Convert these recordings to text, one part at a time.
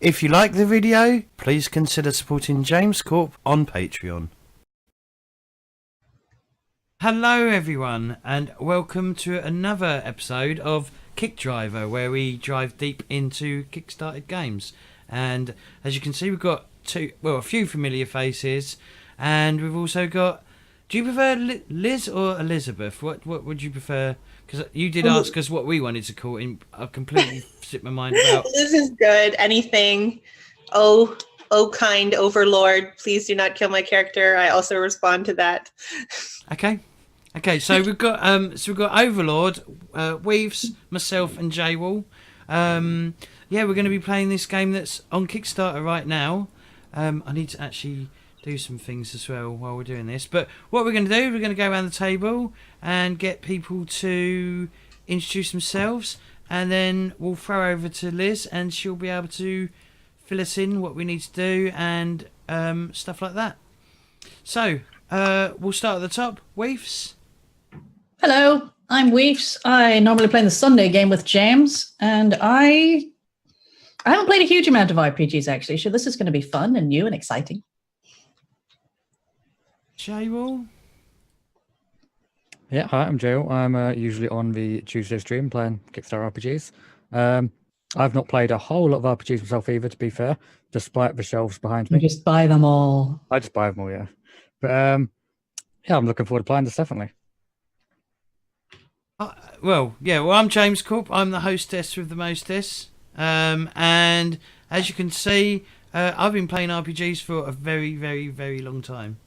If you like the video, please consider supporting James Corp on Patreon. Hello everyone, and welcome to another episode of Kickdriver, where we drive deep into Kickstarter games. And as you can see, we've got a few familiar faces, and we've also got... Do you prefer Liz or Elizabeth? What would you prefer? Because you did ask us what we wanted to call him. I completely slipped my mind about. Liz is good. Anything. Oh, kind overlord, please do not kill my character. I also respond to that. Okay. So we've got Overlord, Weaves, myself, and Jaywall. We're going to be playing this game that's on Kickstarter right now. I need to actually do some things as well while we're doing this. But what we're going to do, we're going to go around the table and get people to introduce themselves, and then we'll throw over to Liz, and she'll be able to fill us in what we need to do and stuff like that. So we'll start at the top. Weaves. Hello, I'm Weaves. I normally play in the Sunday game with James, and I haven't played a huge amount of RPGs actually, so this is going to be fun and new and exciting. Jaywall. Yeah, hi, I'm Jaywall. I'm usually on the Tuesday stream playing Kickstarter RPGs. I've not played a whole lot of RPGs myself either, to be fair, despite the shelves behind me. You just buy them all. I just buy them all, yeah. But I'm looking forward to playing this, definitely. I'm James Corp. I'm the hostess with the mostess. And as you can see, I've been playing RPGs for a very, very, very long time.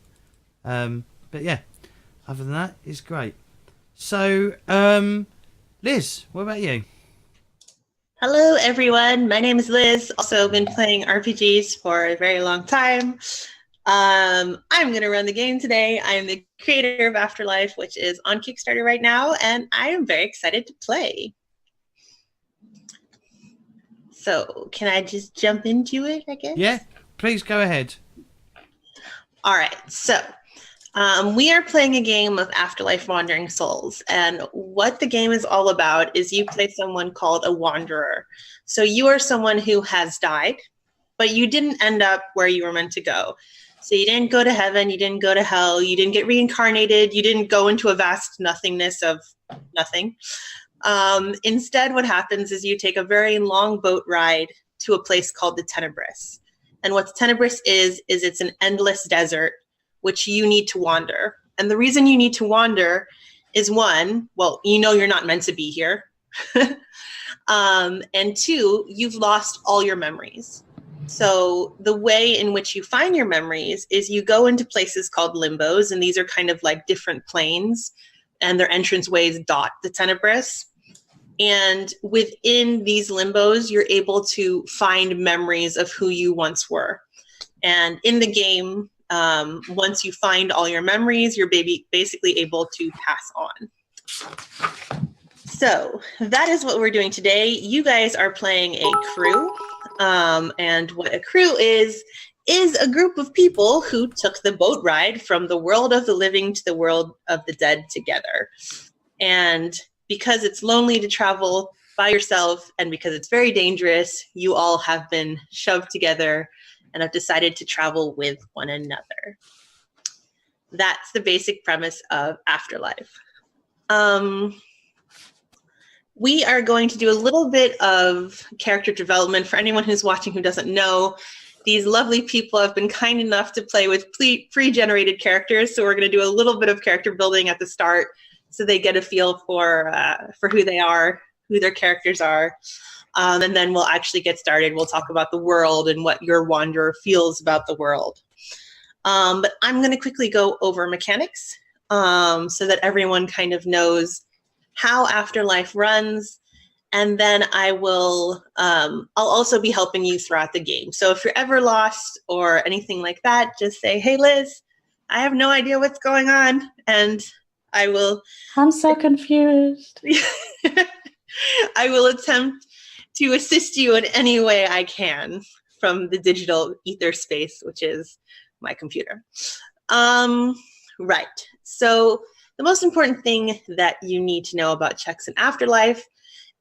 But yeah, other than that, it's great. So, Liz, what about you? Hello, everyone. My name is Liz. Also been playing RPGs for a very long time. I'm going to run the game today. I am the creator of Afterlife, which is on Kickstarter right now, and I am very excited to play. So, can I just jump into it, I guess? Yeah, please go ahead. All right, so we are playing a game of Afterlife Wandering Souls, and what the game is all about is you play someone called a wanderer. So you are someone who has died, but you didn't end up where you were meant to go. So you didn't go to heaven, you didn't go to hell, you didn't get reincarnated, you didn't go into a vast nothingness of nothing. Instead, what happens is you take a very long boat ride to a place called the Tenebris. And what Tenebris is it's an endless desert which you need to wander. And the reason you need to wander is one, well, you know you're not meant to be here. And two, you've lost all your memories. So the way in which you find your memories is you go into places called limbos, and these are kind of like different planes, and their entranceways dot the Tenebris. And within these limbos, you're able to find memories of who you once were. And in the game, once you find all your memories, you're basically able to pass on. So that is what we're doing today. You guys are playing a crew. And what a crew is a group of people who took the boat ride from the world of the living to the world of the dead together. And because it's lonely to travel by yourself, and because it's very dangerous, you all have been shoved together and have decided to travel with one another. That's the basic premise of Afterlife. We are going to do a little bit of character development. For anyone who's watching who doesn't know, these lovely people have been kind enough to play with pre-generated characters, so we're going to do a little bit of character building at the start so they get a feel for who they are, who their characters are. And then we'll actually get started. We'll talk about the world and what your wanderer feels about the world. But I'm going to quickly go over mechanics so that everyone kind of knows how Afterlife runs. And then I'll also be helping you throughout the game. So if you're ever lost or anything like that, just say, hey, Liz, I have no idea what's going on. And I'm so confused. I will attempt to assist you in any way I can from the digital ether space, which is my computer. Right. So the most important thing that you need to know about checks in Afterlife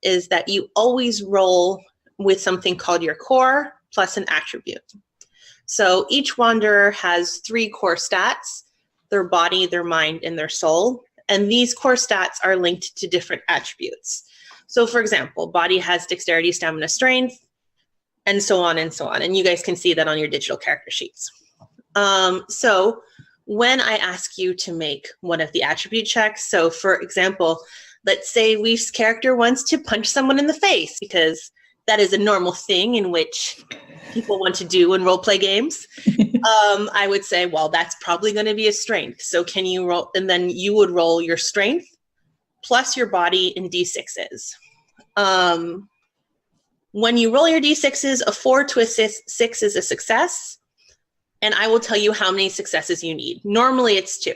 is that you always roll with something called your core. plus an attribute. So each wanderer has 3 core stats: their body, their mind, and their soul. And these core stats are linked to different attributes. So for example, body has dexterity, stamina, strength, and so on and so on. And you guys can see that on your digital character sheets. So when I ask you to make one of the attribute checks, so for example, let's say Weef's character wants to punch someone in the face, because that is a normal thing in which people want to do in roleplay games. I would say, well, that's probably going to be a strength. So can you roll? And then you would roll your strength plus your body in D6s. When you roll your D6s, a 4 to a 6 is a success. And I will tell you how many successes you need. Normally it's 2.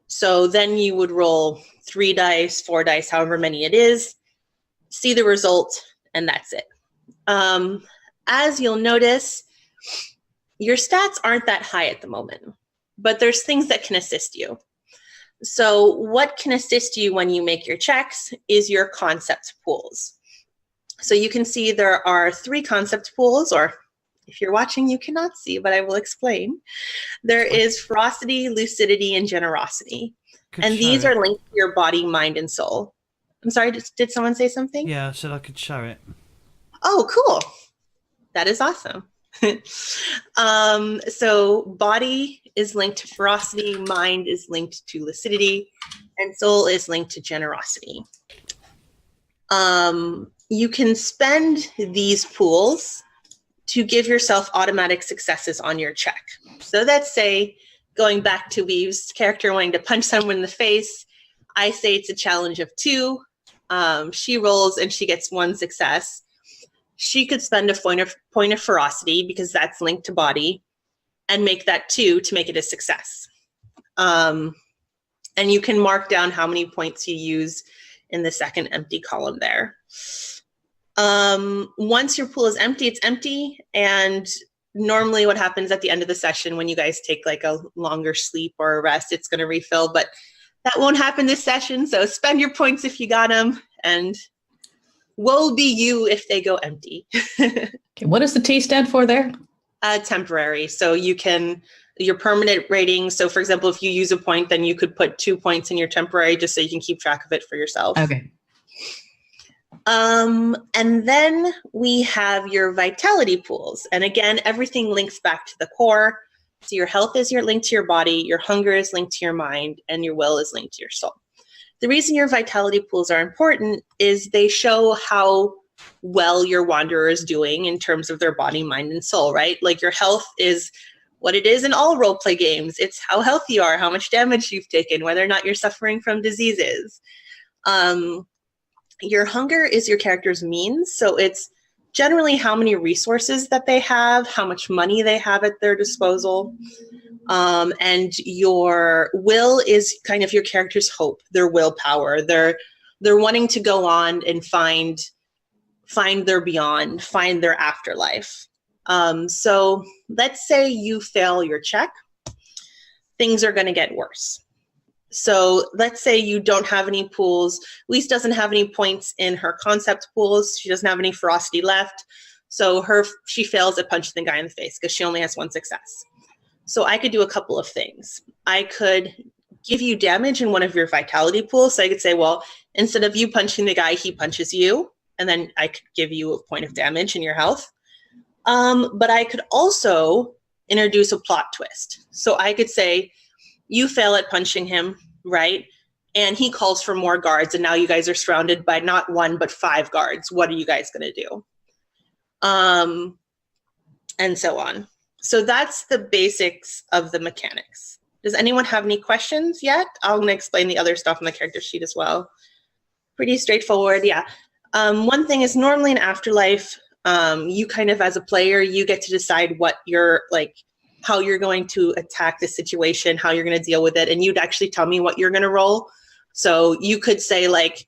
So then you would roll 3 dice, 4 dice, however many it is, see the result, and that's it. As you'll notice, your stats aren't that high at the moment, but there's things that can assist you. So what can assist you when you make your checks is your concept pools. So you can see there are 3 concept pools, or if you're watching, you cannot see, but I will explain. There is ferocity, lucidity, and generosity. And these are linked to your body, mind, and soul. I'm sorry, did someone say something? Yeah, I said I could show it. Oh, cool. That is awesome. So body is linked to ferocity, mind is linked to lucidity, and soul is linked to generosity. You can spend these pools to give yourself automatic successes on your check. So let's say, going back to Weave's character wanting to punch someone in the face, I say it's a challenge of 2. She rolls and she gets 1 success. She could spend a point of ferocity, because that's linked to body, and make that 2 to make it a success. And you can mark down how many points you use in the second empty column there. Once your pool is empty, it's empty. And normally what happens at the end of the session, when you guys take like a longer sleep or a rest, it's going to refill, but that won't happen this session. So spend your points if you got them, and woe be you if they go empty. Okay, what does the T stand for there? Temporary. So you can, your permanent rating. So for example, if you use a point, then you could put 2 points in your temporary, just so you can keep track of it for yourself. Okay. And then we have your vitality pools. And again, everything links back to the core. So your health is linked to your body, your hunger is linked to your mind, and your will is linked to your soul. The reason your vitality pools are important is they show how well your wanderer is doing in terms of their body, mind, and soul, right? Like your health is what it is in all roleplay games. It's how healthy you are, how much damage you've taken, whether or not you're suffering from diseases. Your hunger is your character's means. So it's generally how many resources that they have, how much money they have at their disposal. And your will is kind of your character's hope, their willpower. They're wanting to go on and find their beyond, find their afterlife. So let's say you fail your check, things are going to get worse. So let's say you don't have any pools. Lise doesn't have any points in her concept pools. She doesn't have any ferocity left. So she fails at punching the guy in the face because she only has 1 success. So I could do a couple of things. I could give you damage in one of your vitality pools. So I could say, well, instead of you punching the guy, he punches you. And then I could give you a point of damage in your health. But I could also introduce a plot twist. So I could say, you fail at punching him, right? And he calls for more guards. And now you guys are surrounded by not 1, but 5 guards. What are you guys going to do? And so on. So that's the basics of the mechanics. Does anyone have any questions yet? I'm going to explain the other stuff on the character sheet as well. Pretty straightforward, yeah. One thing is, normally in Afterlife, you kind of, as a player, you get to decide what you're like, how you're going to attack the situation, how you're going to deal with it, and you'd actually tell me what you're going to roll. So you could say, like,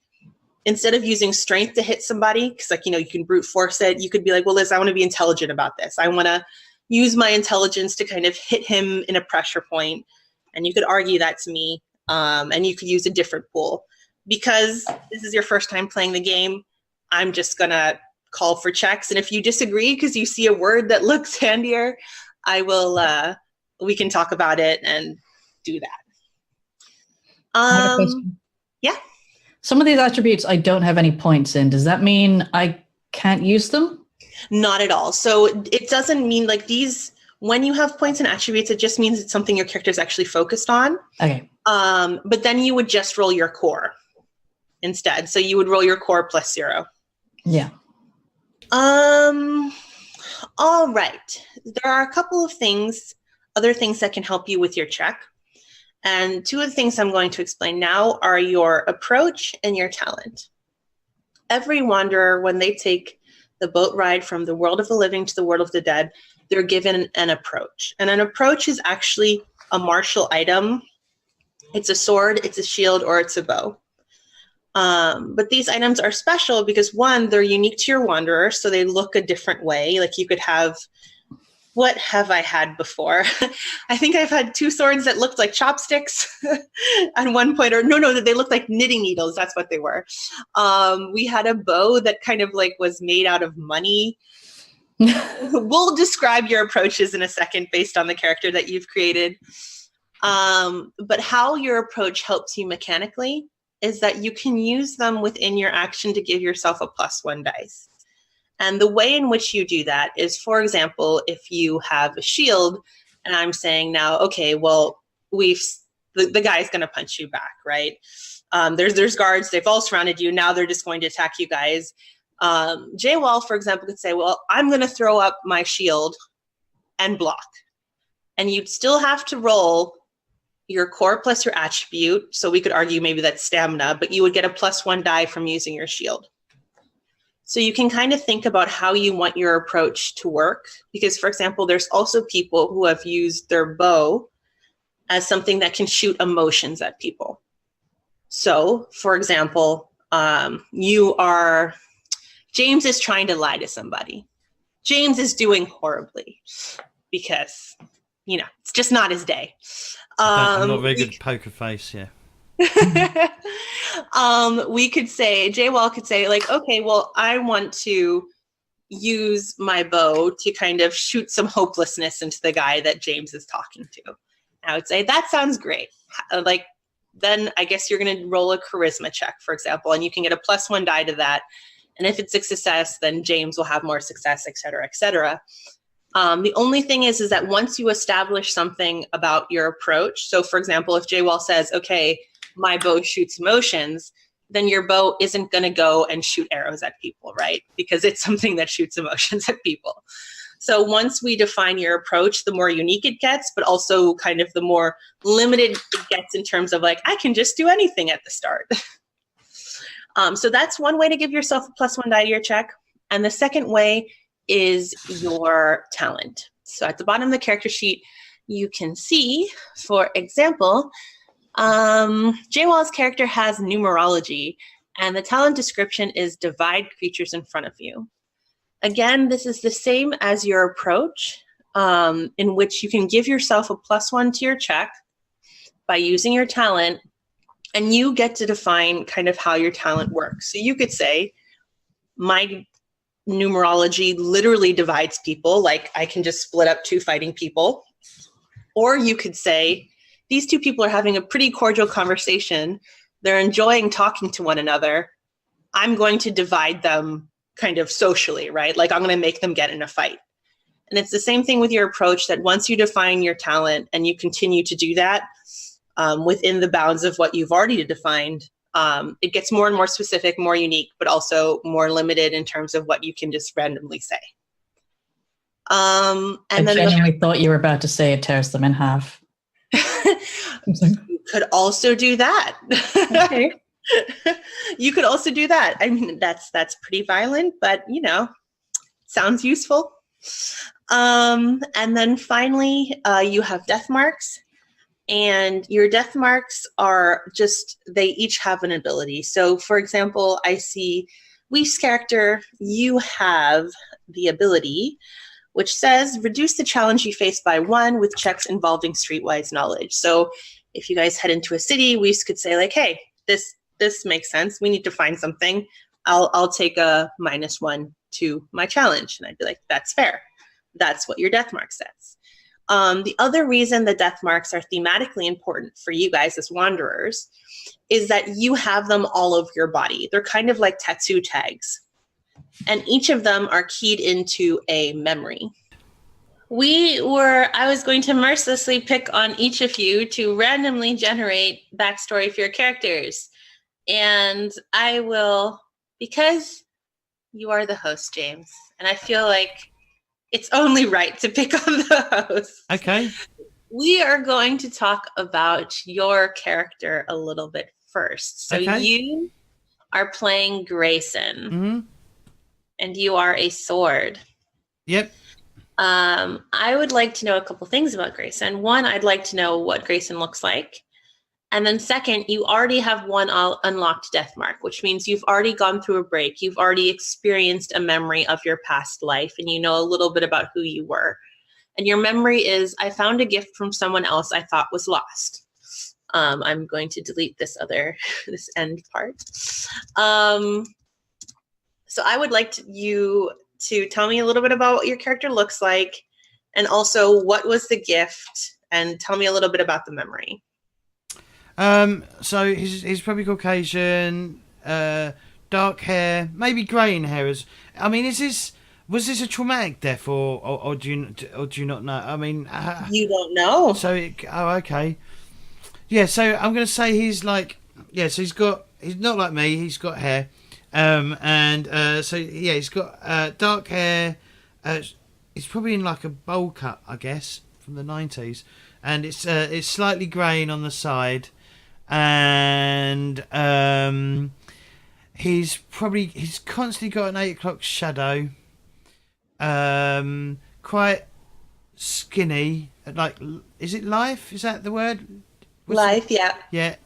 instead of using strength to hit somebody, because, like, you know, you can brute force it, you could be like, well, Liz, I want to be intelligent about this. I want to use my intelligence to kind of hit him in a pressure point, and you could argue that to me, and you could use a different pool. Because this is your first time playing the game, I'm just going to call for checks. And if you disagree because you see a word that looks handier, I will, we can talk about it and do that. I have a question. Yeah. Some of these attributes I don't have any points in. Does that mean I can't use them? Not at all. So it doesn't mean like these, when you have points and attributes, it just means it's something your character is actually focused on. Okay. But then you would just roll your core instead. So you would roll your core +0. Yeah. All right. There are a couple of things, other things that can help you with your check. And two of the things I'm going to explain now are your approach and your talent. Every wanderer, when they take the boat ride from the world of the living to the world of the dead, they're given an approach. And an approach is actually a martial item. It's a sword, it's a shield, or it's a bow. But these items are special because, one, they're unique to your wanderer, so they look a different way. Like you could have, what have I had before? I think I've had 2 swords that looked like chopsticks at one point, or no, they looked like knitting needles. That's what they were. We had a bow that kind of like was made out of money. We'll describe your approaches in a second based on the character that you've created. But how your approach helps you mechanically is that you can use them within your action to give yourself a +1 dice. And the way in which you do that is, for example, if you have a shield and I'm saying now, okay, well, the guy's going to punch you back, right? There's guards, they've all surrounded you. Now they're just going to attack you guys. J-Wall, for example, could say, well, I'm going to throw up my shield and block. And you'd still have to roll your core plus your attribute. So we could argue maybe that's stamina, but you would get a +1 die from using your shield. So you can kind of think about how you want your approach to work. Because, for example, there's also people who have used their bow as something that can shoot emotions at people. So, for example, James is trying to lie to somebody. James is doing horribly because, it's just not his day. I'm not very good at poker face, yeah. We could say, J-Wall could say, like, okay, well, I want to use my bow to kind of shoot some hopelessness into the guy that James is talking to. I would say, that sounds great. Like, then I guess you're going to roll a charisma check, for example, and you can get a +1 die to that. And if it's a success, then James will have more success, et cetera, et cetera. The only thing is that once you establish something about your approach, so for example, if J-Wall says, okay, my bow shoots emotions, then your bow isn't going to go and shoot arrows at people, right? Because it's something that shoots emotions at people. So once we define your approach, the more unique it gets, but also kind of the more limited it gets in terms of like, I can just do anything at the start. So that's one way to give yourself a +1 die to your check. And the second way is your talent. So at the bottom of the character sheet, you can see, for example, J-Wall's character has numerology, and the talent description is divide creatures in front of you. Again, this is the same as your approach, in which you can give yourself a +1 to your check by using your talent, and you get to define kind of how your talent works. So you could say, my numerology literally divides people, like I can just split up 2 fighting people. Or you could say, these 2 people are having a pretty cordial conversation. They're enjoying talking to one another. I'm going to divide them kind of socially, right? Like I'm going to make them get in a fight. And it's the same thing with your approach, that once you define your talent and you continue to do that within the bounds of what you've already defined, it gets more and more specific, more unique, but also more limited in terms of what you can just randomly say. I genuinely thought you were about to say it tears them in half. You could also do that. Okay. You could also do that. I mean, that's pretty violent, but sounds useful. And then finally, you have death marks. And your death marks are they each have an ability. So for example, I see Weef's character, you have the ability which says reduce the challenge you face by 1 with checks involving streetwise knowledge. So if you guys head into a city, Weefs could say like, hey, this makes sense. We need to find something. I'll take a -1 to my challenge. And I'd be like, that's fair. That's what your death mark says. The other reason the death marks are thematically important for you guys as wanderers is that you have them all over your body. They're kind of like tattoo tags. And each of them are keyed into a memory. I was going to mercilessly pick on each of you to randomly generate backstory for your characters. And I will, because you are the host, James, and I feel like it's only right to pick on the host. Okay. We are going to talk about your character a little bit first. So you are playing Grayson, and you are a sword. Yep. I would like to know a couple things about Grayson. One, I'd like to know what Grayson looks like. And then second, you already have one unlocked death mark, which means you've already gone through a break. You've already experienced a memory of your past life, and you know a little bit about who you were. And your memory is, I found a gift from someone else I thought was lost. I'm going to delete this end part. So I would like you to tell me a little bit about what your character looks like, and also what was the gift, and tell me a little bit about the memory. So he's probably Caucasian, dark hair, maybe grey in hair. Was this a traumatic death, or do you not know? I mean, you don't know. So okay, yeah. So I'm gonna say he's like, yeah. So he's not like me. He's got hair, so yeah, he's got dark hair. He's probably in like a bowl cut, I guess, from the 90s, and it's slightly greying on the side. And he's constantly got an 8 o'clock shadow. Quite skinny. Like, is it life? Is that the word? Life, yeah. Yeah.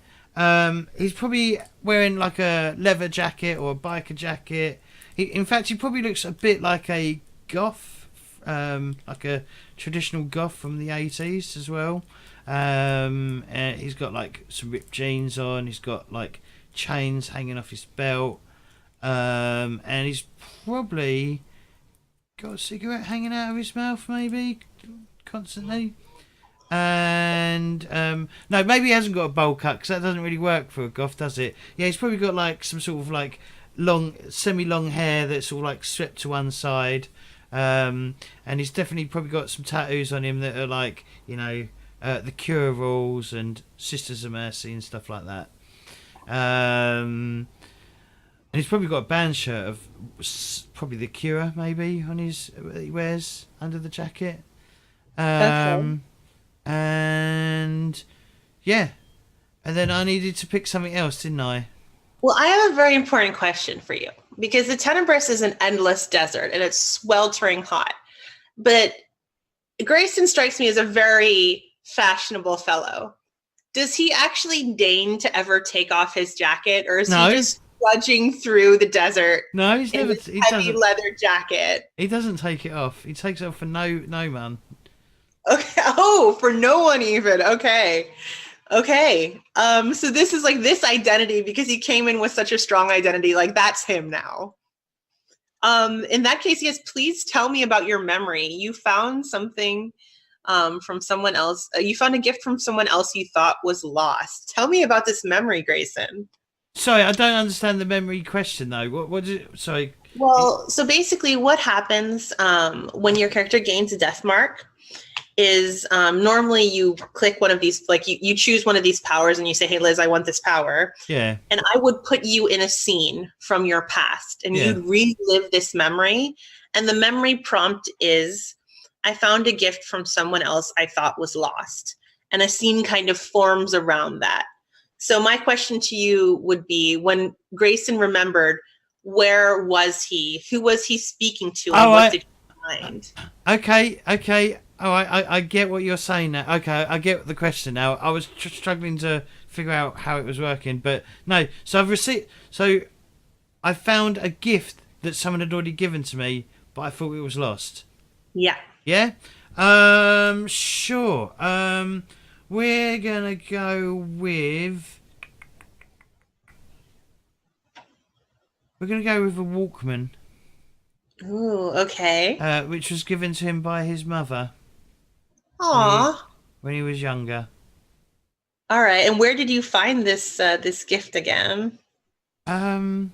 He's probably wearing like a leather jacket or a biker jacket. In fact, he probably looks a bit like a goth, like a traditional goth from the 80s as well. He's got like some ripped jeans on. He's got like chains hanging off his belt, and he's probably got a cigarette hanging out of his mouth, maybe constantly. And no, maybe he hasn't got a bowl cut, because that doesn't really work for a goth, does it? Yeah, he's probably got like some sort of like long, semi-long hair that's all like swept to one side, and he's definitely probably got some tattoos on him that are like, you know, the Cure rules and Sisters of Mercy and stuff like that. And he's probably got a band shirt of probably the Cure, maybe, on his that he wears under the jacket. Okay. And yeah, and then I needed to pick something else, didn't I? Well, I have a very important question for you, because the Tenebris is an endless desert and it's sweltering hot. But Grayson strikes me as a very fashionable fellow. Does he actually deign to ever take off his jacket, or is he just trudging through the desert? No, he's never. He heavy leather jacket. He doesn't take it off. He takes it off for no man. Okay. Oh, for no one even. Okay. So this is like this identity, because he came in with such a strong identity. Like, that's him now. In that case, yes, please tell me about your memory. You found something from someone else. You found a gift from someone else you thought was lost. Tell me about this memory, Grayson. Sorry, I don't understand the memory question though. What is it? Sorry. Well, so basically what happens when your character gains a death mark is normally you click one of these, like you choose one of these powers and you say, hey, Liz, I want this power. Yeah. And I would put you in a scene from your past, and you'd relive this memory. And the memory prompt is, I found a gift from someone else I thought was lost. And a scene kind of forms around that. So my question to you would be, when Grayson remembered, where was he? Who was he speaking to? And what did he find? Okay. Oh, I get what you're saying now. Okay, I get the question now. I was struggling to figure out how it was working, but no. So I found a gift that someone had already given to me, but I thought it was lost. Yeah. Yeah? Sure. We're gonna go with a Walkman. Ooh, okay. which was given to him by his mother Aw. when he was younger. All right. And where did you find this gift again? Um,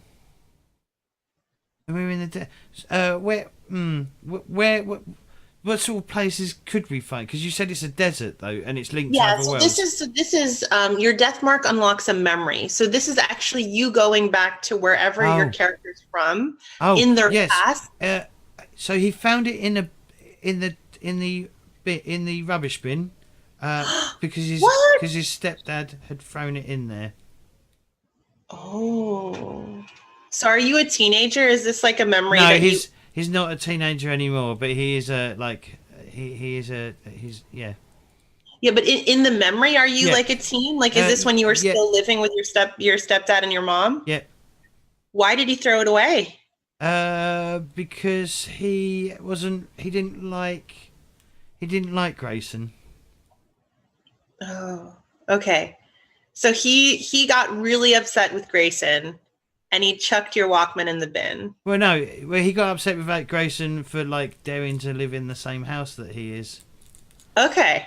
and we were in the what sort of places could we find? Because you said it's a desert though, and it's linked to Yeah, other so worlds. this is your death mark unlocks a memory. So this is actually you going back to wherever your Oh. character's from Oh, in their yes. past. So he found it in the rubbish bin, because What? his stepdad had thrown it in there. Oh. So are you a teenager? Is this like a memory No, that you he's not a teenager anymore, but he is he's yeah. Yeah, but in the memory, are you Yeah. like a teen? Like, is this when you were yeah. still living with your stepdad and your mom? Yeah. Why did he throw it away? Because he didn't like Grayson. Oh, okay. So he got really upset with Grayson, and he chucked your Walkman in the bin. Well, no, he got upset with Grayson for like daring to live in the same house that he is. Okay.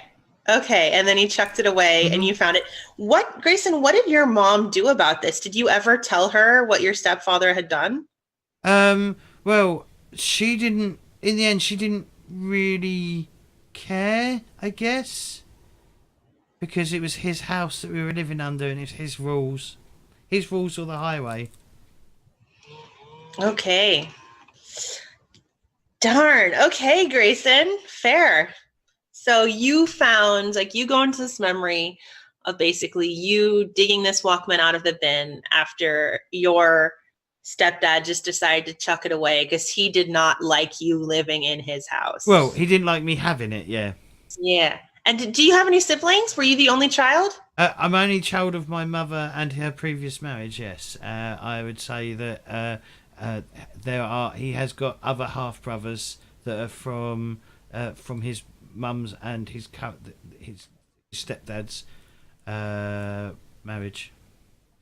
Okay, and then he chucked it away and you found it. Grayson, what did your mom do about this? Did you ever tell her what your stepfather had done? Well, she didn't. In the end, she didn't really care, I guess, because it was his house that we were living under, and it's his rules or the highway. Okay. Darn. Okay, Grayson. Fair. So you found, like, you go into this memory of basically you digging this Walkman out of the bin after your stepdad just decided to chuck it away because he did not like you living in his house. Well, he didn't like me having it, yeah. Yeah. And do you have any siblings? Were you the only child? I'm only child of my mother and her previous marriage, yes. I would say that he has got other half-brothers that are from his mum's and his stepdad's marriage.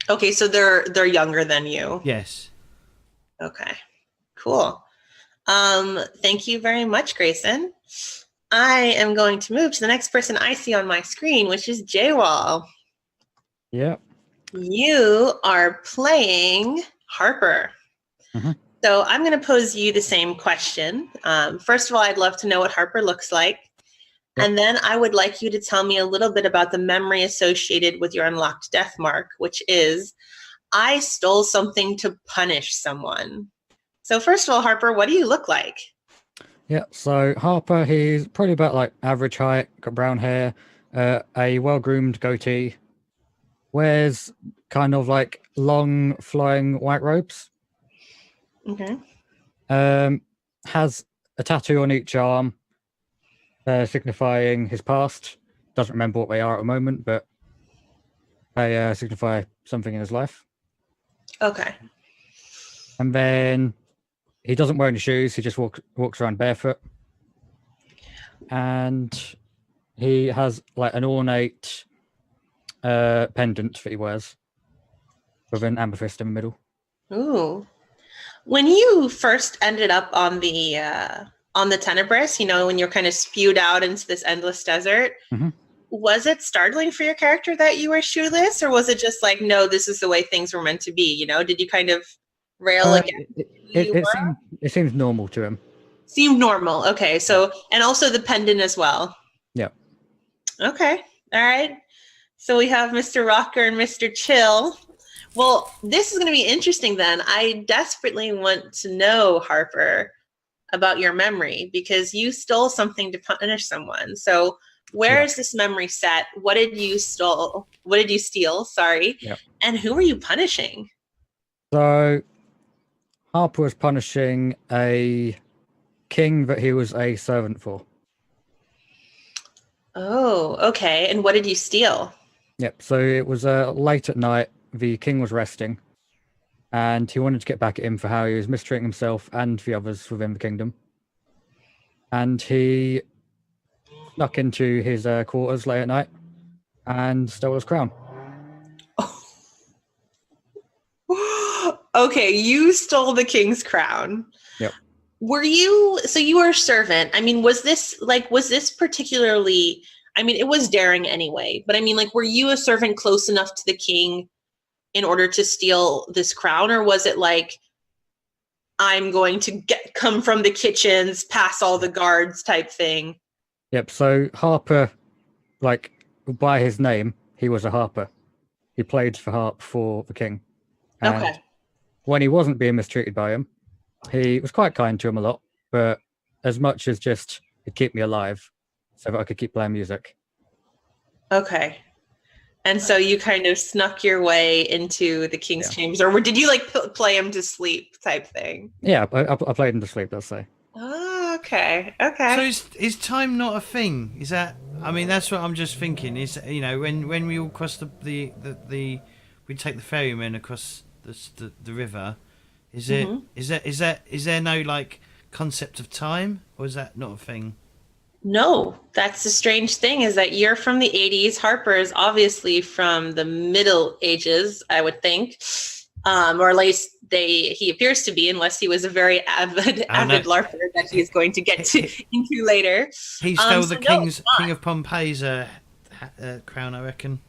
Okay, so they're younger than you. Yes. Okay, cool. Thank you very much, Grayson. I am going to move to the next person I see on my screen, which is Jaywall. Yeah. You are playing Harper. Mhm. So I'm going to pose you the same question. First of all, I'd love to know what Harper looks like. Yep. And then I would like you to tell me a little bit about the memory associated with your unlocked death mark, which is, I stole something to punish someone. So first of all, Harper, what do you look like? Yeah, so Harper, he's probably about like average height, got brown hair, a well-groomed goatee, wears kind of like long flowing white robes, Okay. has a tattoo on each arm, signifying his past. Doesn't remember what they are at the moment, but they signify something in his life. Okay. And then he doesn't wear any shoes. He just walks around barefoot. And he has like an ornate pendant that he wears with an amethyst in the middle. Ooh. When you first ended up on the Tenebris, when you're kind of spewed out into this endless desert, Mhm. Was it startling for your character that you were shoeless, or was it just like, no, this is the way things were meant to be? Did you kind of rail against It seems normal to him. Seemed normal. Okay. So, and also the pendant as well. Yeah. Okay. All right. So we have Mr. Rocker and Mr. Chill. Well, this is going to be interesting then. I desperately want to know, Harper, about your memory because you stole something to punish someone. So where is this memory set? What did you steal? What did you steal? Sorry. Yeah. And who were you punishing? So Harper was punishing a king that he was a servant for. Oh, okay. And what did you steal? Yep. So it was late at night. The king was resting, and he wanted to get back at him for how he was mistreating himself and the others within the kingdom. And he snuck into his quarters late at night and stole his crown. Okay, you stole the king's crown. Yep. were you, so you were a servant. I mean, was this particularly, I mean, it was daring anyway, but I mean, like, were you a servant close enough to the king in order to steal this crown? Or was it like, I'm going to come from the kitchens, pass all the guards type thing? Yep. So Harper, like by his name, he was a harper. He played for harp for the king. And Okay. when he wasn't being mistreated by him, he was quite kind to him a lot, but as much as just to keep me alive so that I could keep playing music. Okay. And so you kind of snuck your way into the king's chambers, or did you like play him to sleep type thing? Yeah, I played him to sleep, let's say. Oh, okay. Okay. So is time not a thing? Is that? I mean, that's what I'm just thinking. Is, you know, when we all cross the we take the ferryman across the river. Is it is there no like concept of time, or is that not a thing? No, that's the strange thing, is that you're from the 80s. Harper is obviously from the Middle Ages, I would think. Or at least he appears to be, unless he was a very avid LARPer that he's going to get into later. He stole the King of Pompeii's crown, I reckon.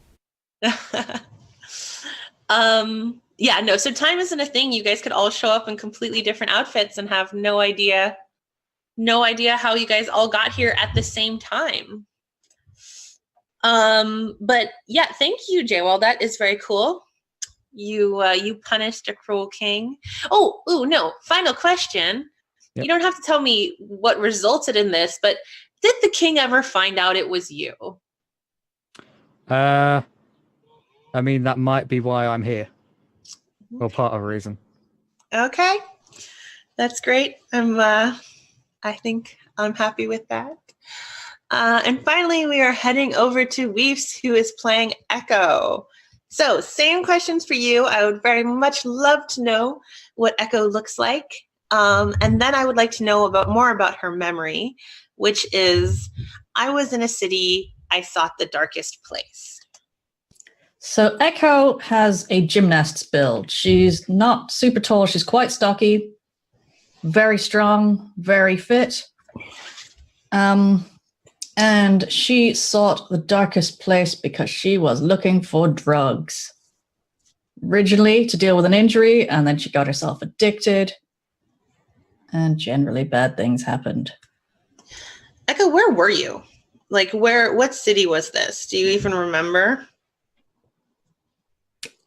Yeah, no, so time isn't a thing. You guys could all show up in completely different outfits and have no idea how you guys all got here at the same time. But yeah, thank you, Jaywall. That is very cool. You punished a cruel king. No, final question. Yep. You don't have to tell me what resulted in this, but did the king ever find out it was you? I mean, that might be why I'm here. Well, part of the reason. Okay. That's great. I think I'm happy with that. And finally, we are heading over to Weefs, who is playing Echo. So, same questions for you. I would very much love to know what Echo looks like. And then I would like to know more about her memory, which is, I was in a city, I sought the darkest place. So Echo has a gymnast's build. She's not super tall. She's quite stocky, very strong, very fit. And she sought the darkest place because she was looking for drugs. Originally to deal with an injury, and then she got herself addicted. And generally bad things happened. Echo, where were you? Like, what city was this? Do you even remember?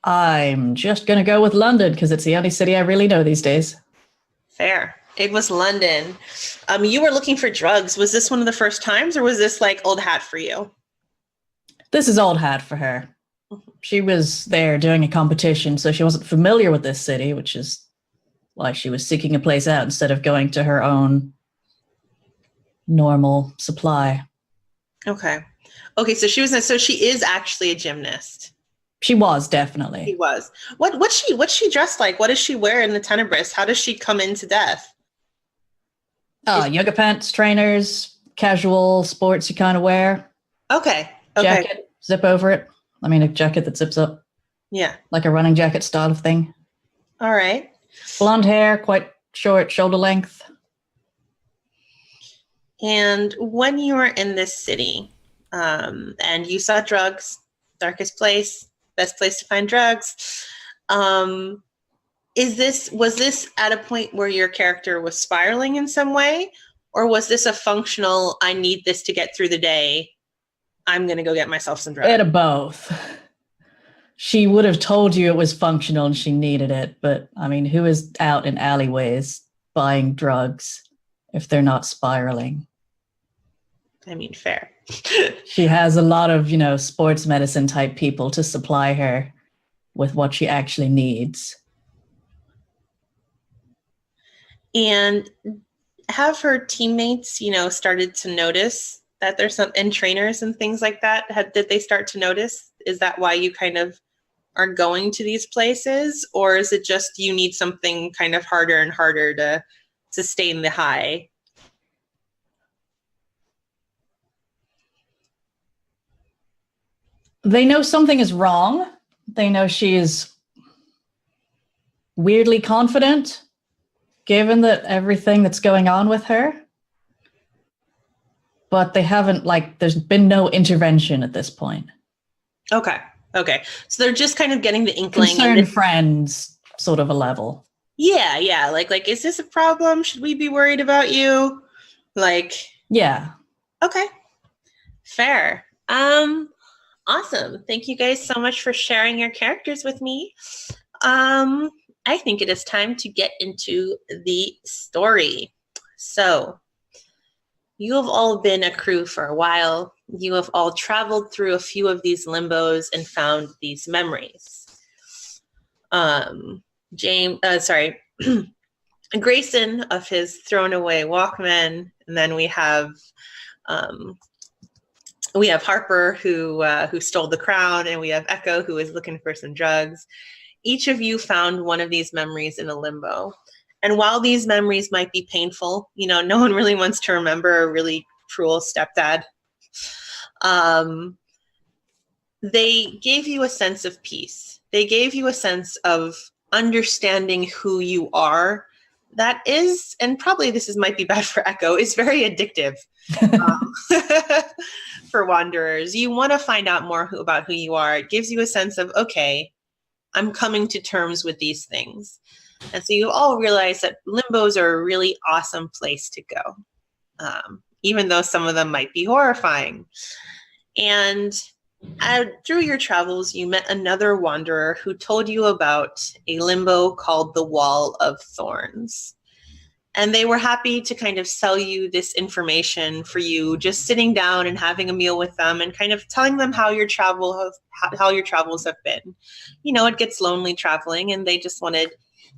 I'm just going to go with London because it's the only city I really know these days. Fair. It was London. You were looking for drugs. Was this one of the first times, or was this like old hat for you? This is old hat for her. She was there doing a competition, so she wasn't familiar with this city, which is why she was seeking a place out instead of going to her own normal supply. Okay, so she is actually a gymnast. She was, definitely. She was. What's she dressed like? What does she wear in the Tenebris? How does she come into death? Yoga pants, trainers, casual sports you kind of wear. Okay. Jacket, zip over it. I mean, a jacket that zips up. Yeah. Like a running jacket style of thing. All right. Blonde hair, quite short, shoulder length. And when you were in this city, and you saw drugs, darkest place, best place to find drugs, was this at a point where your character was spiraling in some way, or was this a functional, I need this to get through the day, I'm going to go get myself some drugs? Bit of both. She would have told you it was functional and she needed it, but I mean, who is out in alleyways buying drugs if they're not spiraling? I mean, fair. She has a lot of, sports medicine type people to supply her with what she actually needs. And have her teammates, started to notice that there's and trainers and things like that? Did they start to notice? Is that why you kind of are going to these places? Or is it just you need something kind of harder and harder to sustain the high? They know something is wrong. They know she is weirdly confident, given that everything that's going on with her, but they haven't, like, there's been no intervention at this point. Okay. So they're just kind of getting the inkling. Concerned friends sort of a level. Yeah. Like, is this a problem? Should we be worried about you? Like, yeah. Okay. Fair. Awesome. Thank you guys so much for sharing your characters with me. I think it is time to get into the story. So, you have all been a crew for a while. You have all traveled through a few of these limbos and found these memories. Grayson of his thrown away Walkman, and then we have Harper who stole the crown, and we have Echo who is looking for some drugs. Each of you found one of these memories in a limbo. And while these memories might be painful, no one really wants to remember a really cruel stepdad. They gave you a sense of peace. They gave you a sense of understanding who you are. That is, and probably this might be bad for Echo, is very addictive for wanderers. You want to find out more about who you are. It gives you a sense of, okay, I'm coming to terms with these things. And so you all realize that limbos are a really awesome place to go, even though some of them might be horrifying. And through your travels, you met another wanderer who told you about a limbo called the Wall of Thorns. And they were happy to kind of sell you this information for you, just sitting down and having a meal with them and kind of telling them how your travels have been. It gets lonely traveling, and they just wanted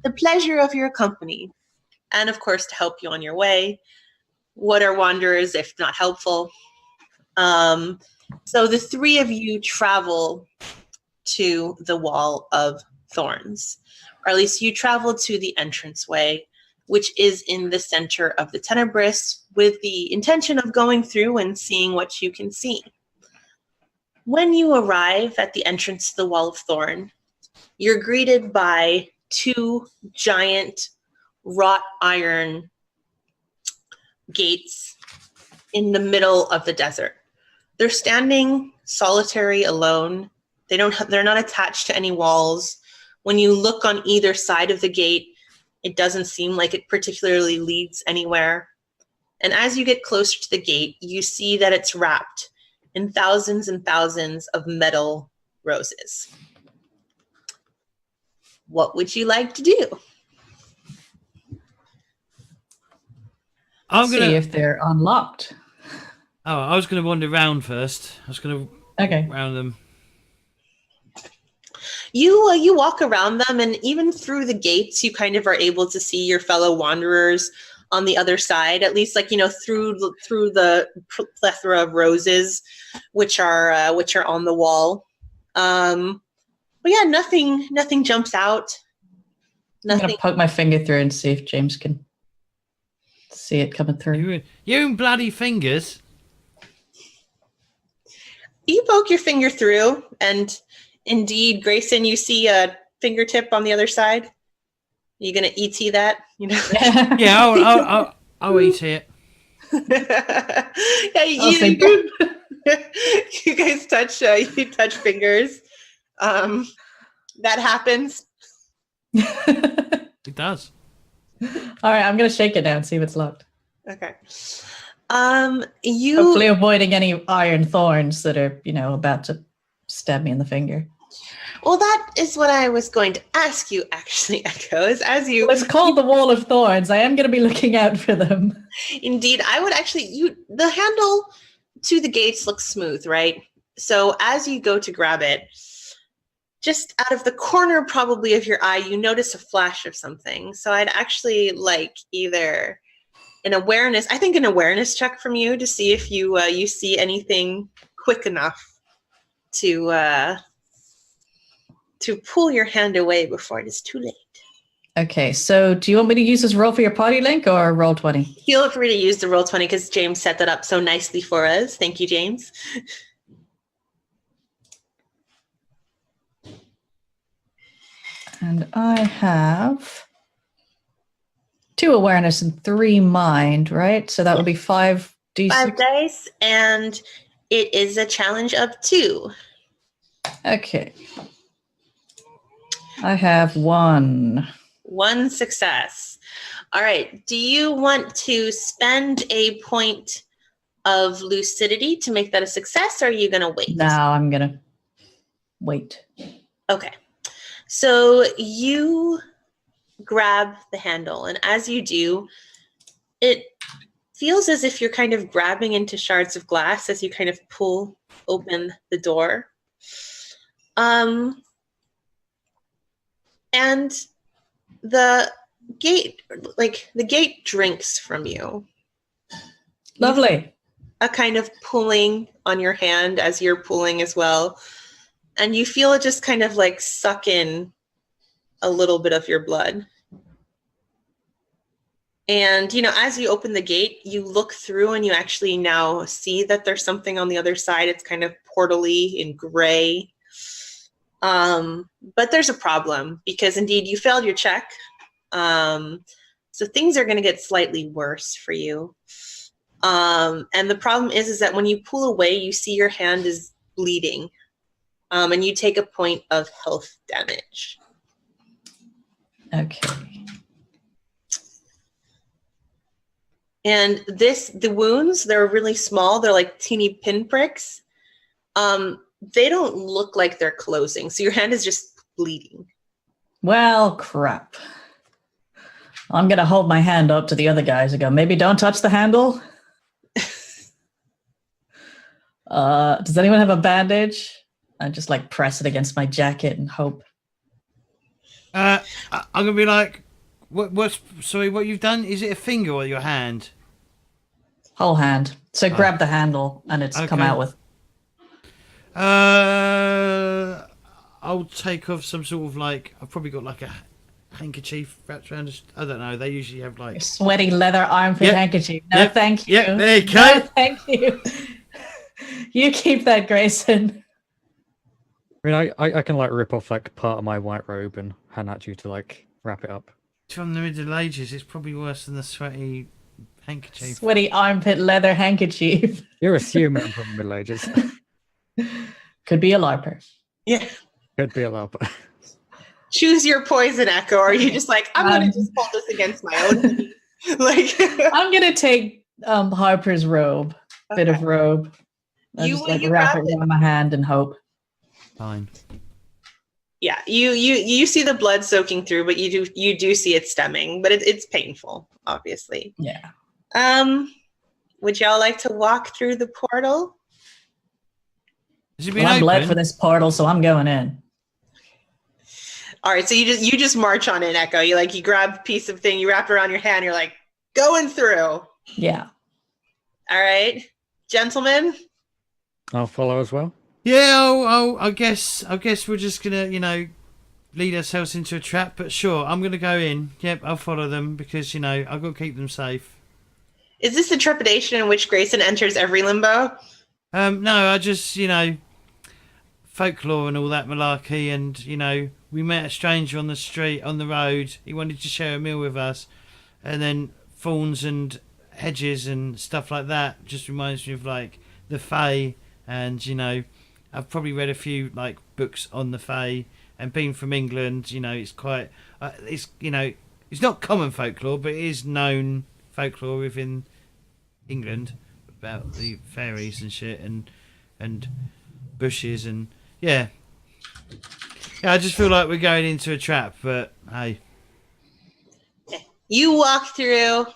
the pleasure of your company. And of course, to help you on your way. What are wanderers if not helpful? So the three of you travel to the Wall of Thorns, or at least you travel to the entranceway, which is in the center of the Tenebris, with the intention of going through and seeing what you can see. When you arrive at the entrance to the Wall of Thorn, you're greeted by two giant wrought iron gates in the middle of the desert. They're standing solitary, alone. They're not attached to any walls. When you look on either side of the gate, it doesn't seem like it particularly leads anywhere. And as you get closer to the gate, you see that it's wrapped in thousands and thousands of metal roses. What would you like to do? See if they're unlocked. Oh, I was going to wander around first. I was going to round them. You walk around them, and even through the gates, you kind of are able to see your fellow wanderers on the other side. At least, through the plethora of roses, which are on the wall. But yeah, nothing jumps out. I'm gonna poke my finger through and see if James can see it coming through. You and bloody fingers. You poke your finger through, and indeed, Grayson, you see a fingertip on the other side. Are you gonna ET that? Yeah, I'll ET it. You guys touch. You touch fingers. That happens. It does. All right, I'm gonna shake it now and see if it's locked. Okay. Hopefully avoiding any iron thorns that are, about to stab me in the finger. Well, that is what I was going to ask you, actually, Echo. It's called the Wall of Thorns. I am going to be looking out for them. Indeed, I would actually. The handle to the gates looks smooth, right? So as you go to grab it, just out of the corner probably of your eye, you notice a flash of something. So I'd actually like either an awareness check from you to see if you see anything quick enough to pull your hand away before it is too late. Okay, so do you want me to use this roll for your party link or roll 20? Feel free to use the roll 20 because James set that up so nicely for us. Thank you, James. And I have 2 awareness and 3 mind, right? So that would be 5d6. 5 dice, and it is a challenge of 2. Okay. I have 1. 1 success. All right. Do you want to spend a point of lucidity to make that a success, or are you going to wait? No, I'm going to wait. Okay. So you grab the handle, and as you do, it feels as if you're kind of grabbing into shards of glass as you kind of pull open the door. And the gate drinks from you. Lovely. A kind of pulling on your hand as you're pulling as well. And you feel it just kind of like suck in a little bit of your blood. And, as you open the gate, you look through and you actually now see that there's something on the other side. It's kind of portally in gray. But there's a problem because indeed you failed your check. So things are going to get slightly worse for you. And the problem is that when you pull away, you see your hand is bleeding. And you take a point of health damage. Okay. And the wounds, they're really small. They're like teeny pinpricks. They don't look like they're closing. So your hand is just bleeding. Well, crap. I'm going to hold my hand up to the other guys and go, maybe don't touch the handle. Does anyone have a bandage? I just press it against my jacket and hope. I'm going to be like, what you've done? Is it a finger or your hand? Whole hand. So grab the handle and it's come out with. I'll take off some sort of I've probably got a handkerchief wrapped around. I don't know. They usually have A sweaty leather armpit handkerchief. No, thank you. Yeah, there you go. No, thank you. You keep that, Grayson. I mean, I can rip off part of my white robe and hand that to you to wrap it up. From the Middle Ages, it's probably worse than the sweaty handkerchief. Sweaty armpit leather handkerchief. You're assuming I'm from the Middle Ages. Could be a LARPer. Yeah. Could be a LARPer. Choose your poison, Echo. Or are you just I'm going to just hold this against my own? I'm going to take Harper's robe, bit of robe. I just wrap it around my hand and hope. Fine. Yeah, you see the blood soaking through, but you do see it stemming, but it's painful, obviously. Yeah. Would y'all like to walk through the portal? I'm bled for this portal, so I'm going in. All right, so you just march on in, Echo. You grab a piece of thing, you wrap it around your hand, you're going through. Yeah. All right, gentlemen. I'll follow as well. Yeah, I guess we're just gonna, lead ourselves into a trap. But sure, I'm gonna go in. Yep, I'll follow them because I've got to keep them safe. Is this the trepidation in which Grayson enters every limbo? No, I just folklore and all that malarkey, and we met a stranger on the street, on the road. He wanted to share a meal with us, and then thorns and hedges and stuff like that just reminds me of the Fae, and I've probably read a few books on the Fae, and being from England, it's quite it's not common folklore, but it is known folklore within England about the fairies and shit and bushes and yeah, I just feel like we're going into a trap, but hey. You walk through.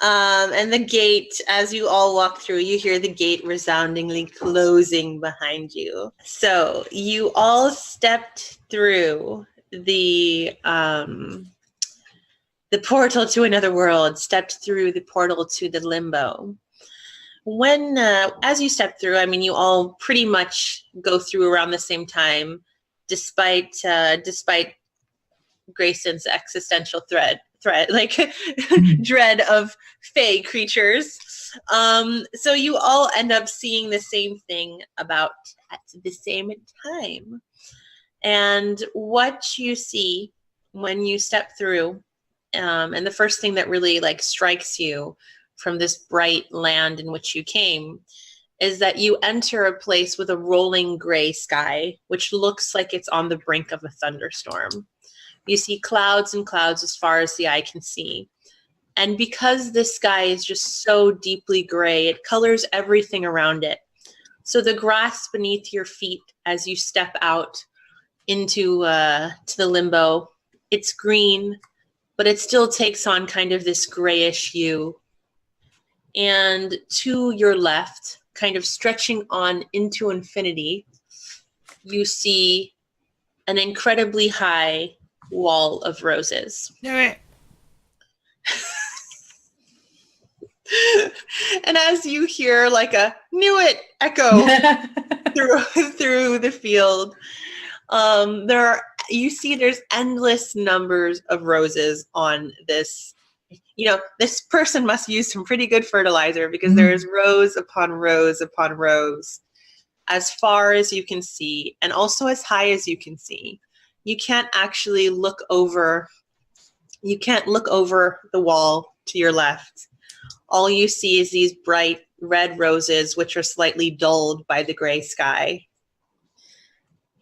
And the gate, as you all walk through, you hear the gate resoundingly closing behind you. So you all stepped through the portal to another world, stepped through the portal to the limbo. When, as you step through, you all pretty much go through around the same time, despite Grayson's existential dread of fey creatures. So you all end up seeing the same thing about at the same time. And what you see when you step through And the first thing that really like strikes you from this bright land in which you came is that you enter a place with a rolling gray sky, which looks like it's on the brink of a thunderstorm. You see clouds and clouds as far as the eye can see. And because this sky is just so deeply gray, it colors everything around it. So the grass beneath your feet as you step out into to the limbo, it's green, but it still takes on kind of this grayish hue. And to your left, kind of stretching on into infinity, you see an incredibly high wall of roses. Do it. And as you hear like a "knew it" echo through the field, there's endless numbers of roses on this. This person must use some pretty good fertilizer, because there's rows upon rows upon rows as far as you can see, and also as high as you can see. You can't actually look over. You can't look over the wall to your left. All you see is these bright red roses, which are slightly dulled by the gray sky.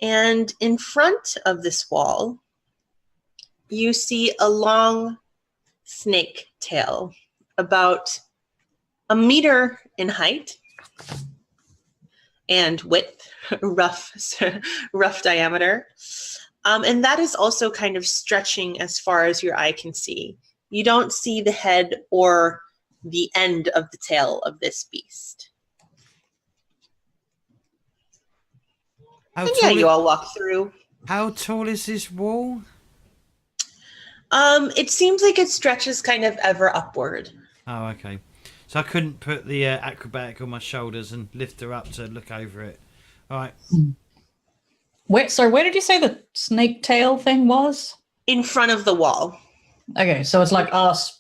And in front of this wall, you see a long snake tail, about 1 meter in height and width, rough diameter. And that is also kind of stretching as far as your eye can see. You don't see the head or the end of the tail of this beast. You all walk through. How tall is this wall? It seems like it stretches kind of ever upward. Oh, okay. So I couldn't put the acrobatic on my shoulders and lift her up to look over it. All right. Wait, so where did you say the snake tail thing was? In front of the wall. Okay, so it's like us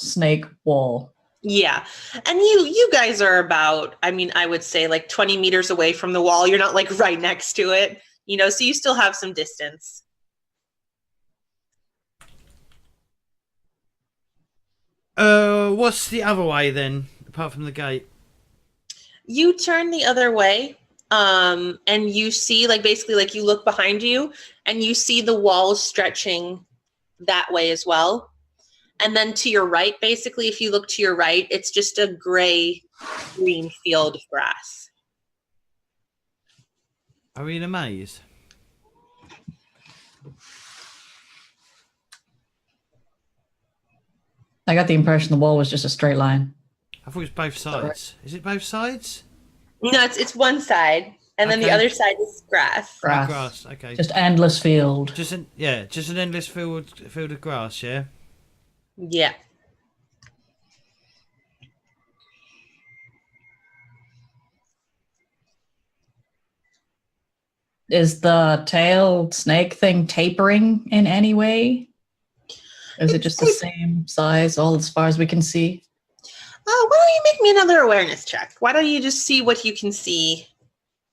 snake wall. Yeah. And you guys are about, I would say like 20 meters away from the wall. You're not like right next to it, so you still have some distance. What's the other way then, apart from the gate? You turn the other way, and you see basically you look behind you and you see the walls stretching that way as well. And then to your right, basically, if you look to your right, it's just a gray-green field of grass. Are we in a maze? I got the impression the wall was just a straight line. I thought it was both sides. Is it both sides? No, it's one side, and then the other side is grass. Oh, grass. Okay. Just endless field. Just an endless field of grass. Yeah. Yeah. Is the tail snake thing tapering in any way? Or is it just the same size, all as far as we can see? Why don't you make me another awareness check? Why don't you just see what you can see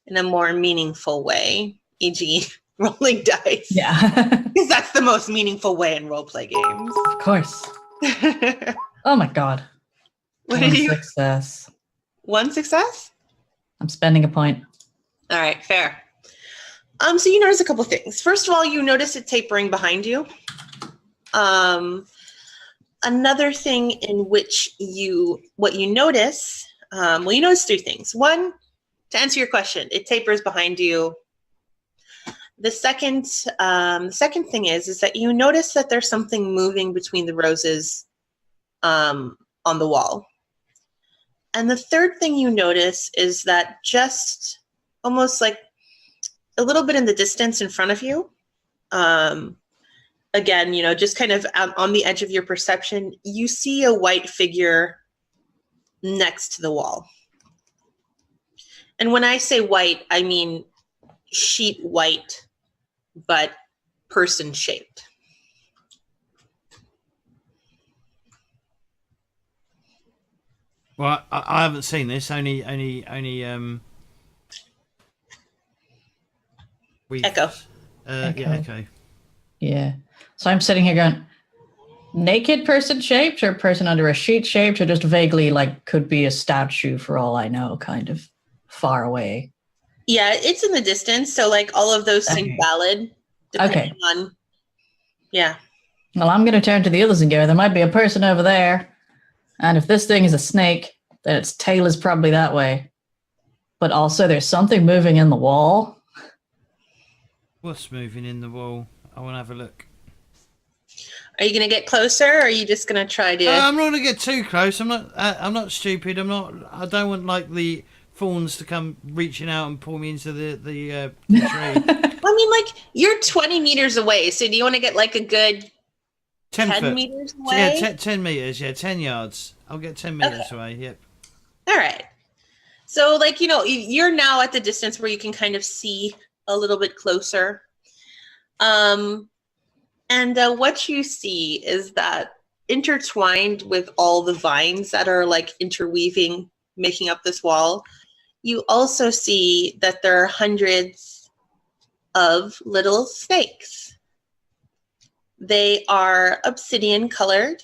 in a more meaningful way, e.g. rolling dice? Yeah. Because that's the most meaningful way in roleplay games. Of course. Oh my god. What did you? Success. One success? I'm spending a point. All right, fair. So you notice a couple things. First of all, you notice it tapering behind you. Another thing in which you notice, you notice three things. One, to answer your question, it tapers behind you. The second thing is that you notice that there's something moving between the roses on the wall. And the third thing you notice is that just almost like a little bit in the distance in front of you, again, just kind of on the edge of your perception, you see a white figure next to the wall. And when I say white, I mean sheet white, but person shaped. Well, I haven't seen this. Only. Echo. Yeah, Echo. Yeah. So I'm sitting here going, naked person shaped, or person under a sheet shaped, or just vaguely like could be a statue for all I know, kind of far away? Yeah, it's in the distance, so like all of those seem Okay. valid. Depending on, yeah. Well, I'm going to turn to the others and go, there might be a person over there. And if this thing is a snake, then its tail is probably that way. But also there's something moving in the wall. What's moving in the wall? I want to have a look. Are you going to get closer, or are you just going to try to... I'm not going to get too close. I'm not stupid. I don't want like the fawns to come reaching out and pull me into the tree. I mean, like, you're 20 meters away, so do you want to get like a good 10 meters away? Yeah, 10 meters. Yeah, 10 yards. I'll get 10 meters away. Yep. All right. So, like, you're now at the distance where you can kind of see a little bit closer. And what you see is that intertwined with all the vines that are like interweaving, making up this wall, you also see that there are hundreds of little snakes. They are obsidian colored,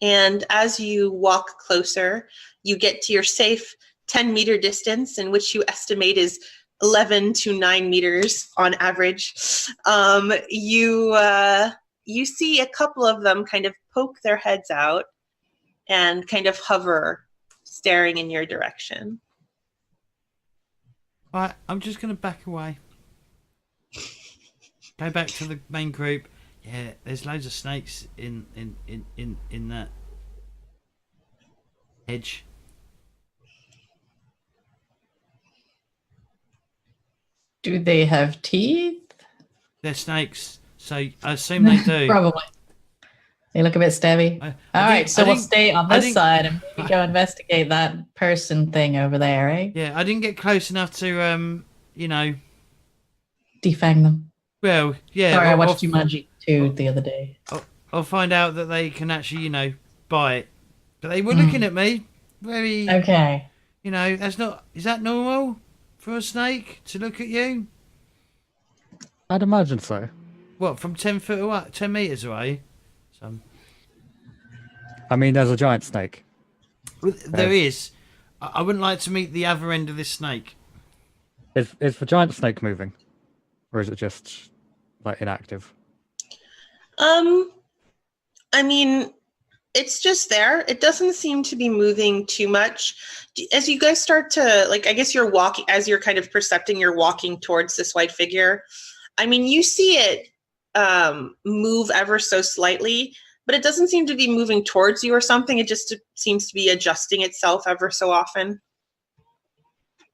and as you walk closer, you get to your safe 10-meter distance, in which you estimate is 11 to 9 meters on average. You see a couple of them kind of poke their heads out and kind of hover, staring in your direction. Right, I'm just going to back away. Go back to the main group. Yeah, there's loads of snakes in that hedge. Do they have teeth? They're snakes, so I assume they do. Probably. They look a bit stabby. All right, so we'll stay on this side and we go investigate that person thing over there, eh? Yeah, I didn't get close enough to, defang them. Well, yeah. Sorry, I watched Jumanji 2 the other day. I'll find out that they can actually, bite. But they were looking at me very... Okay. Is that normal for a snake to look at you? I'd imagine so. What, from 10 foot away, 10 meters away? I mean, there's a giant snake. There is. I wouldn't like to meet the other end of this snake. Is the giant snake moving? Or is it just, like, inactive? I mean, it's just there. It doesn't seem to be moving too much. As you guys start to, like, I guess you're walking, as you're kind of percepting, you're walking towards this white figure. I mean, you see it move ever so slightly, but it doesn't seem to be moving towards you or something. It just seems to be adjusting itself ever so often.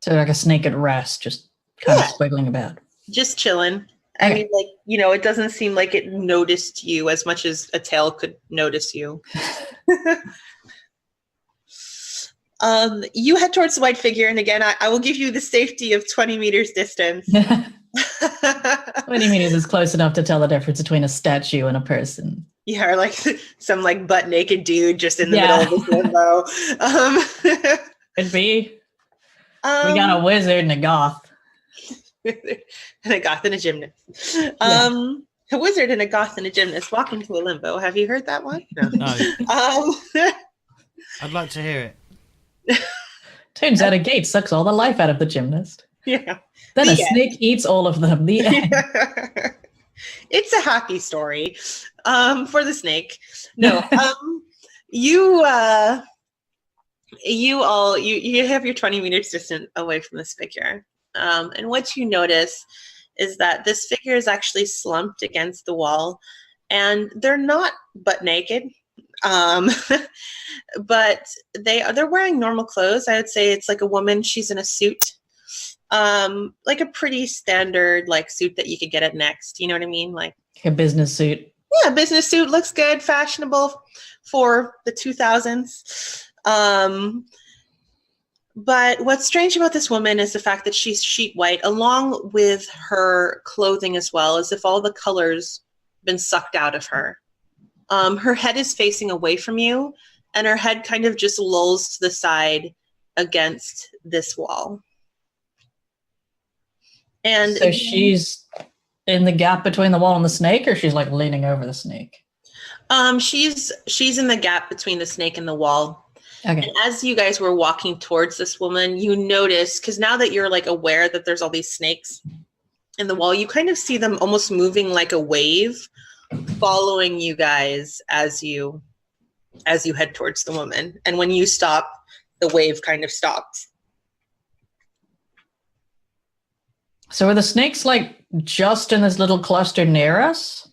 So like a snake at rest, just kind of squiggling about. Just chilling. I mean, like, it doesn't seem like it noticed you as much as a tail could notice you. You head towards the white figure, and again, I will give you the safety of 20 meters distance. 20 meters is close enough to tell the difference between a statue and a person. Yeah, or like some like butt naked dude just in the middle of this limbo. Could be. We got a wizard and a goth. And a goth and a gymnast. A wizard and a goth and a gymnast walk into a limbo. Have you heard that one? No. I'd like to hear it. Turns out a gate sucks all the life out of the gymnast. Yeah. Then a snake eats all of them. The end. It's a happy story for the snake. No, you have your 20 meters distant away from this figure. And what you notice is that this figure is actually slumped against the wall, and they're not butt naked. But they're wearing normal clothes. I would say it's like a woman. She's in a suit, like a pretty standard like suit that you could get at Next. You know what I mean? Like a business suit. Yeah, business suit, looks good, fashionable for the 2000s. But what's strange about this woman is the fact that she's sheet white, along with her clothing as well, as if all the colors been sucked out of her. Her head is facing away from you, and her head kind of just lolls to the side against this wall. And so she's in the gap between the wall and the snake, or she's like leaning over the snake? She's in the gap between the snake and the wall. Okay. And as you guys were walking towards this woman, you notice, because now that you're like aware that there's all these snakes in the wall, you kind of see them almost moving like a wave, following you guys as you head towards the woman. And when you stop, the wave kind of stops. So are the snakes like just in this little cluster near us?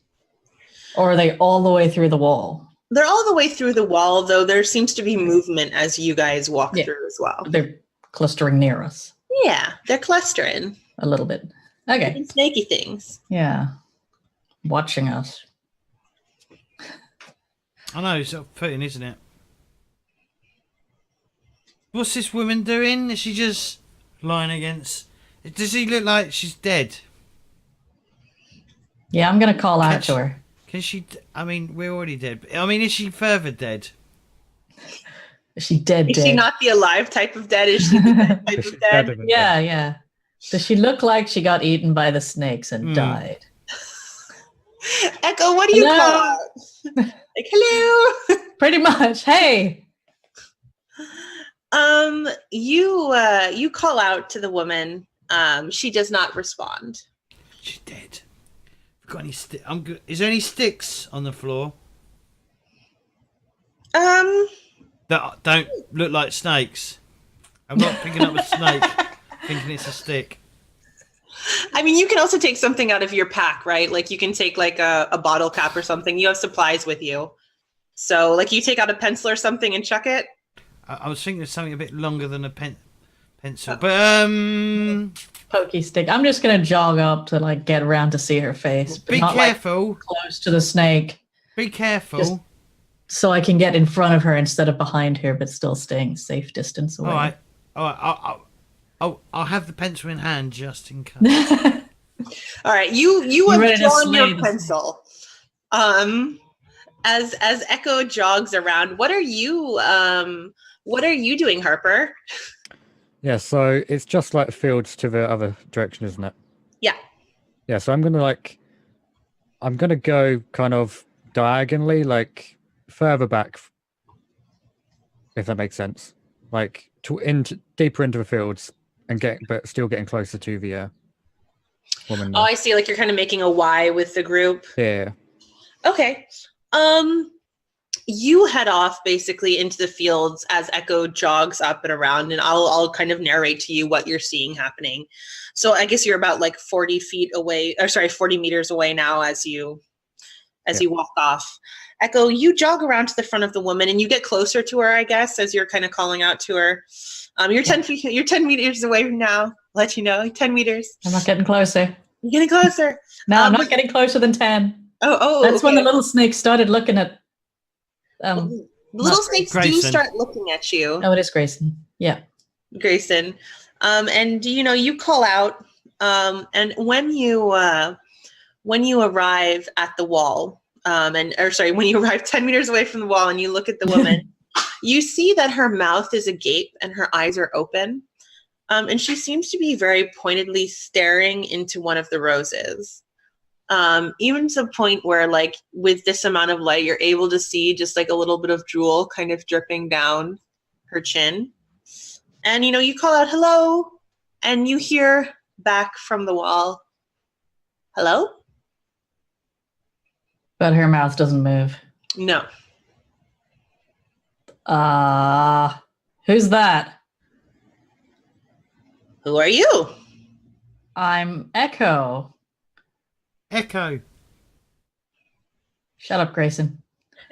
Or are they all the way through the wall? They're all the way through the wall, though there seems to be movement as you guys walk Yeah. through as well. They're clustering near us Yeah, they're clustering. a little bit. Okay. Doing snaky things. Yeah. Watching us. I know, it's off-putting, isn't it? What's this woman doing? Is she just lying against... Does she look like she's dead? Yeah, I'm going to call out to her. Can she... I mean, we're already dead. I mean, is she further dead? Is she dead? Is she not the alive type of dead? Is she the dead type of dead? Yeah, yeah. Does she look like she got eaten by the snakes and died? Echo, what do you call out? Like, hello. Pretty much. Hey. You call out to the woman. She does not respond. She's dead. Got any I'm good. Is there any sticks on the floor that don't look like snakes? I'm not picking up a snake, thinking it's a stick. I mean, you can also take something out of your pack, right? Like you can take like a bottle cap or something. You have supplies with you, so like you take out a pencil or something and chuck it. I was thinking of something a bit longer than a pencil, but Pokey stick. I'm just gonna jog up to like get around to see her face. But be not, careful. like, close to the snake. Be careful. Just so I can get in front of her instead of behind her, but still staying safe distance away. All right. I'll have the pencil in hand just in case. All right, you ready have to drawn slay your the pencil. As Echo jogs around, what are you doing, Harper? Yeah, so it's just like fields to the other direction, isn't it? Yeah. Yeah, so I'm gonna go kind of diagonally, like further back, if that makes sense. Like deeper into the fields and but still getting closer to the woman. Oh, I see. Like you're kind of making a Y with the group. Yeah. Okay. You head off basically into the fields as Echo jogs up and around, and I'll kind of narrate to you what you're seeing happening. So I guess you're about like 40 meters away now as you walk off. Echo, you jog around to the front of the woman and you get closer to her, I guess, as you're kind of calling out to her. You're 10 meters away from now. Let you know, 10 meters. I'm not getting closer. You're getting closer. No, I'm not getting closer than 10. Oh, That's when the okay. little snake started looking at. The little snakes Grayson. do start looking at you. Oh, it is Grayson. Yeah. Grayson. And you call out, and when you arrive at the wall, when you arrive 10 meters away from the wall and you look at the woman, you see that her mouth is agape and her eyes are open. And she seems to be very pointedly staring into one of the roses. Even to the point where, like, with this amount of light, you're able to see just like a little bit of drool kind of dripping down her chin. And, you call out, hello, and you hear back from the wall, hello? But her mouth doesn't move. No. Who's that? Who are you? I'm Echo. Echo. Shut up, Grayson.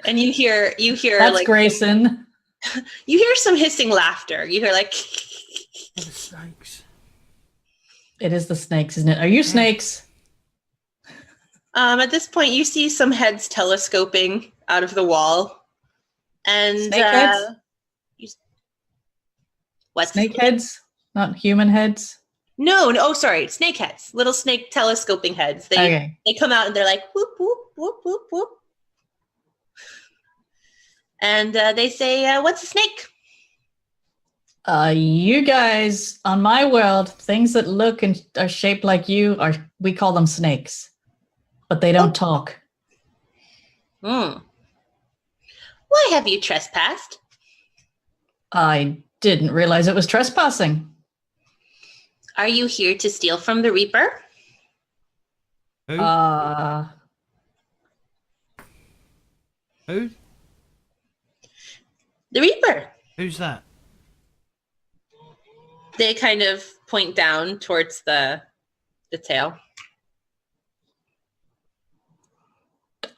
And you hear That's like Grayson. you hear some hissing laughter. You hear like The snakes. It is the snakes, isn't it? Are you snakes? at this point you see some heads telescoping out of the wall. And Snake heads? What? Snake heads? Not human heads? No, oh sorry, snake heads. Little snake telescoping heads. They come out and they're like whoop whoop whoop whoop whoop. And they say, what's a snake? You guys, on my world, things that look and are shaped like you, we call them snakes. But they don't talk. Hmm. Why have you trespassed? I didn't realize it was trespassing. Are you here to steal from the Reaper? Who? Who? The Reaper. Who's that? They kind of point down towards the tail.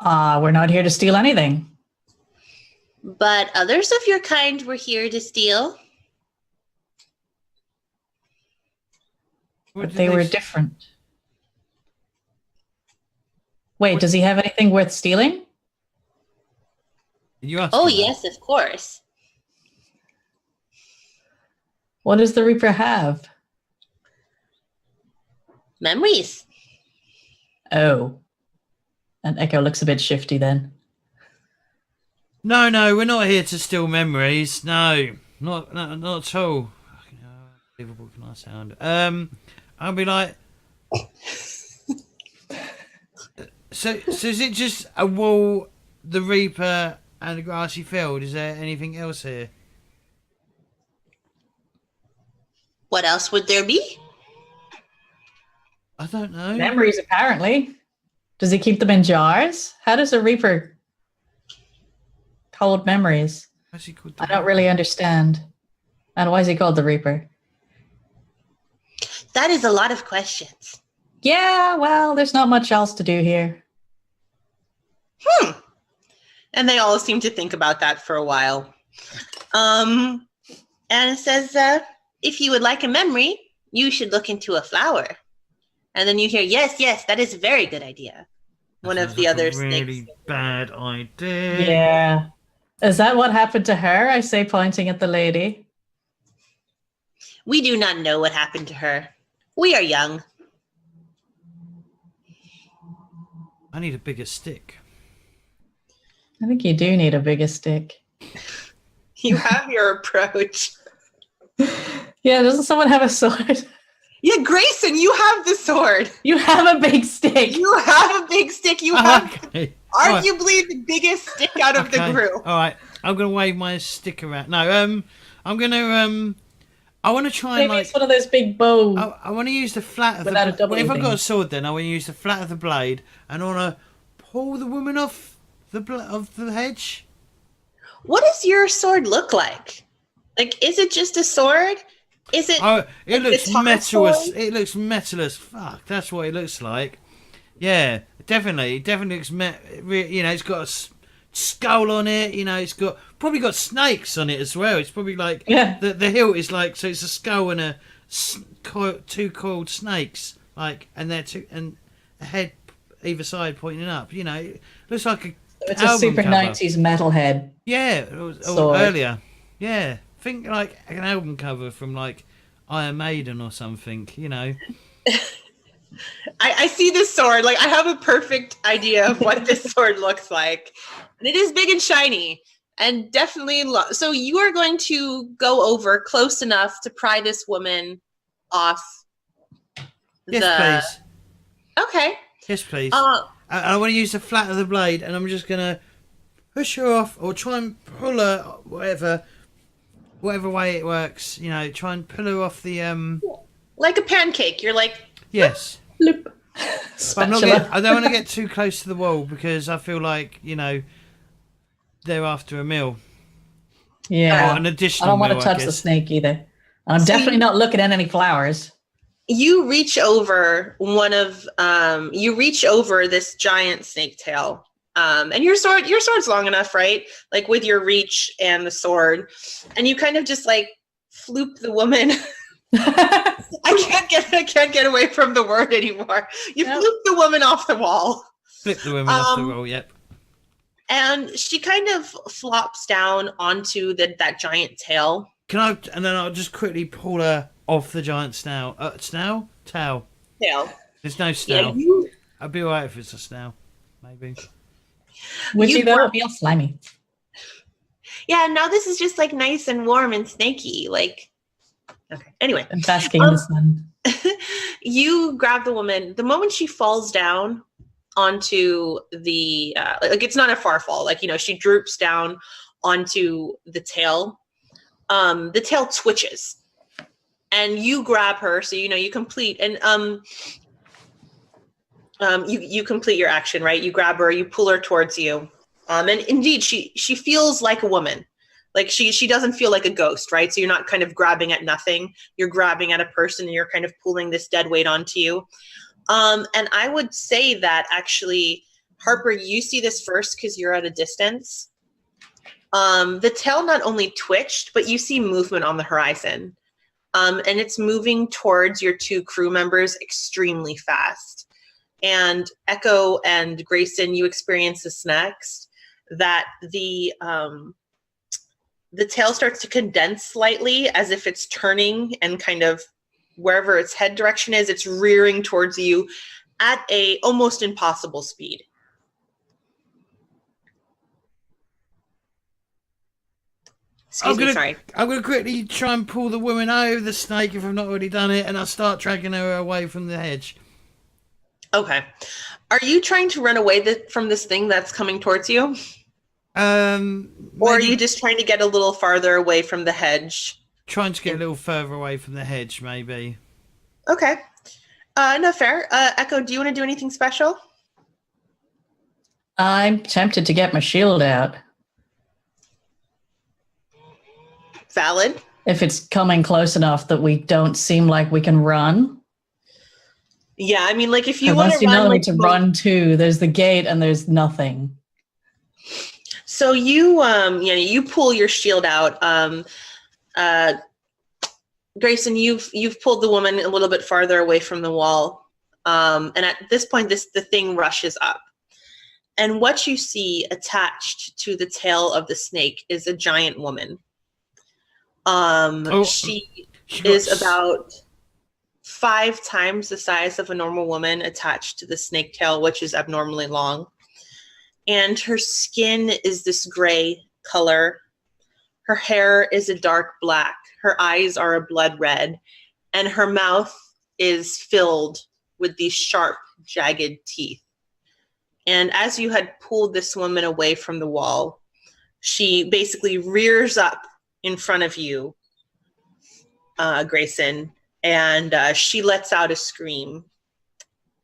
We're not here to steal anything. But others of your kind were here to steal. What But did they were s- different. Wait, does he have anything worth stealing? You asked Oh, him that. yes, of course. What does the Reaper have? Memories. Oh. And Echo looks a bit shifty then. No, we're not here to steal memories. No, not at all. Fucking hell, unbelievable can I sound? I'll be like, so is it just a wall, the Reaper, and a grassy field? Is there anything else here? What else would there be? I don't know. Memories, apparently. Does he keep them in jars? How does a Reaper hold memories? What's he called? I don't really understand. And why is he called the Reaper? That is a lot of questions. Yeah, well, there's not much else to do here. And they all seem to think about that for a while. And it says, if you would like a memory, you should look into a flower. And then you hear, yes, that is a very good idea. One of the other really snakes. bad idea. Yeah. Is that what happened to her? I say, pointing at the lady. We do not know what happened to her. We are young. I need a bigger stick. I think you do need a bigger stick. You have your approach. Yeah, doesn't someone have a sword? Yeah, Grayson, you have the sword. You have a big stick. You have a big stick. You have Okay. arguably the biggest stick out of the group. All right. I'm gonna wave my stick around. No, I'm gonna I want to try and Maybe like. it's one of those big bows. I want to use the flat of Without a the. double Well, if I've got a thing. sword, then I want to use the flat of the blade, and I want to pull the woman off of the hedge. What does your sword look like? Like, is it just a sword? Is it? Oh, it like looks the top metal as sword? it looks metal as fuck. That's what it looks like. Yeah, definitely. It definitely looks you know, it's got a skull on it. You know, it's probably got snakes on it as well. It's probably like the hilt is like, so it's a skull and two coiled snakes, like, and they're and a head either side pointing up. You know, it looks like a. It's a album super cover. 90s metalhead. Yeah, it was Sword. earlier. Yeah, think like an album cover from like Iron Maiden or something. You know. I see this sword. Like, I have a perfect idea of what this sword looks like, and it is big and shiny, and definitely. So you are going to go over close enough to pry this woman off. Yes, please. Okay. Yes, please. Uh, I want to use the flat of the blade, and I'm just gonna push her off, or try and pull her, whatever way it works. You know, try and pull her off the like a pancake. You're like, Yes. Bloop. But I don't want to get too close to the wall because I feel like, you know, they're after a meal. Yeah. Or an I additional don't want meal, to touch the guess. snake either. And I'm definitely not looking at any flowers. you reach over you reach over this giant snake tail. And your sword's long enough, right? Like with your reach and the sword, and you kind of just like floop the woman. I can't get away from the word anymore. You floop the woman off the wall. Flip the women off the roll, yep. And she kind of flops down onto that giant tail. And then I'll just quickly pull her off the giant snail. Snail? Tail. Tail. There's no snail. Yeah, I'd be alright if it's a snail. Maybe. Would you though? grab- It'd be all slimy. Yeah, now this is just like nice and warm and snaky. Like, okay. Anyway, And basking in the sun. you grab the woman. The moment she falls down, onto the like it's not a far fall. Like, you know, she droops down onto the tail. The tail twitches, and you grab her. So you know you complete and you complete your action, right? You grab her, you pull her towards you, and indeed she feels like a woman. Like she doesn't feel like a ghost, right? So you're not kind of grabbing at nothing. You're grabbing at a person, and you're kind of pulling this dead weight onto you. And I would say that actually, Harper, you see this first because you're at a distance. The tail not only twitched, but you see movement on the horizon. And it's moving towards your two crew members extremely fast. And Echo and Grayson, you experience this next, that the tail starts to condense slightly as if it's turning, and kind of wherever its head direction is, it's rearing towards you at a almost impossible speed. I'm gonna quickly try and pull the woman over the snake if I've not already done it, and I'll start dragging her away from the hedge. Okay. Are you trying to run away from this thing that's coming towards you? Or are you just trying to get a little farther away from the hedge? Trying to get a little further away from the hedge, maybe. Okay. No, fair. Echo, do you want to do anything special? I'm tempted to get my shield out. Valid. If it's coming close enough that we don't seem like we can run. Yeah, I mean, like if you want to run, like, to run too, there's the gate and there's nothing. So you pull your shield out. Grayson, you've pulled the woman a little bit farther away from the wall, and at this point, the thing rushes up, and what you see attached to the tail of the snake is a giant woman. She is about 5 times the size of a normal woman attached to the snake tail, which is abnormally long. And her skin is this gray color. Her hair is a dark black. Her eyes are a blood red. And her mouth is filled with these sharp, jagged teeth. And as you had pulled this woman away from the wall, she basically rears up in front of you, Grayson, and she lets out a scream,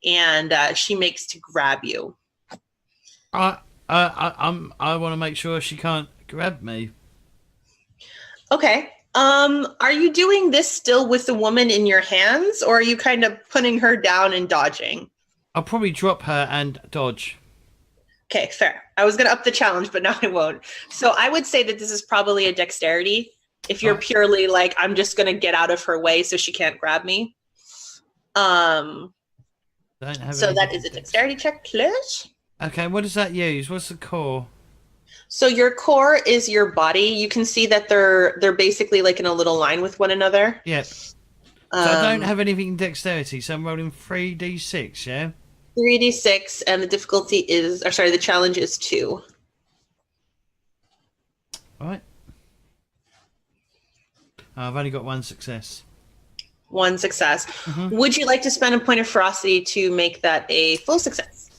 and she makes to grab you. I want to make sure she can't grab me. Okay. Are you doing this still with the woman in your hands, or are you kind of putting her down and dodging? I'll probably drop her and dodge. Okay, fair. I was going to up the challenge, but now I won't. So I would say that this is probably a dexterity. If you're purely like, I'm just going to get out of her way so she can't grab me. So that is a dexterity check, please. Okay, what does that use? What's the core? So your core is your body. You can see that they're basically like in a little line with one another. Yep. So I don't have anything in dexterity, so I'm rolling 3d6, yeah? 3d6, and the difficulty is, or sorry, the challenge is 2. All right. I've only got 1 success. 1 success. Mm-hmm. Would you like to spend a point of ferocity to make that a full success?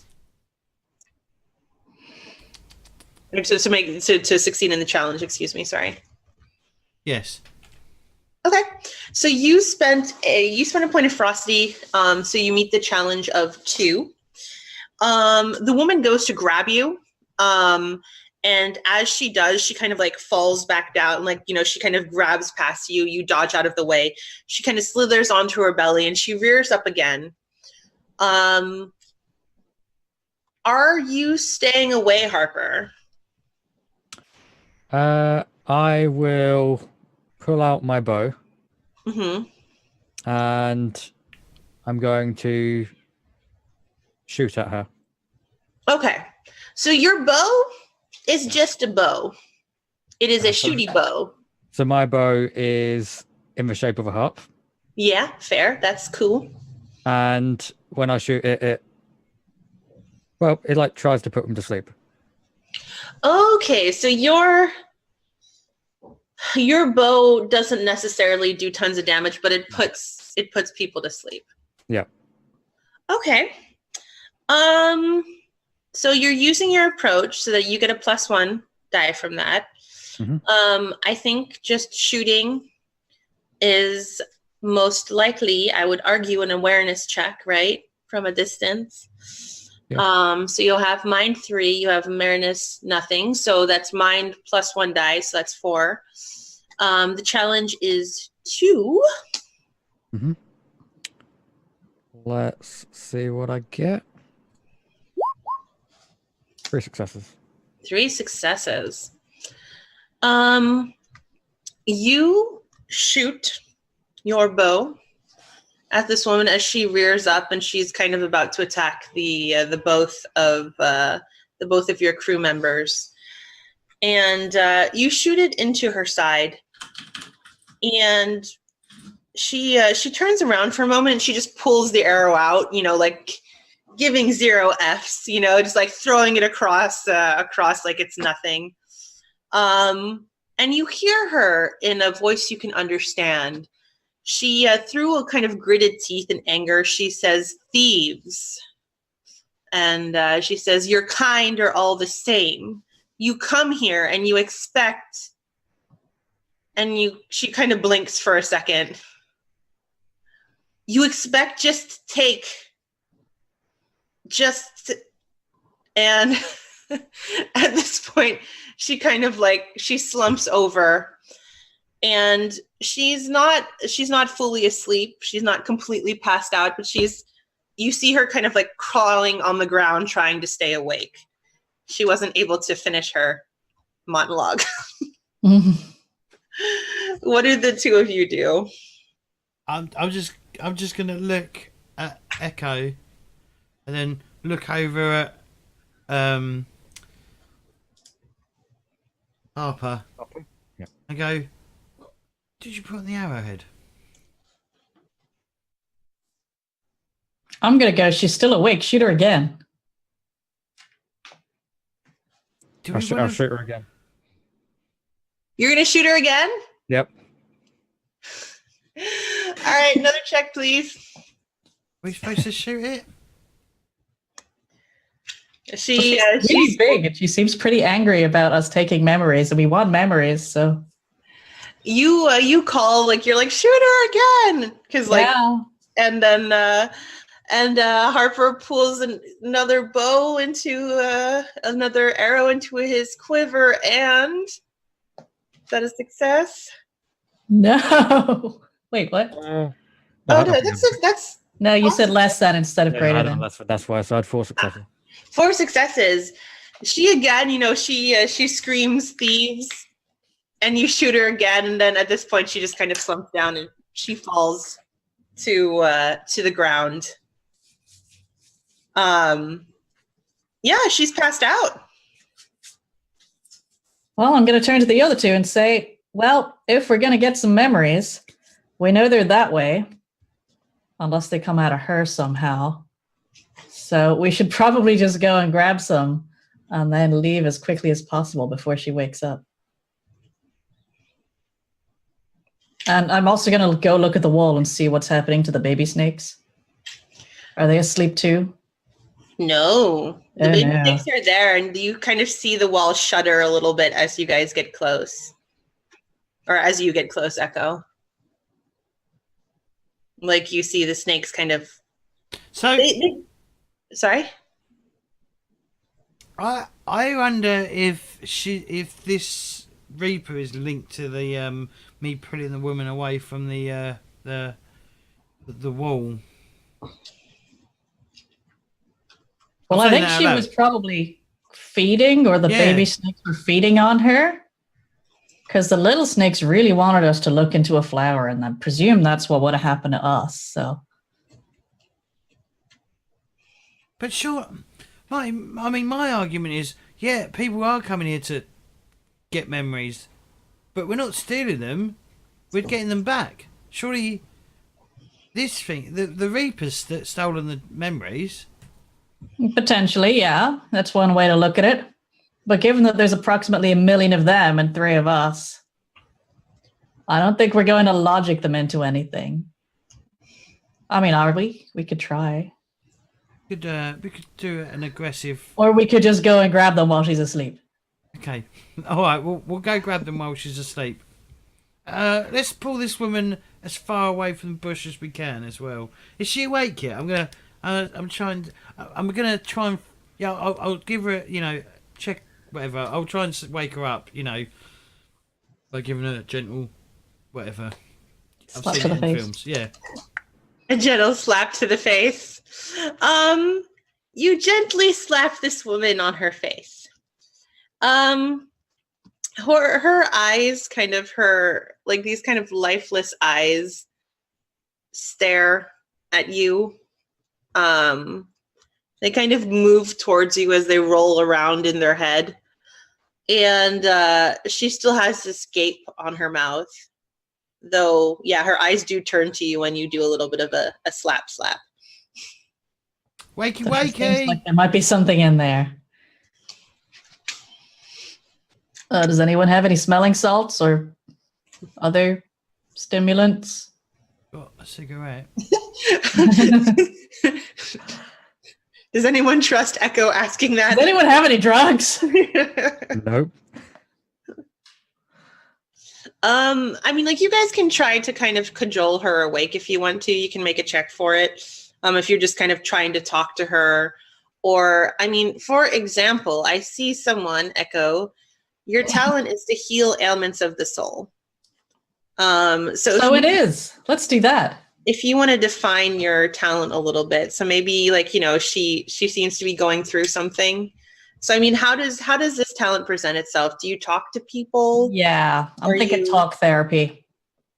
To succeed in the challenge, excuse me, sorry. Yes. Okay. So you spent a point of ferocity, so you meet the challenge of 2. The woman goes to grab you, and as she does, she kind of like falls back down, like, you know, she kind of grabs past you, you dodge out of the way. She kind of slithers onto her belly, and she rears up again. Are you staying away, Harper? I will pull out my bow. Mm-hmm. And I'm going to shoot at her. Okay. So your bow is just a bow. It is a shooty bow. So my bow is in the shape of a harp. Yeah, fair. That's cool. And when I shoot it, it like tries to put them to sleep. Okay, so your bow doesn't necessarily do tons of damage, but it puts people to sleep. Yeah. Okay. So you're using your approach so that you get a +1 die from that. I think just shooting is most likely, I would argue, an awareness check, right? From a distance. Yeah. So you'll have mind 3, you have awareness nothing. So that's mind +1 die, so that's 4. The challenge is 2. Let's see what I get. 3 successes. 3 successes. You shoot your bow at this woman as she rears up, and she's kind of about to attack the both of your crew members. And you shoot it into her side, and she turns around for a moment, and she just pulls the arrow out, like giving 0 Fs, just like throwing it across like it's nothing. And you hear her in a voice you can understand. She, through a kind of gritted teeth in anger, she says, "Thieves." And she says, "Your kind are all the same. You come here and you expect," and she kind of blinks for a second. "You expect just to take, and at this point, she kind of she slumps over, and she's not fully asleep. She's not completely passed out, but you see her kind of crawling on the ground, trying to stay awake. She wasn't able to finish her monologue. What do the two of you do? I'm just gonna look at Echo, and then look over at Harper. Yeah. And go, "Did you put on the arrowhead?" I'm going to go. She's still awake. Shoot her again. I'll shoot her again. You're going to shoot her again? Yep. All right, another check, please. Are we supposed to shoot it? She's really big, and she seems pretty angry about us taking memories, and we want memories, so... You call, you're like, "Shoot her again!" Because, yeah. And then Harper pulls another bow into another arrow into his quiver, and is that a success? No. Wait, what? Oh, no, that's No, you said less than instead of greater than. That's why I said 4 successes. 4 successes. She again, she screams, "Thieves!" and you shoot her again, and then at this point she just kind of slumps down and she falls to the ground. Yeah, she's passed out. Well, I'm going to turn to the other two and say, well, if we're going to get some memories, we know they're that way, unless they come out of her somehow. So we should probably just go and grab some and then leave as quickly as possible before she wakes up. And I'm also going to go look at the wall and see what's happening to the baby snakes. Are they asleep too? No. The baby snakes are there, and you kind of see the wall shudder a little bit as you guys get close. Or as you get close, Echo. You see the snakes kind of... So... Sorry? I wonder if this Reaper is linked to the me pulling the woman away from the wall. Well, I think she was probably feeding, or the baby snakes were feeding on her, because the little snakes really wanted us to look into a flower, and I presume that's what would have happened to us. So, but sure, my argument is, people are coming here to get memories, but we're not stealing them; we're getting them back. Surely, this thing, the Reapers that stolen the memories. Potentially, yeah. That's one way to look at it. But given that there's approximately 1 million of them and 3 of us, I don't think we're going to logic them into anything. I mean, are we? We could try. We could do an aggressive. Or we could just go and grab them while she's asleep. Okay. All right. We'll go grab them while she's asleep. Let's pull this woman as far away from the bush as we can as well. Is she awake yet? I'm gonna try and. Yeah, I'll give her. Check whatever. I'll try and wake her up. By giving her a gentle, whatever. Slap to the face. Films. Yeah. A gentle slap to the face. You gently slap this woman on her face. Her eyes, kind of these kind of lifeless eyes, stare at you. They kind of move towards you as they roll around in their head. And she still has this gape on her mouth. Though, yeah, her eyes do turn to you when you do a little bit of a slap. Wakey, So wakey! seems like there might be something in there. Does anyone have any smelling salts or other stimulants? Got a cigarette. Does anyone trust Echo asking that? Does anyone have any drugs? Nope. You guys can try to kind of cajole her awake if you want to. You can make a check for it. If you're just kind of trying to talk to her. Or, for example, I see someone, Echo, your talent is to heal ailments of the soul. So it is. Let's do that. If you want to define your talent a little bit, so maybe she seems to be going through something. So how does this talent present itself? Do you talk to people? Yeah, I'm thinking talk therapy.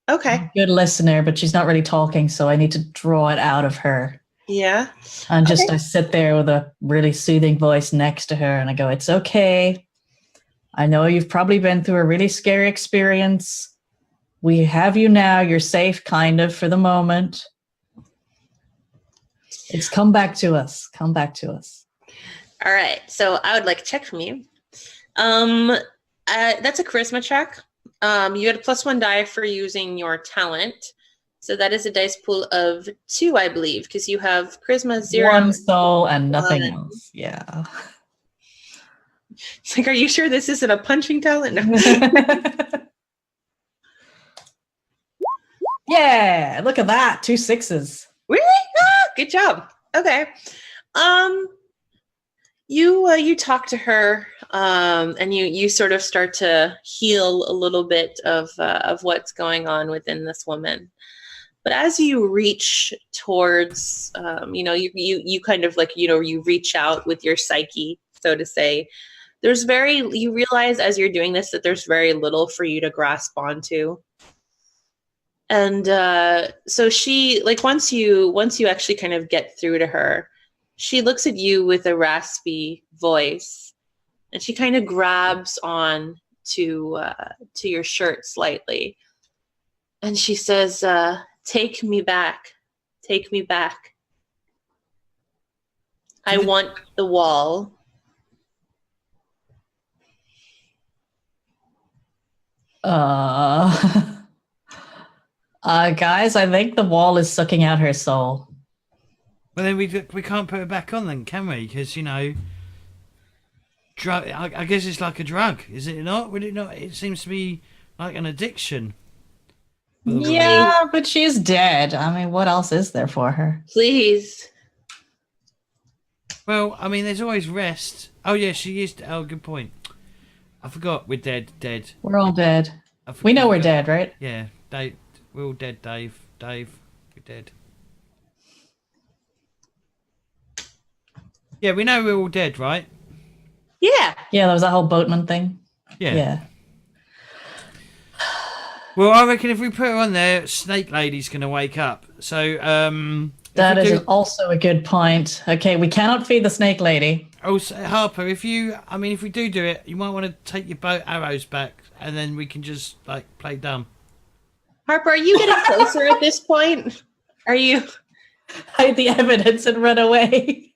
Okay. I'm a good listener, but she's not really talking, so I need to draw it out of her. Yeah. And I sit there with a really soothing voice next to her and I go, "It's okay. I know you've probably been through a really scary experience. We have you now. You're safe, kind of, for the moment. It's come back to us. Come back to us." All right. So I would like a check from you. That's a charisma check. You had a +1 die for using your talent. So that is a dice pool of 2, I believe, because you have charisma 0. 1 soul and nothing else. Yeah. It's like, are you sure this isn't a punching talent? No. Yeah, look at that. 2 6s. Really? Ah, good job. Okay. You talk to her, and you sort of start to heal a little bit of what's going on within this woman. But as you reach towards, you kind of you reach out with your psyche, so to say. You realize as you're doing this that there's very little for you to grasp onto. And so she, once you actually kind of get through to her, she looks at you with a raspy voice, and she kind of grabs on to your shirt slightly, and she says, "Take me back. Take me back. I want the wall." Guys, I think the wall is sucking out her soul. Well, then we can't put it back on, then, can we? Because drug. I guess it's like a drug, is it not? Would it not? It seems to be like an addiction. Yeah, but she's dead. What else is there for her? Please. Well, there's always rest. Oh yeah, she is. Oh, good point. I forgot we're dead. We're all dead. We know we're dead, right? Yeah, Dave. We're all dead, Dave. We're dead. Yeah, we know we're all dead, right? Yeah. Yeah, there was that whole boatman thing. Yeah. Well, I reckon if we put her on there, Snake Lady's going to wake up. So, that is also a good point. Okay, we cannot feed the Snake Lady. Also, Harper, if we do it, you might want to take your bow arrows back, and then we can just play dumb. Harper, are you getting closer at this point? Are you? Hide the evidence and run away.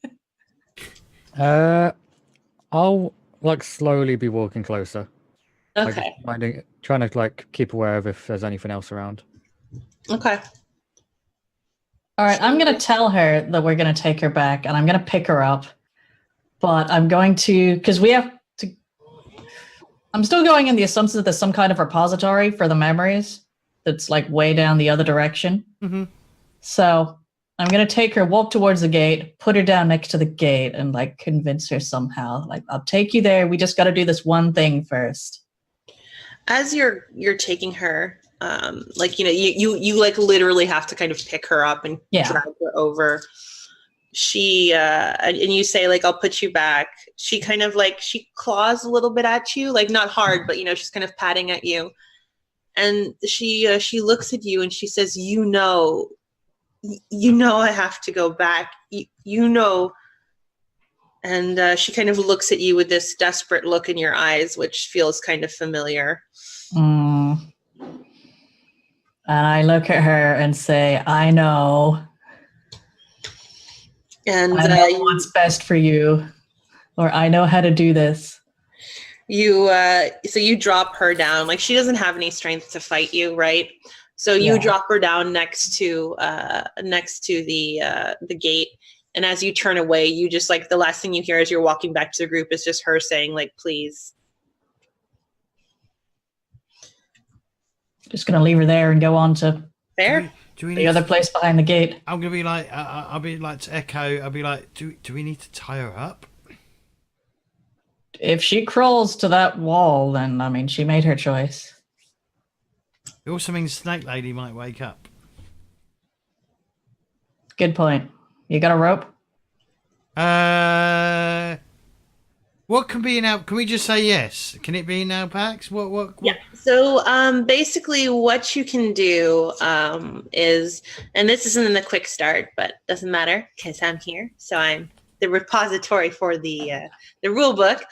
I'll slowly be walking closer. Okay. Trying to keep aware of if there's anything else around. Okay. All right, I'm going to tell her that we're going to take her back and I'm going to pick her up. But I'm going to, because we have to, I'm still going in the assumption that there's some kind of repository for the memories that's like way down the other direction. Mm-hmm. So I'm going to take her, walk towards the gate, put her down next to the gate and like convince her somehow. Like, I'll take you there. We just got to do this one thing first. As you're taking her, like, you like literally have to kind of pick her up and drag her over. She and you say like, I'll put you back. She kind of like, she claws a little bit at you, like not hard, but she's kind of patting at you. And she looks at you and she says, you know I have to go back. You know. And she kind of looks at you with this desperate look in your eyes, which feels kind of familiar. And I look at her and say, I know. And I know what's best for you. Or I know how to do this. So you drop her down. Like, she doesn't have any strength to fight you, right? So you drop her down next to the gate. And as you turn away, you just like, the last thing you hear as you're walking back to the group is just her saying like, please. Just going to leave her there and go on to there. Do we the other place behind the gate. I'm going to be like, I'll be like to Echo. I'll be like, do we need to tie her up? If she crawls to that wall, then, I mean, she made her choice. It also means Snake Lady might wake up. Good point. You got a rope? What can be in our... Can we just say yes? Can it be in our packs? What? Yeah. So basically what you can do is, and this isn't in the quick start, but doesn't matter because I'm here. So I'm the repository for the rule book.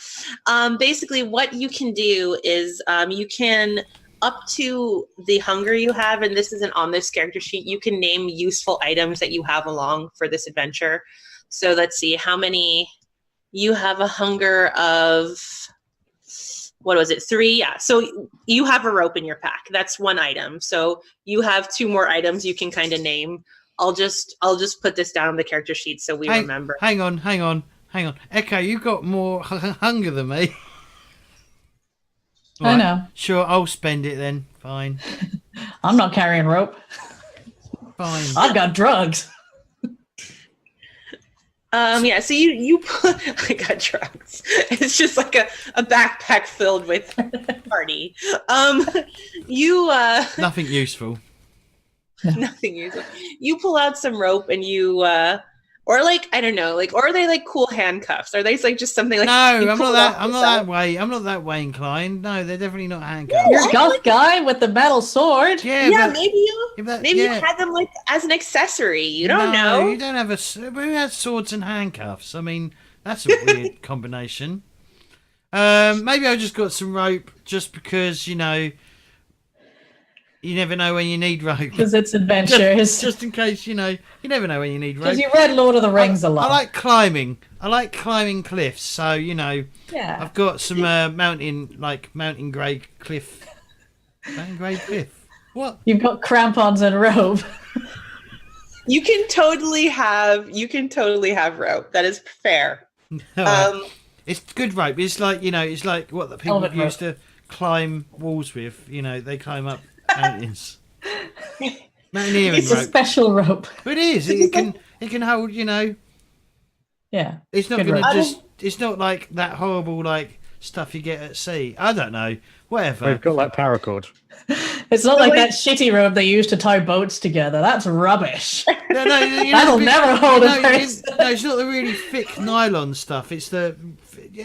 Basically what you can do is you can, up to the hunger you have, and this isn't on this character sheet, you can name useful items that you have along for this adventure. So let's see how many you have. A hunger of, what was it, 3? Yeah. So you have a rope in your pack. That's one item. So you have 2 more items you can kind of name. I'll just put this down on the character sheet so we remember. Hang on. Echo, you got more hunger than me. Right. I know. Sure, I'll spend it then. Fine. I'm not carrying rope. Fine. I've got drugs. Yeah, so you I got drugs. It's just like a backpack filled with party. Nothing useful. Nothing useful. You pull out some rope and you or like, I don't know, like, or are they like cool handcuffs? Are they like just something like? No, I'm not that way inclined. No, they're definitely not handcuffs. You're a goth guy with the metal sword. Yeah, maybe you had them like as an accessory. You don't know. You don't have who has swords and handcuffs? I mean, that's a weird combination. Maybe I just got some rope just because, you never know when you need rope. Because it's adventures. Just in case, you never know when you need rope. Because you read Lord of the Rings a lot. I like climbing. I like climbing cliffs. So, I've got some mountain grade cliff. Mountain grade cliff. What? You've got crampons and rope. You can totally have rope. That is fair. It's good rope. It's like, it's like what the people used to climb walls with. They climb up mountains. Mountaineering It's a special rope. It is. It can hold, Yeah. It's not going to just... It's not like that horrible, stuff you get at sea. I don't know. Whatever. We've got, paracord. It's not like that shitty rope they used to tie boats together. That's rubbish. No, that'll never hold a person. No, it's not the really thick nylon stuff. It's the...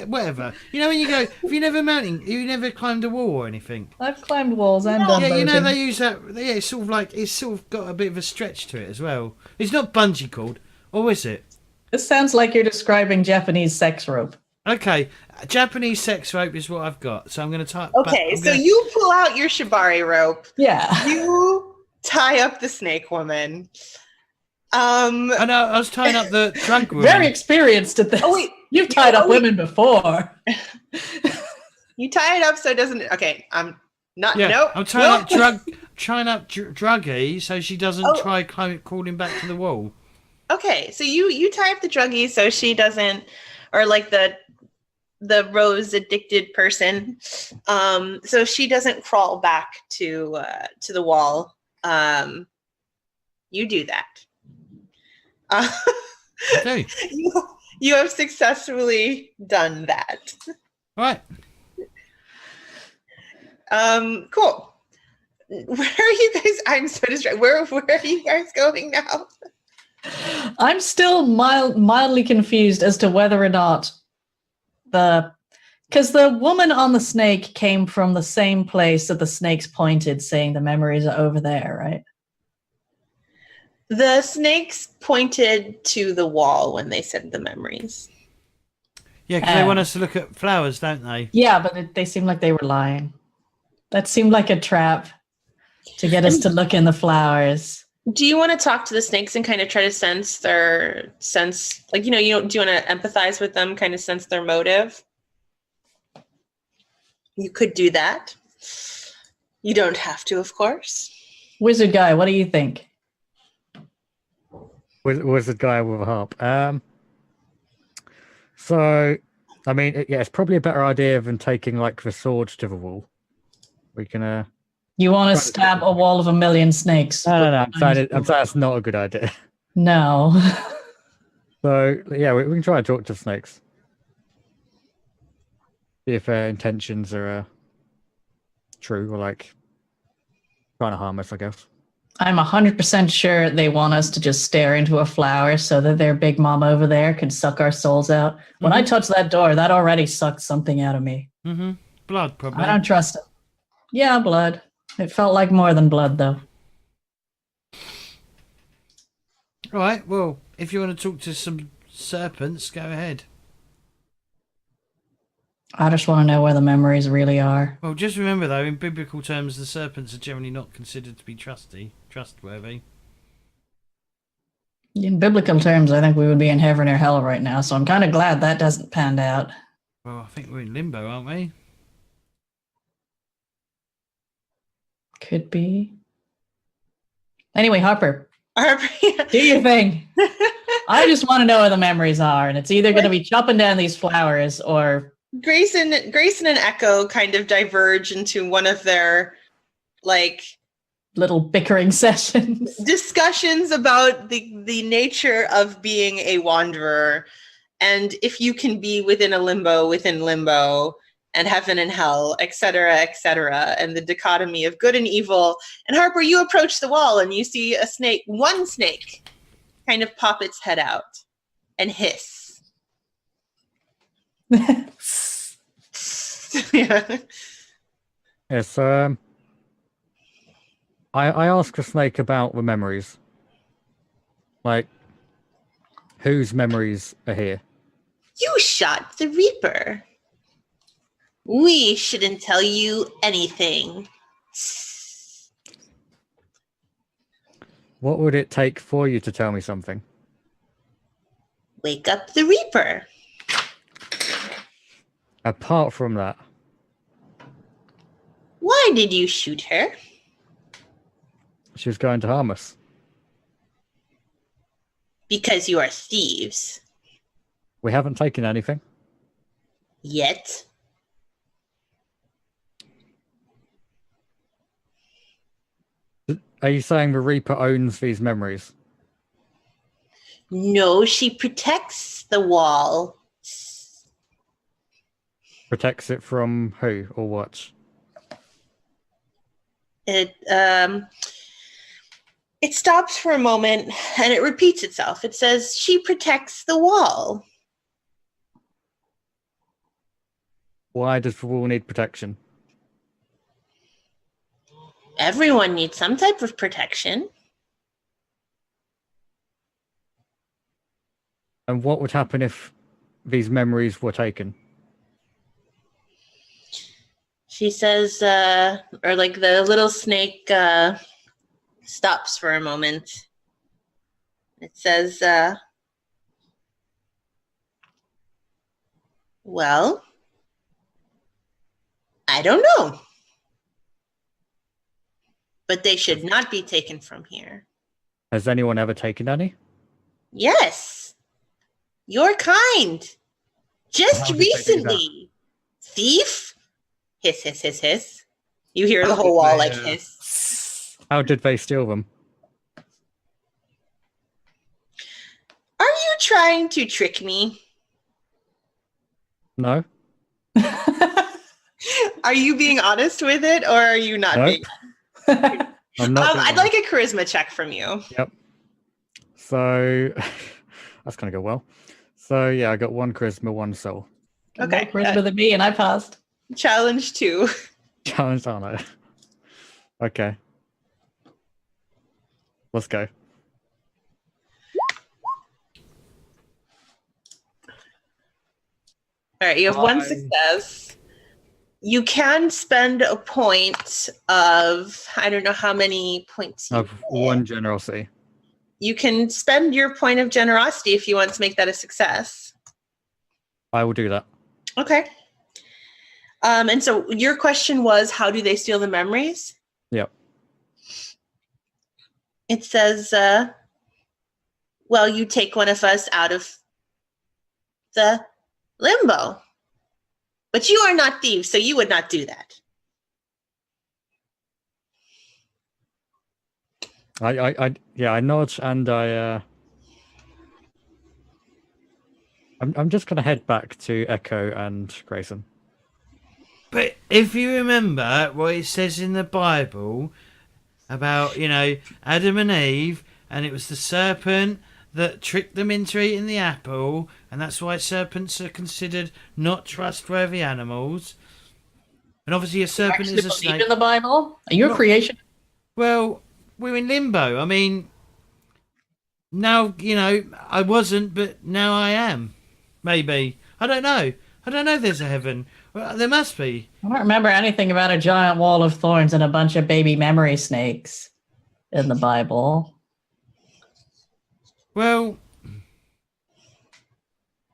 whatever. When you go... Have you never climbed a wall or anything? I've climbed walls and done boating. They use that... Yeah, it's sort of got a bit of a stretch to it as well. It's not bungee cord. Or is it? This sounds like you're describing Japanese sex rope. Okay, Japanese sex rope is what I've got, so I'm going to tie. Okay, so you pull out your shibari rope. Yeah. You tie up the snake woman. I know. I was tying up the drunk woman. Very experienced at this. Oh wait, you've tied up women before. You tie it up so it doesn't. Okay, I'm not. Yeah, Nope. I'm tying up trying up Druggy so she doesn't try crawling back to the wall. Okay, so you tie up the druggie so she doesn't, or like the rose addicted person, so she doesn't crawl back to the wall. You do that. I do. You have successfully done that. Right. Cool. Where are you guys? I'm so distracted. Where are you guys going now? I'm still mildly confused as to whether or not because the woman on the snake came from the same place that the snakes pointed, saying the memories are over there, right? The snakes pointed to the wall when they said the memories. Yeah, because they want us to look at flowers, don't they? Yeah, but they seemed like they were lying. That seemed like a trap to get us to look in the flowers. Do you want to talk to the snakes and kind of try to sense like, do you want to empathize with them, kind of sense their motive? You could do that. You don't have to, of course. Wizard guy, what do you think? Wizard guy with a harp. So, I mean, yeah, it's probably a better idea than taking like the swords to the wall. We can. You want to stab a wall of 1,000,000 snakes? No. I'm saying that's not a good idea. No. So yeah, we can try and talk to snakes. See if their intentions are true or like trying to harm us, I guess. I'm 100% sure they want us to just stare into a flower so that their big mom over there can suck our souls out. When I touched that door, that already sucked something out of me. Mm-hmm. Blood, probably. I don't trust it. Yeah, blood. It felt like more than blood, though. Right, well, if you want to talk to some serpents, go ahead. I just want to know where the memories really are. Well, just remember, though, in biblical terms, the serpents are generally not considered to be trustworthy. In biblical terms, I think we would be in heaven or hell right now, so I'm kind of glad that doesn't pan out. Well, I think we're in limbo, aren't we? Could be. Anyway, Harper, Yeah. do your thing. I just want to know where the memories are, and it's either going to be chopping down these flowers or... Grayson and Echo kind of diverge into one of their, like... little bickering sessions. Discussions about the nature of being a wanderer, and if you can be within limbo, and heaven and hell, etc., and the dichotomy of good and evil. And Harper, you approach the wall and you see one snake, kind of pop its head out and hiss. Yeah. Yes. I ask the snake about the memories. Like, whose memories are here? You shot the Reaper. We shouldn't tell you anything. What would it take for you to tell me something? Wake up the Reaper. Apart from that. Why did you shoot her? She was going to harm us. Because you are thieves. We haven't taken anything. Yet. Are you saying the Reaper owns these memories? No, she protects the wall. Protects it from who or what? It stops for a moment and it repeats itself. It says, she protects the wall. Why does the wall need protection? Everyone needs some type of protection. And what would happen if these memories were taken? She says, or like the little snake stops for a moment. It says, well, I don't know. but they should not be taken from here. Has anyone ever taken any? Yes, your kind. Just How did they do that? recently. Thief? Hiss, hiss, hiss, hiss. You hear the whole wall like hiss. How did they steal them? Are you trying to trick me? No? Are you being honest with it, or are you not No. being? I'm not. I'd like a charisma check from you. Yep. So that's gonna go well. So yeah, I got 1 charisma, 1 soul. Okay. More charisma than me, and I passed. Challenge 2. Challenge on it. Okay. Let's go. All right, you have 1 I- success. You can spend a point of, I don't know how many points. I've 1 generosity. You can spend your point of generosity if you want to make that a success. I will do that. Okay. And so your question was, how do they steal the memories? Yep. It says, well, you take one of us out of the limbo. But you are not thieves, so you would not do that. I nod and I'm just gonna head back to Echo and Grayson. But if you remember what it says in the Bible about, Adam and Eve, and it was the serpent that tricked them into eating the apple, and that's why serpents are considered not trustworthy animals. And obviously a serpent Actually is a believe snake. in the Bible? Are you a No. creation? Well, we're in limbo. I mean, now, I wasn't, but now I am. Maybe. I don't know. I don't know if there's a heaven. Well, there must be. I don't remember anything about a giant wall of thorns and a bunch of baby memory snakes in the Bible. Well,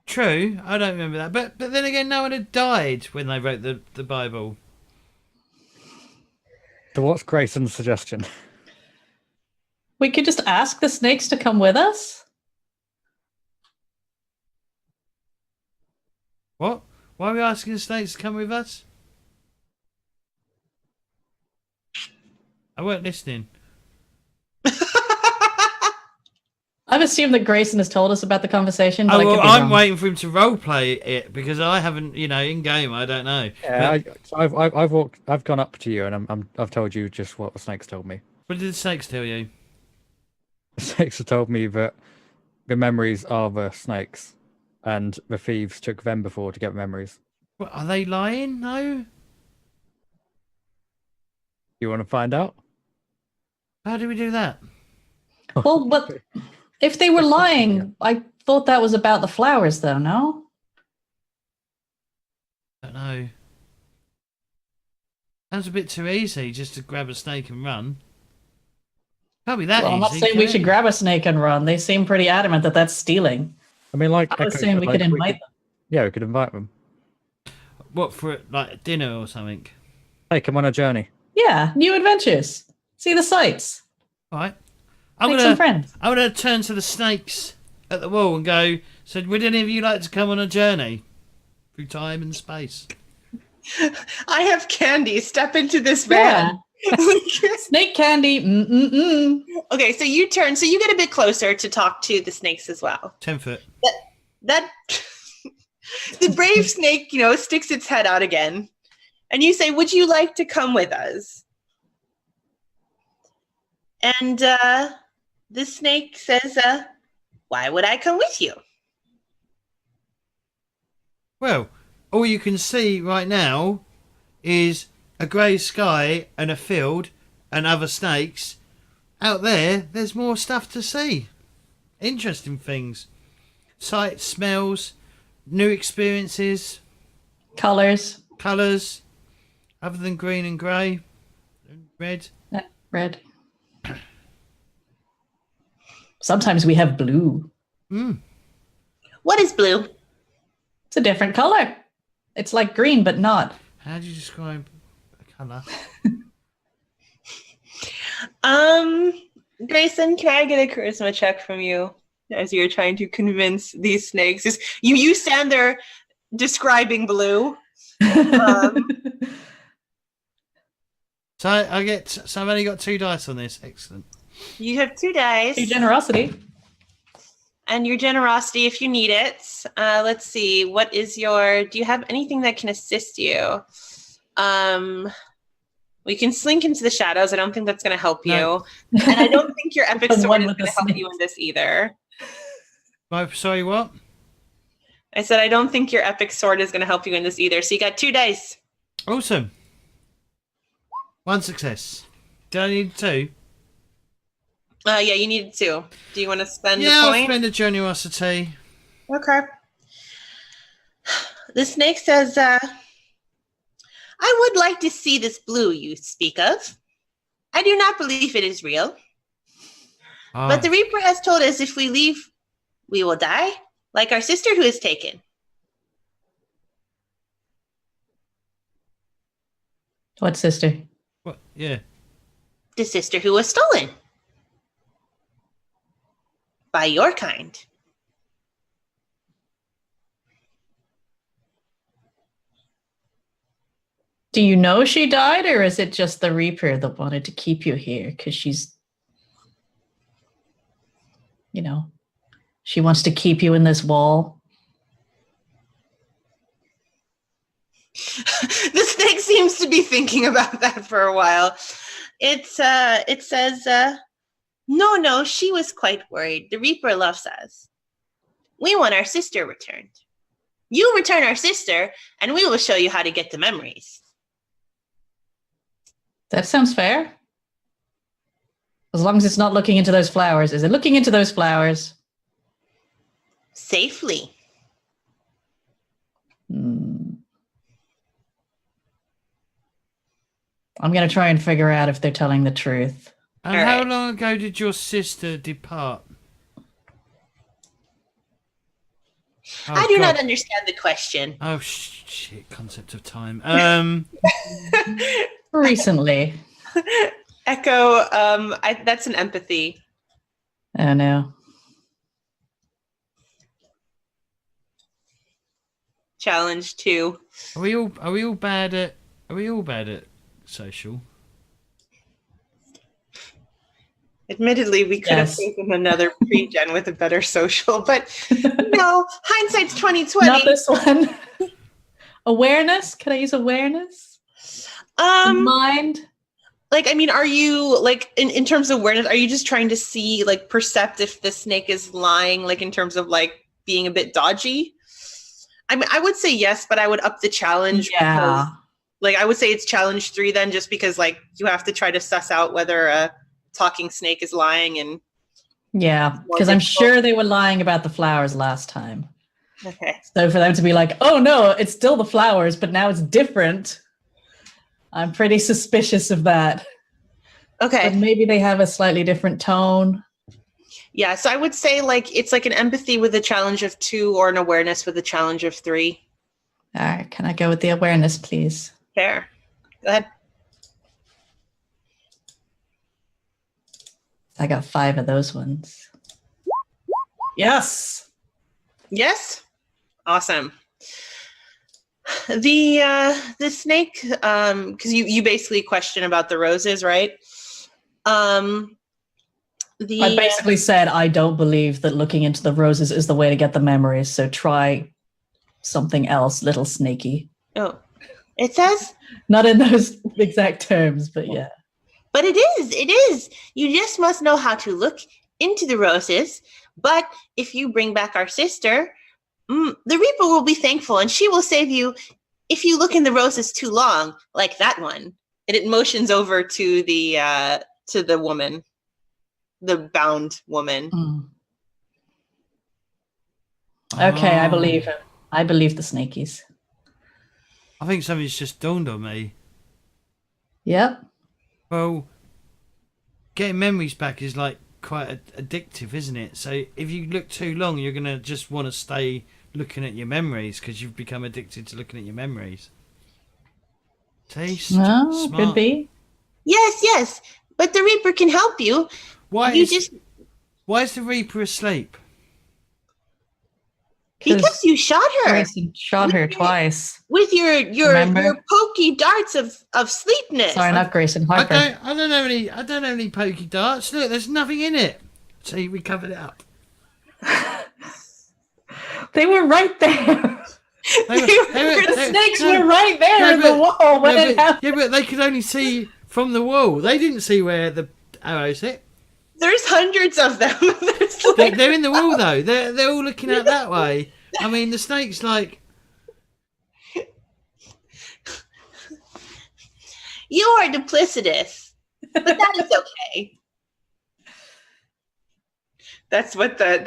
true. I don't remember that. But then again, no one had died when they wrote the Bible. So what's Grayson's suggestion? We could just ask the snakes to come with us? What? Why are we asking the snakes to come with us? I weren't listening. I've assumed that Grayson has told us about the conversation. But Oh, I well, could be I'm wrong. waiting for him to roleplay it because I haven't, in game. I don't know. Yeah, But I've gone up to you and I've told you just what the snakes told me. what did the snakes tell you? The snakes have told me that the memories are the snakes, and the thieves took them before to get memories. What, are they lying? No. You want to find out? How do we do that? Well, but if they were lying, I thought that was about the flowers, though, no? I don't know. Sounds a bit too easy just to grab a snake and run. Can't be that Well, easy. I'm not saying we can should it? grab a snake and run. They seem pretty adamant that that's stealing. I mean, like, I was Echo saying said, we like, could invite them. Yeah, we could invite them. What, for like dinner or something? Take them on a journey. Yeah, new adventures. See the sights. All right. Make some friends. I'm gonna turn to the snakes at the wall and go, so would any of you like to come on a journey through time and space? I have candy. Step into this van. Snake candy. Mm-mm-mm. Okay, so you turn. So you get a bit closer to talk to the snakes as well. 10 foot. That the brave snake, sticks its head out again, and you say, "Would you like to come with us?" And the snake says, "Why would I come with you?" Well, all you can see right now is a grey sky and a field and other snakes. Out there, there's more stuff to see. Interesting things. Sights, smells, new experiences, Colors. colours, other than green and grey. Red. Red. Sometimes we have blue. What is blue? It's a different color. It's like green, but not. How do you describe a colour? Grayson, can I get a charisma check from you as you're trying to convince these snakes? Just, you stand there describing Blue. So I've only got 2 dice on this. Excellent. You have 2 dice. Your generosity. And your generosity if you need it. Let's see. What is do you have anything that can assist you? We can slink into the shadows. I don't think that's going to help you. And I don't think your epic sword is going to help you in this either. Sorry, what? I said I don't think your epic sword is going to help you in this either. So you got 2 dice. Awesome. 1 success. Do I need 2? Yeah, you needed 2. Do you want to spend the Yeah, point? I'll spend a generosity. Okay. The snake says, I would like to see this Blue you speak of. I do not believe it is real. Oh, But the Reaper has told us if we leave, we will die, like our sister who is taken. What sister? what? Yeah. The sister who was stolen. By your kind. Do you know she died, or is it just the Reaper that wanted to keep you here because she's, she wants to keep you in this wall? The snake seems to be thinking about that for a while. It says, no, she was quite worried. The Reaper loves us. We want our sister returned. You return our sister, and we will show you how to get the memories. That sounds fair. As long as it's not looking into those flowers. Is it looking into those flowers? Safely. I'm going to try and figure out if they're telling the truth. And how long ago did your sister depart? I do not understand the question. Oh, shit. Concept of time. Recently. Echo, that's an empathy. Oh, no. Challenge 2. Are we all bad at social? Admittedly, we could have taken another pre-gen with a better social, but no, hindsight's 2020. Not this one. Awareness? Can I use awareness? Mind? Like, I mean, are you, like, in terms of awareness, are you just trying to see, like, percept if the snake is lying, like, in terms of, like, being a bit dodgy? I mean, I would say yes, but I would up the challenge. Yeah. Because, like, I would say it's challenge 3 then, just because, like, you have to try to suss out whether a talking snake is lying. And yeah, because I'm sure they were lying about the flowers last time. Okay. So for them to be like, oh no, it's still the flowers, but now it's different. I'm pretty suspicious of that. Okay. But maybe they have a slightly different tone. Yeah, so I would say, like, it's like an empathy with a challenge of 2 or an awareness with a challenge of 3. All right, can I go with the awareness, please? Fair. Go ahead. I got 5 of those ones. Yes. Yes. Awesome. The snake, because you basically question about the roses, right? I basically said I don't believe that looking into the roses is the way to get the memories, so try something else, little snaky. Oh, it says? Not in those exact terms, but yeah. But it is. You just must know how to look into the roses. But if you bring back our sister, the Reaper will be thankful, and she will save you if you look in the roses too long, like that one. And it motions over to the woman, the bound woman. Okay, I believe him. I believe the snakies. I think something's just dawned on me. Yep. Well, getting memories back is like quite addictive, isn't it? So if you look too long, you're gonna just want to stay looking at your memories because you've become addicted to looking at your memories. See, No, smart. could be. Yes. But the Reaper can help you. Why You is just why is the Reaper asleep? because you shot her Grayson shot her twice. with your Remember? pokey darts of sleepness. Sorry, not Grayson. Harper. I don't know any pokey darts. Look, there's nothing in it. See, we covered it up. They were right there. The snakes were right there in the wall when it happened. Yeah, but they could only see from the wall. They didn't see where the arrows hit. There's hundreds of them. There's They're in the wall though. They're all looking out that way. I mean, the snake's like. You are duplicitous, but that is okay. That's what the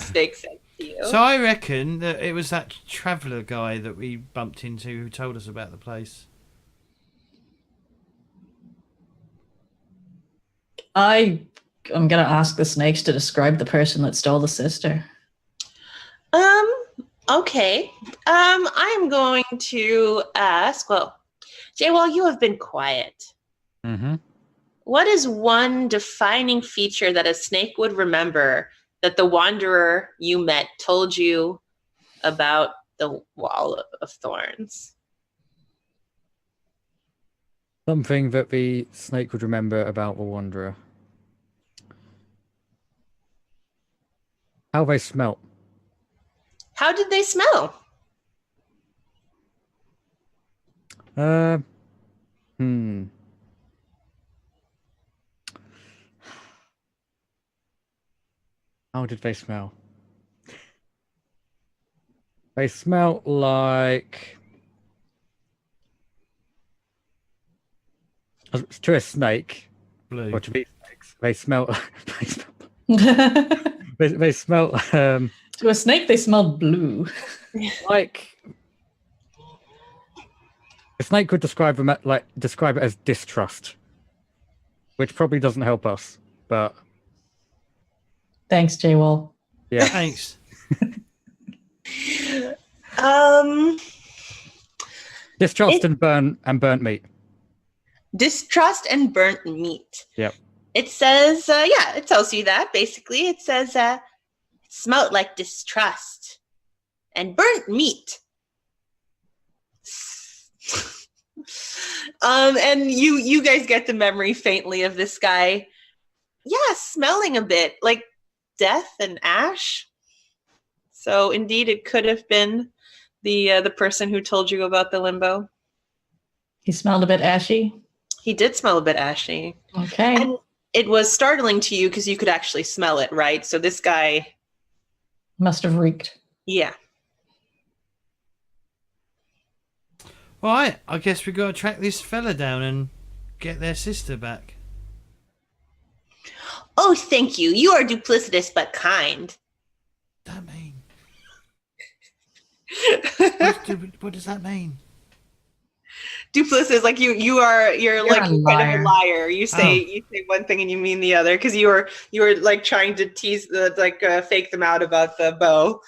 snake said to you. So I reckon that it was that traveller guy that we bumped into who told us about the place. I'm gonna ask the snakes to describe the person that stole the sister. Okay. I'm going to ask. Well, Jaywall, you have been quiet. Mm-hmm. What is one defining feature that a snake would remember that the wanderer you met told you about the Wall of Thorns? Something that the snake would remember about the Wanderer. How they smelt. How did they smell? How did they smell? They smelt like... To a snake, Blue. or to these snakes, they smell... they smell To a snake, they smelled blue. like... A snake would describe it as distrust, which probably doesn't help us, but... Thanks, Jaywall. Yeah. Thanks. Distrust and burnt meat. Distrust and burnt meat. Yep. It says, it tells you that basically. It says, it smelled like distrust and burnt meat. And you guys get the memory faintly of this guy. Yeah, smelling a bit like death and ash. So indeed, it could have been the person who told you about the limbo. He smelled a bit ashy. He did smell a bit ashy. Okay. And it was startling to you because you could actually smell it, right? So this guy... Must have reeked. Yeah. Right, I guess we've got to track this fella down and get their sister back. Oh, thank you. You are duplicitous but kind. What does that mean? What does that mean? Duplicitous, like you're like a kind of a liar. liar. You say one thing and you mean the other because you were like trying to tease fake them out about the bow.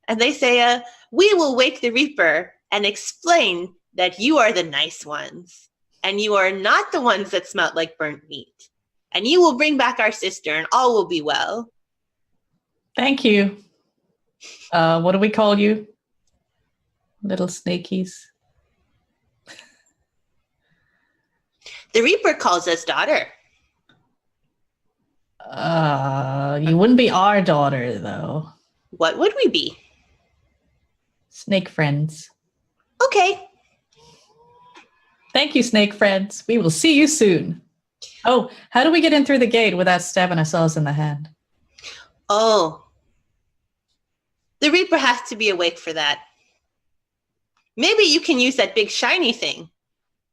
And they say, we will wake the Reaper and explain that you are the nice ones and you are not the ones that smelt like burnt meat. And you will bring back our sister and all will be well. Thank you. What do we call you? Little snakies. The Reaper calls us daughter. You wouldn't be our daughter, though. What would we be? Snake friends. Okay. Thank you, snake friends. We will see you soon. Oh, how do we get in through the gate without stabbing ourselves in the hand? Oh. The Reaper has to be awake for that. Maybe you can use that big shiny thing.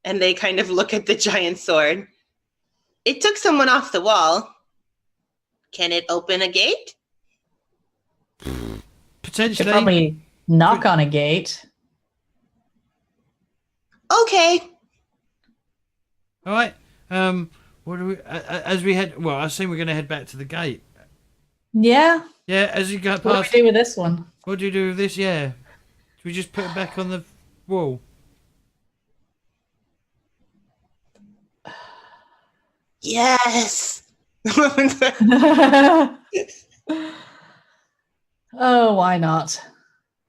And they kind of look at the giant sword. It took someone off the wall. Can it open a gate? Potentially. Should probably knock on a gate. Okay. All right. What do we? As we head. Well, I assume we're going to head back to the gate. Yeah. Yeah. As you go What do past. we do with this one? What do you do with this? Yeah. Do we just put it back on the wall. Yes. Oh, why not?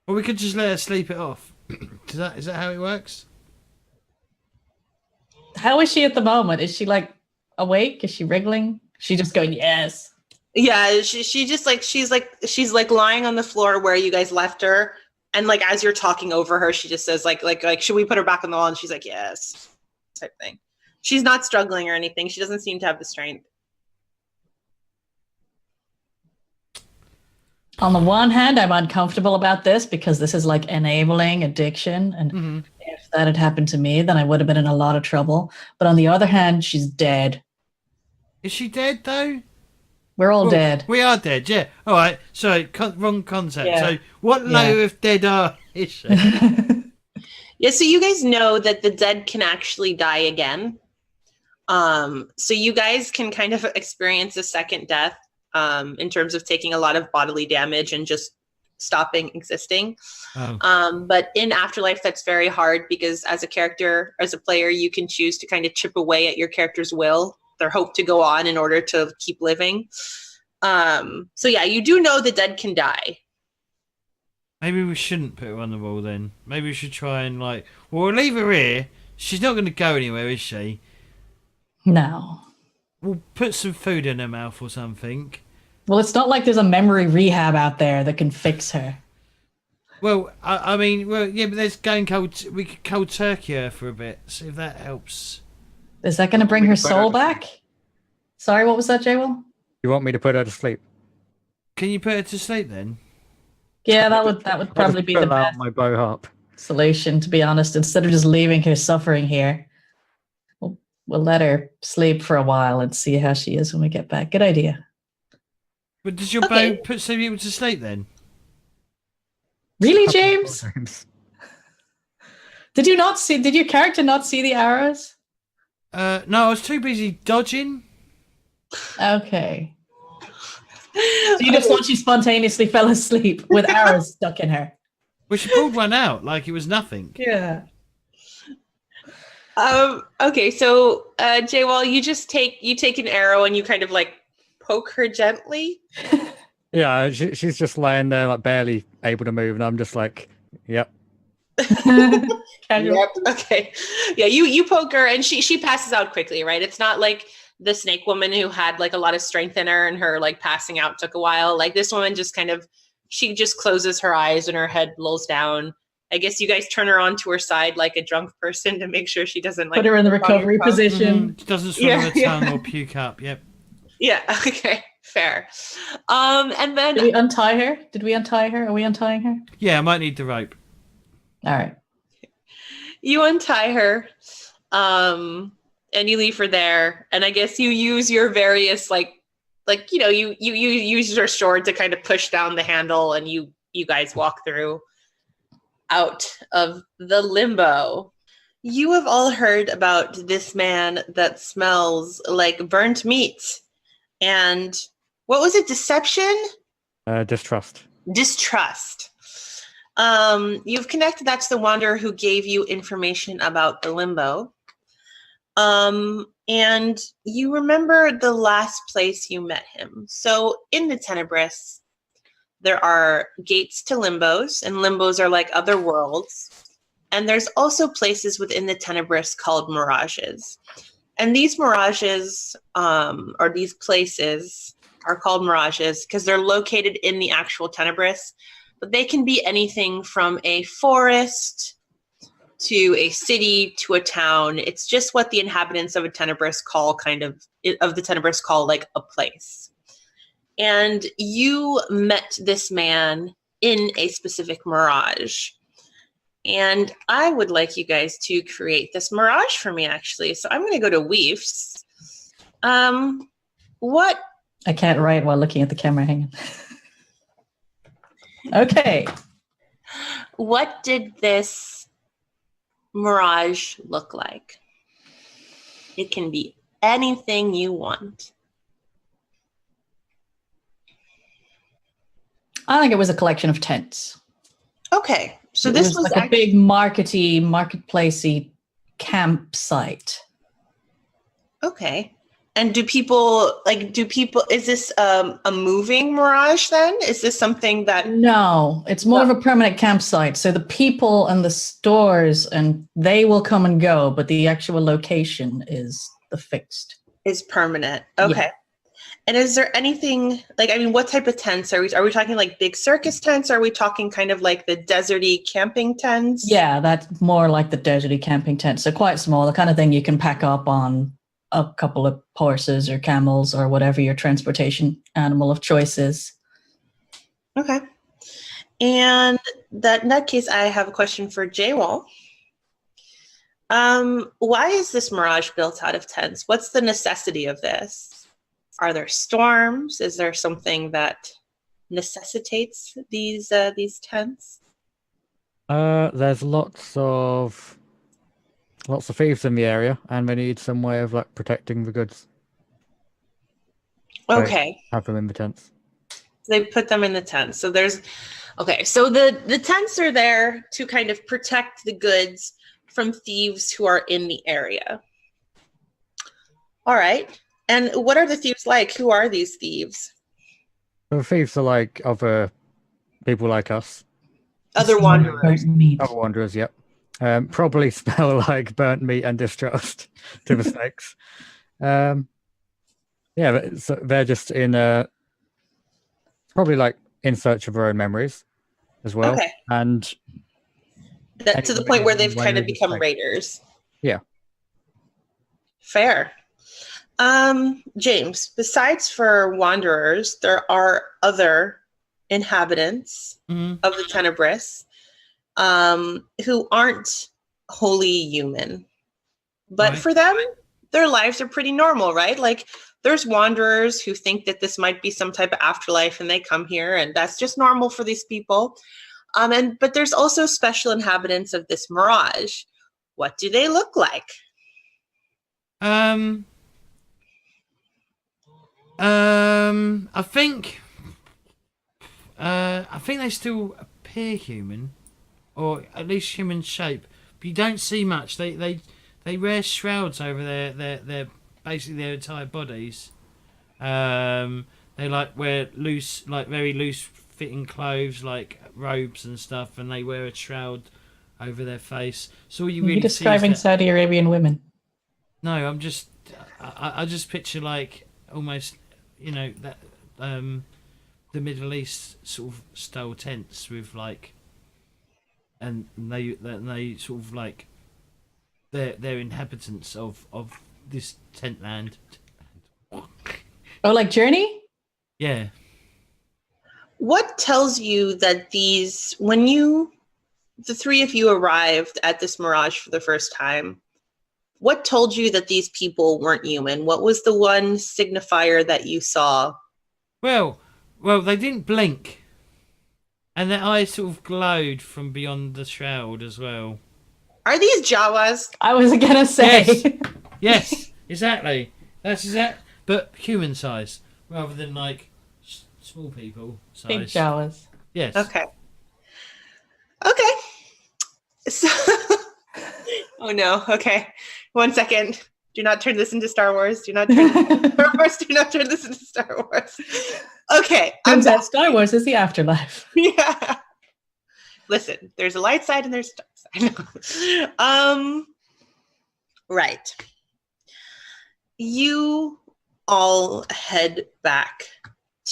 Or we could just let her sleep it off. Is that how it works? How is she at the moment? Is she like awake? Is she wriggling? She just going, yes. Yeah, she just like she's like lying on the floor where you guys left her, and like as you're talking over her, she just says like should we put her back on the wall? And she's like, yes, type thing. She's not struggling or anything. She doesn't seem to have the strength. On the one hand, I'm uncomfortable about this because this is like enabling addiction. And if that had happened to me, then I would have been in a lot of trouble. But on the other hand, she's dead. Is she dead though? We're all dead. We are dead, yeah. All right, so wrong concept. Yeah. So what layer of dead is she? Yeah, so you guys know that the dead can actually die again. So you guys can kind of experience a second death in terms of taking a lot of bodily damage and just stopping existing. Oh. But in Afterlife, that's very hard because as a character, as a player, you can choose to kind of chip away at your character's will, their hope to go on in order to keep living. So yeah, you do know the dead can die. Maybe we shouldn't put her on the wall then. Maybe we should try and we'll leave her here. She's not going to go anywhere, is she? No. We'll put some food in her mouth or something. Well, it's not like there's a memory rehab out there that can fix her. Well, I mean, yeah, but there's we could cold turkey her for a bit, see if that helps. Is that going to bring her soul back? Sorry, what was that, J-Will? You want me to put her to sleep? Can you put her to sleep then? Yeah, that would probably be the best my bow harp solution, to be honest. Instead of just leaving her suffering here, we'll let her sleep for a while and see how she is when we get back. Good idea. But does your bow put some people to sleep then? Really, James? Did your character not see the arrows? No, I was too busy dodging. Okay. So you just thought she spontaneously fell asleep with arrows stuck in her. Well, she pulled one out like it was nothing. Yeah. Okay, so J-Wall, you take an arrow and you kind of like poke her gently. Yeah, she's just lying there, like barely able to move, and I'm just like, yep. Yep. Okay. Yeah, you poke her and she passes out quickly, right? It's not like the snake woman who had like a lot of strength in her and her like passing out took a while. Like this woman just she just closes her eyes and her head lolls down. I guess you guys turn her onto her side like a drunk person to make sure she doesn't like put her in the recovery position. Mm-hmm. She doesn't swallow her tongue or puke up. Yep. Yeah. Okay. Fair. And then Did we untie her? Did we untie her? Are we untying her? Yeah, I might need the rope. All right. You untie her, and you leave her there. And I guess you use your various you use your sword to kind of push down the handle, and you guys walk through out of the limbo. You have all heard about this man that smells like burnt meat. And what was it? Deception? Distrust. Distrust. You've connected that to the wanderer who gave you information about the limbo. And you remember the last place you met him. So in the Tenebris, there are gates to limbos, and limbos are like other worlds. And there's also places within the Tenebris called mirages. And these mirages, or these places, are called mirages because they're located in the actual Tenebris. But they can be anything from a forest to a city to a town. It's just what the inhabitants of a Tenebris call the Tenebris call like a place. And you met this man in a specific mirage. And I would like you guys to create this mirage for me, actually. So I'm going to go to Weefs. What? I can't write while looking at the camera. Hang on. Okay. What did this mirage look like? It can be anything you want. I think it was a collection of tents. Okay. So it this was was like a big marketplacey campsite. okay. And do people, is this a moving mirage then? Is this something that... No, it's more of a permanent campsite. So the people and the stores, and they will come and go, but the actual location is the fixed. is permanent? Okay. Yeah. And is there anything, what type of tents? Are we talking like big circus tents? Or are we talking kind of like the deserty camping tents? Yeah, that's more like the deserty camping tent. So quite small, the kind of thing you can pack up on a couple of horses or camels or whatever your transportation animal of choice is. Okay. And in that case, I have a question for Jaywall. Why is this mirage built out of tents? What's the necessity of this? Are there storms? Is there something that necessitates these tents? There's lots of thieves in the area, and they need some way of like protecting the goods. So Okay. have them in the tents. They put them in the tents. So there's, okay, so the tents are there to kind of protect the goods from thieves who are in the area. All right. And what are the thieves like? Who are these thieves? The thieves are like other people like us. Other wanderers. Other wanderers, yep. Probably smell like burnt meat and distrust to the snakes. Yeah, so they're just in probably like in search of their own memories as well. Okay. And That, to the point where they've kind of Wanderers become like- raiders. Yeah. Fair. James, besides for wanderers, there are other inhabitants Mhm. of the Tenebris who aren't wholly human. But Right. for them, their lives are pretty normal, right? Like there's wanderers who think that this might be some type of afterlife and they come here and that's just normal for these people. But there's also special inhabitants of this mirage. What do they look like? I think they still appear human, or at least human shape. But you don't see much. They wear shrouds over their basically their entire bodies. They like wear loose, like very loose fitting clothes, like robes and stuff, and they wear a shroud over their face. So all you really You're see is describing that- Saudi Arabian women. No, I just picture like almost, that the Middle East sort of style tents with like, and they sort of like they're inhabitants of this tent land. Oh, like Journey? Yeah. What tells you that the three of you arrived at this mirage for the first time, what told you that these people weren't human? What was the one signifier that you saw? Well, they didn't blink, and their eyes sort of glowed from beyond the shroud as well. Are these Jawas? I was gonna say. Yes, exactly. That's exact, but human size rather than like small people size. Big Jawas. Yes. Okay. So, oh no. Okay. 1 second. Do not turn this into Star Wars. Do not turn this into Star Wars. Okay. Turns out Star Wars is the afterlife. Yeah. Listen, there's a light side and there's a dark side. Right. You all head back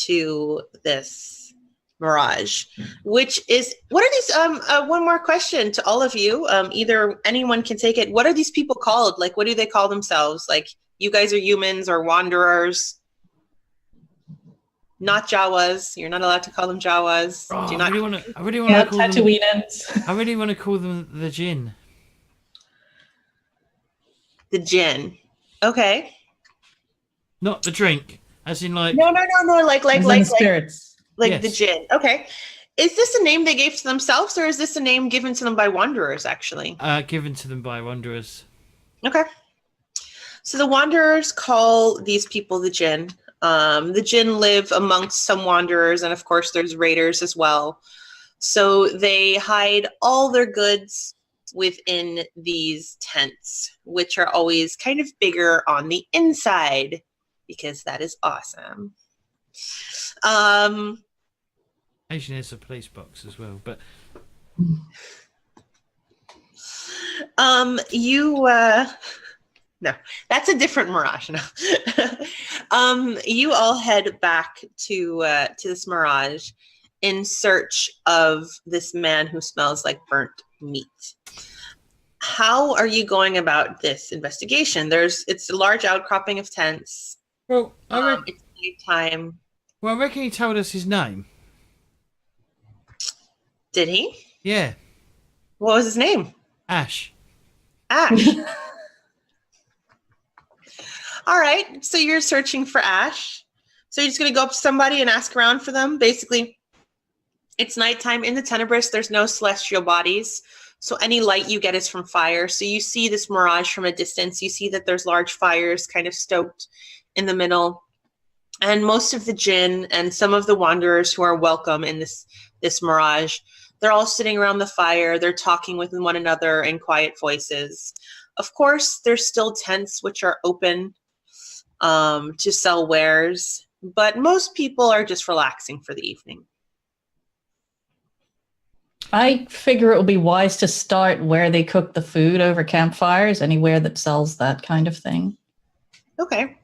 to this mirage, which is, what are these, one more question to all of you. Either anyone can take it. What are these people called? Like, what do they call themselves? Like, you guys are humans or wanderers? Not Jawas. You're not allowed to call them Jawas. Oh, Do not. I really want Yeah, to call them. Tatooineans. I really want to call them the Jinn. The Jinn. Okay. Not the drink, as in like. No. Like As in spirits. the Yes. Jinn. Okay. Is this a name they gave to themselves, or is this a name given to them by wanderers, actually? Given to them by wanderers. Okay. So the wanderers call these people the Jinn. The Jinn live amongst some wanderers, and of course there's raiders as well. So they hide all their goods within these tents, which are always kind of bigger on the inside, because that is awesome. Actually, there's a police box as well, but no, that's a different mirage. No. You all head back to this mirage in search of this man who smells like burnt meat. How are you going about this investigation? It's a large outcropping of tents. well, It's nighttime. I reckon he told us his name. Did he? Yeah, What was his name? Ash. Ash. All right. So you're searching for Ash. So you're just going to go up to somebody and ask around for them. Basically, it's nighttime in the Tenebris. There's no celestial bodies. So any light you get is from fire. So you see this mirage from a distance. You see that there's large fires kind of stoked in the middle. And most of the jinn and some of the wanderers who are welcome in this mirage, they're all sitting around the fire. They're talking with one another in quiet voices. Of course, there's still tents which are open to sell wares, but most people are just relaxing for the evening. I figure it would be wise to start where they cook the food over campfires, anywhere that sells that kind of thing. Okay.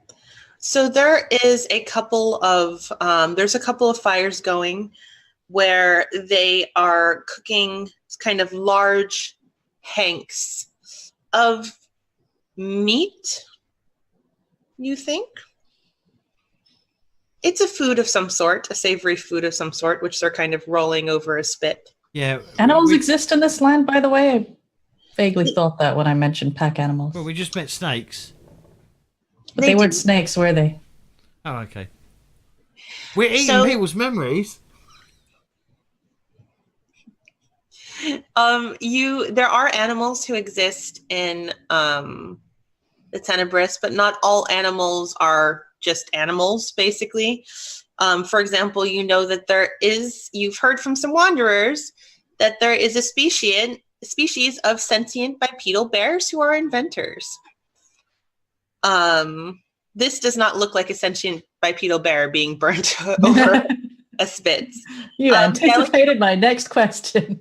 So there is a couple of fires going where they are cooking kind of large hanks of meat, you think? It's a food of some sort, a savory food of some sort, which they're kind of rolling over a spit. Yeah. Animals exist in this land, by the way? I vaguely thought that when I mentioned pack animals. Well, we just met snakes. But they weren't snakes, were they? Oh, okay. We're eating people's memories. There are animals who exist in the Tenebris, but not all animals are just animals, basically. For example, you know that you've heard from some wanderers that there is a species of sentient bipedal bears who are inventors. This does not look like a sentient bipedal bear being burnt over a spit. You anticipated my next question.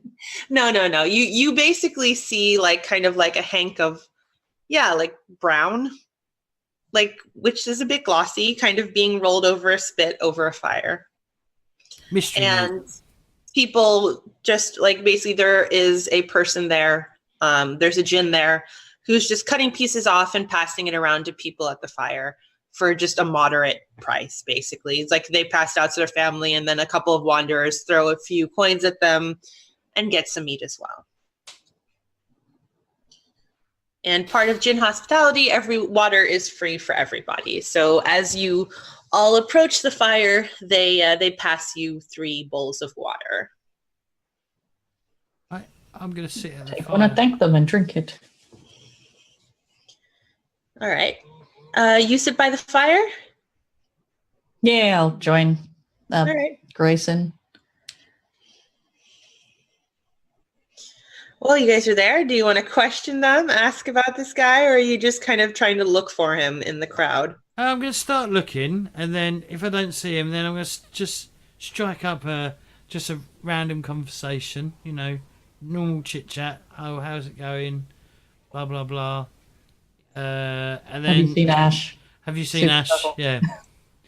No. You basically see like kind of like a hank of, like brown, like, which is a bit glossy, kind of being rolled over a spit over a fire. Mystery. And people just like, basically there is a person there. There's a djinn there who's just cutting pieces off and passing it around to people at the fire for just a moderate price, basically. It's like they pass it out to their family, and then a couple of wanderers throw a few coins at them and get some meat as well. And part of djinn hospitality, every water is free for everybody. So as you all approach the fire, they pass you 3 bowls of water. I'm going to sit at the fire. I want to thank them and drink it. All right. You sit by the fire? Yeah, I'll join All right. Grayson. Well, you guys are there. Do you want to question them, ask about this guy, or are you just kind of trying to look for him in the crowd? I'm going to start looking, and then if I don't see him, then I'm going to just strike up just a random conversation, normal chit-chat. Oh, how's it going? Blah, blah, blah. And then, have you seen Ash? Have you seen Ash? Yeah.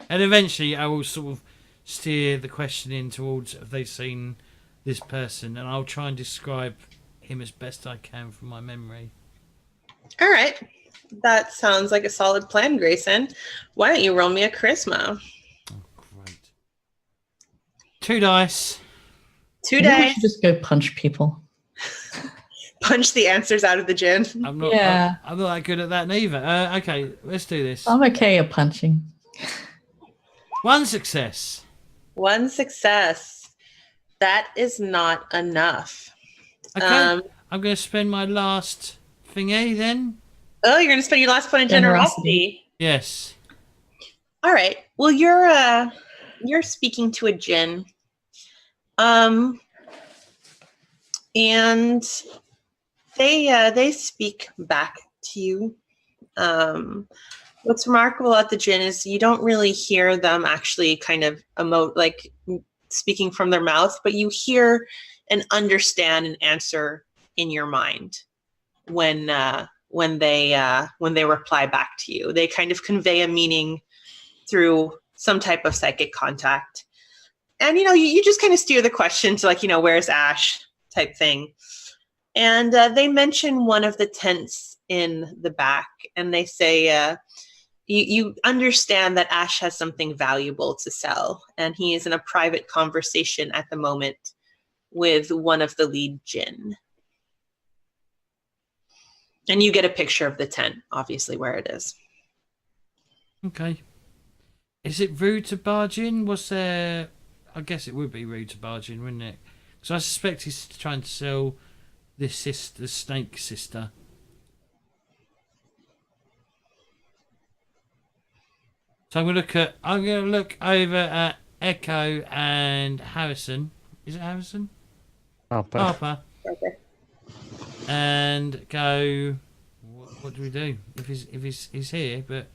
And eventually I will sort of steer the questioning towards, have they seen this person? And I'll try and describe him as best I can from my memory. All right. That sounds like a solid plan, Grayson. Why don't you roll me a charisma? Oh, great. 2 dice. 2 Maybe we dice. should just go punch people. Punch the answers out of the djinn. I'm not that good at that neither. Okay, let's do this. I'm okay at punching. 1 success. 1 success. That is not enough. Okay, I'm going to spend my last thingy then. Oh, you're going to spend your last point in generosity. Yes. All right. Well, you're speaking to a djinn. And they speak back to you. What's remarkable about the djinn is you don't really hear them actually kind of emote, like speaking from their mouth, but you hear and understand and answer in your mind when they reply back to you. They kind of convey a meaning through some type of psychic contact. And, you just kind of steer the question to like, where's Ash type thing. And they mention one of the tents in the back, and they say, you understand that Ash has something valuable to sell, and he is in a private conversation at the moment with one of the lead djinn. And you get a picture of the tent, obviously, where it is. Okay. Is it rude to barge in? Was there... I guess it would be rude to barge in, wouldn't it? Because I suspect he's trying to sell this sister, the snake sister. So I'm gonna look over at Echo and Harrison. Is it Harrison? Harper. Okay. And go. What do we do if he's here, but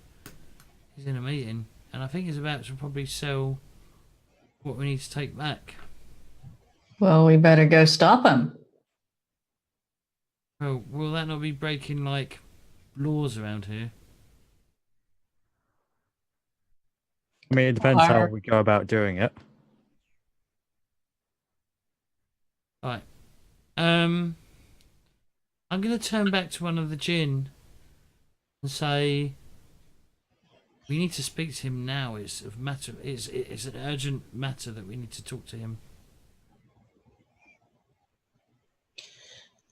he's in a meeting, and I think he's about to probably sell what we need to take back. Well, we better go stop him. Well, will that not be breaking like laws around here? I mean, it depends how we go about doing it. Right. I'm gonna turn back to one of the djinn and say we need to speak to him now. It's an urgent matter that we need to talk to him.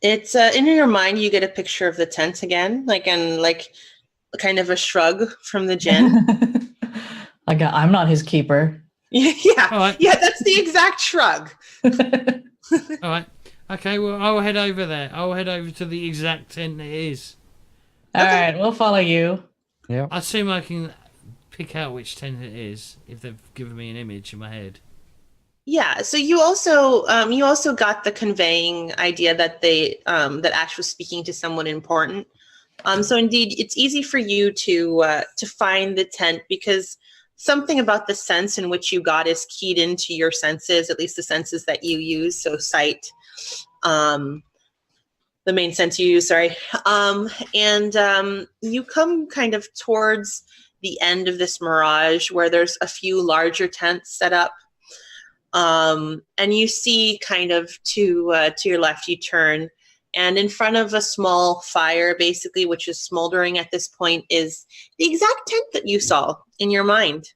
It's in your mind. You get a picture of the tent again, like kind of a shrug from the djinn. I'm not his keeper. Yeah, right. Yeah, that's the exact shrug. All right. Okay, well, I'll head over there. I'll head over to the exact tent it is. All right, we'll follow you. Yeah. I assume I can pick out which tent it is if they've given me an image in my head. Yeah. So you also got the conveying idea that that Ash was speaking to someone important. So indeed, it's easy for you to find the tent because something about the sense in which you got is keyed into your senses, at least the senses that you use. So sight, the main sense you use, sorry. And you come kind of towards the end of this mirage where there's a few larger tents set up. And you see kind of to your left, you turn, and in front of a small fire, basically, which is smoldering at this point, is the exact tent that you saw in your mind.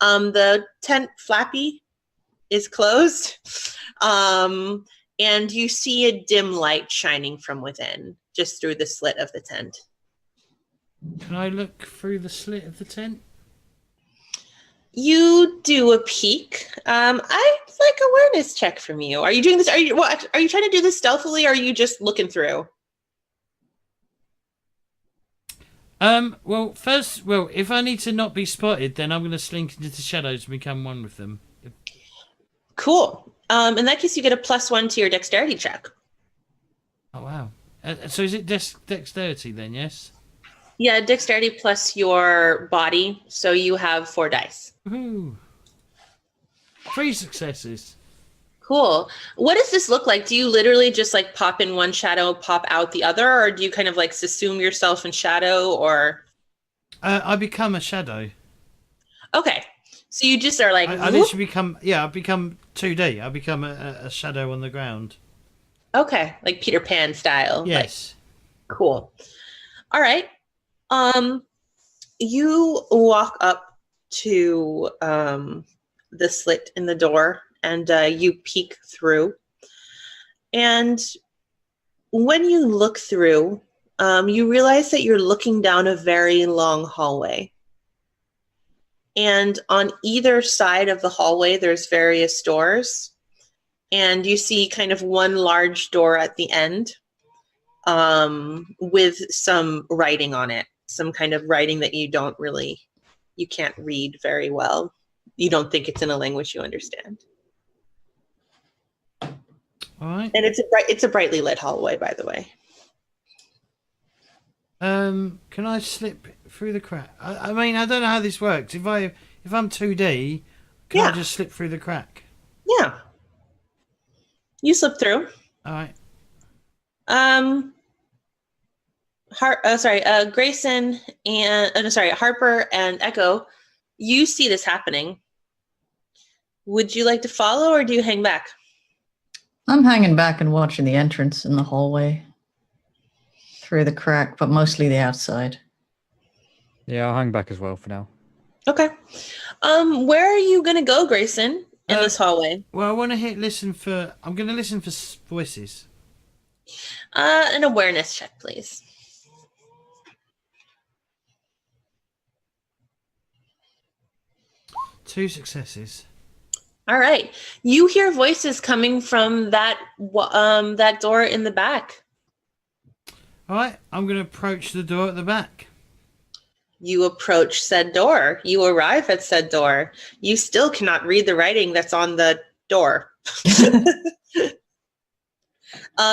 The tent Flappy is closed, and you see a dim light shining from within, just through the slit of the tent. Can I look through the slit of the tent? You do a peek. I'd like awareness check from you. Are you doing this? Are you trying to do this stealthily, or are you just looking through? Well, if I need to not be spotted, then I'm going to slink into the shadows and become one with them. Cool. In that case, you get a +1 to your dexterity check. Oh wow! So is it dexterity then? Yes. Yeah, dexterity plus your body, so you have 4 dice. Woohoo! 3 successes. Cool. What does this look like? Do you literally just like pop in one shadow, pop out the other, or do you kind of like subsume yourself in shadow, or? I become a shadow. Okay, so you just are like. I literally become. Yeah, I become 2D. I become a shadow on the ground. Okay, like Peter Pan style. Yes. Like, cool. All right. You walk up to the slit in the door, and you peek through. And when you look through, you realize that you're looking down a very long hallway. And on either side of the hallway, there's various doors. And you see kind of one large door at the end with some writing on it. Some kind of writing that you can't read very well. You don't think it's in a language you understand. All right. And it's a brightly lit hallway, by the way. Can I slip through the crack? I mean, I don't know how this works. If I'm 2D, can I just slip through the crack? Yeah. You slip through. All right. Grayson and Harper and Echo, you see this happening. Would you like to follow or do you hang back? I'm hanging back and watching the entrance in the hallway through the crack, but mostly the outside. Yeah, I'll hang back as well for now. Okay. Where are you gonna go, Grayson, in this hallway? Well, I want to I'm going to listen for voices. An awareness check, please. 2 successes. All right. You hear voices coming from that door in the back. All right. I'm going to approach the door at the back. You approach said door. You arrive at said door. You still cannot read the writing that's on the door.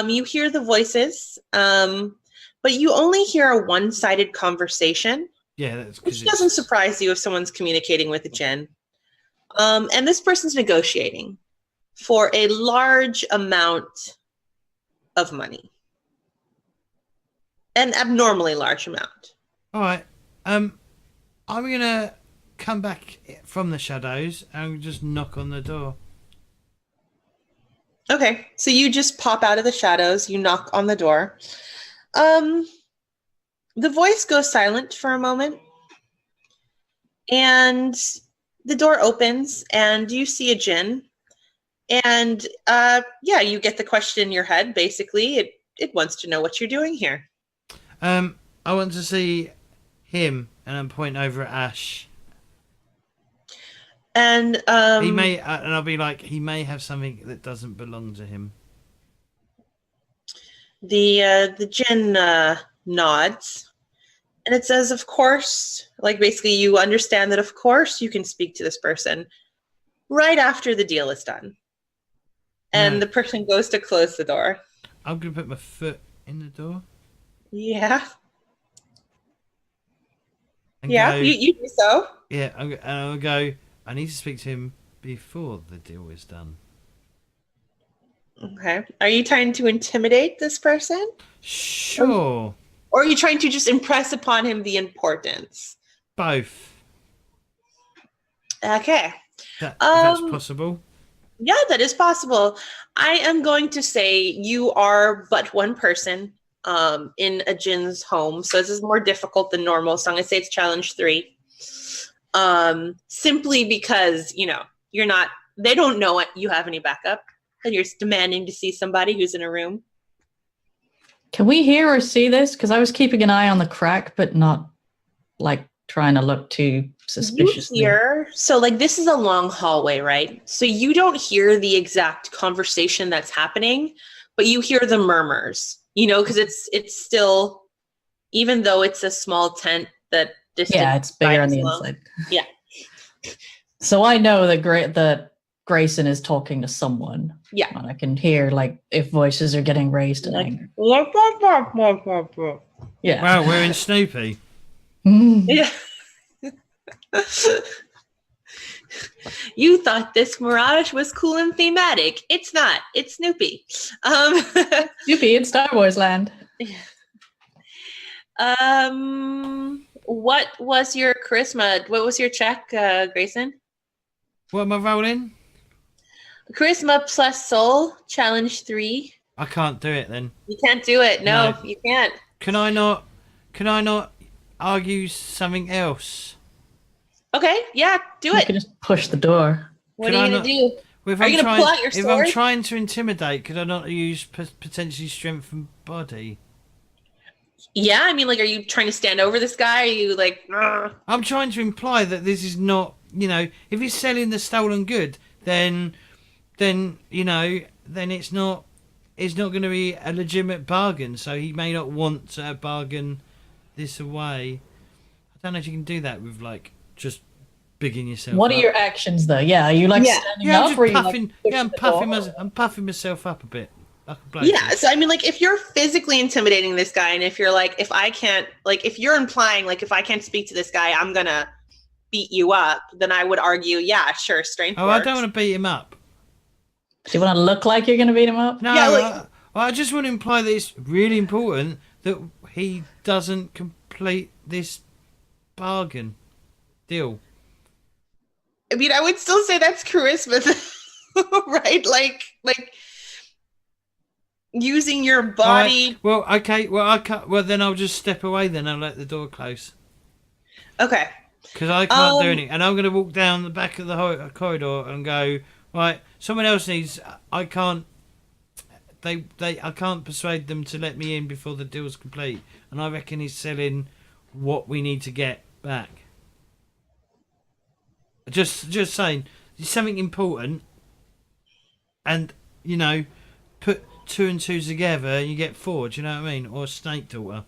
You hear the voices, but you only hear a one-sided conversation. Yeah, that's which doesn't surprise you if someone's communicating with a djinn. And this person's negotiating for a large amount of money. An abnormally large amount. All right. I'm going to come back from the shadows and just knock on the door. Okay, so you just pop out of the shadows, you knock on the door. The voice goes silent for a moment, and the door opens, and you see a djinn. And you get the question in your head, basically. It wants to know what you're doing here. I want to see him, and I'm pointing over at Ash. And he may, and I'll be like, he may have something that doesn't belong to him. The djinn nods, and it says, "Of course." Like basically, you understand that of course you can speak to this person right after the deal is done. And the person goes to close the door. I'm gonna put my foot in the door. Yeah. And yeah, go, you do so. Yeah, and I'll go. I need to speak to him before the deal is done. Okay. Are you trying to intimidate this person? Sure. Or are you trying to just impress upon him the importance? Both. Okay. That's possible. Yeah, that is possible. I am going to say you are but one person in a djinn's home. So this is more difficult than normal. So I'm going to say it's challenge 3. Simply because, you're not, they don't know it, you have any backup, and you're just demanding to see somebody who's in a room. Can we hear or see this? Because I was keeping an eye on the crack, but not trying to look too suspiciously. You hear, so this is a long hallway, right? So you don't hear the exact conversation that's happening, but you hear the murmurs, because it's still, even though it's a small tent that it's bigger on the inside. Yeah. So I know that Grayson is talking to someone. Yeah. And I can hear if voices are getting raised in anger. Yeah. Wow, we're in Snoopy. Yeah. You thought this mirage was cool and thematic. It's not. It's Snoopy. Snoopy in Star Wars land. What was your charisma? What was your check, Grayson? What am I rolling? Charisma plus soul, challenge 3. I can't do it then. You can't do it. No, you can't. Can I not argue something else? Okay, yeah, do it. You can just push the door. What are you going to do? Are you going to pull out your sword? If I'm trying to intimidate, could I not use potentially strength and body? Yeah, I mean, are you trying to stand over this guy? Are you Ugh. I'm trying to imply that this is not, if he's selling the stolen good, then it's not going to be a legitimate bargain. So he may not want to bargain this away. I don't know if you can do that with just bigging yourself. What up. are your actions though? Yeah, are you standing up? I'm puffing myself up a bit. I can blow Yeah, through. so I mean, like, if you're physically intimidating this guy, and if you're like, if I can't, like, if you're implying, like, if I can't speak to this guy, I'm gonna beat you up, then I would argue, yeah, sure, strength Oh, works. I don't want to beat him up. Do you want to look like you're going to beat him up? No, Yeah, like- I just want to imply that it's really important that he doesn't complete this bargain deal. I mean, I would still say that's charisma, right? Like using your body. Right. Well, okay. Well, I can't. Well, then I'll just step away. Then I'll let the door close Okay. because I can't do anything. And I'm going to walk down the back of the corridor and go. Right. Someone else needs. I can't. I can't persuade them to let me in before the deal's complete. And I reckon he's selling what we need to get back. Just saying, it's something important, and put 2 and 2 together, and you get 4. Do you know what I mean? Or snake daughter.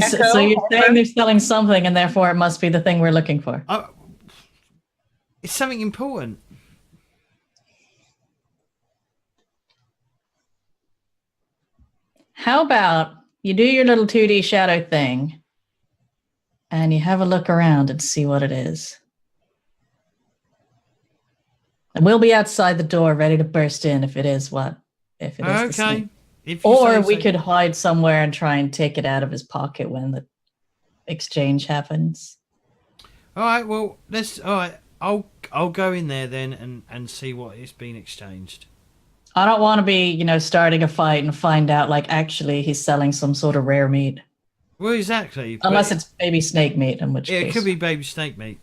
So you're saying they're selling something, and therefore it must be the thing we're looking for. It's something important. How about you do your little 2D shadow thing, and you have a look around and see what it is. And we'll be outside the door ready to burst in if it is the snake. Or we could hide somewhere and try and take it out of his pocket when the exchange happens. All right. Well, all right. I'll go in there then and see what is being exchanged. I don't want to be, starting a fight and find out, like, actually he's selling some sort of rare meat. Well, exactly. Unless it's baby snake meat, in which case. It could be baby snake meat.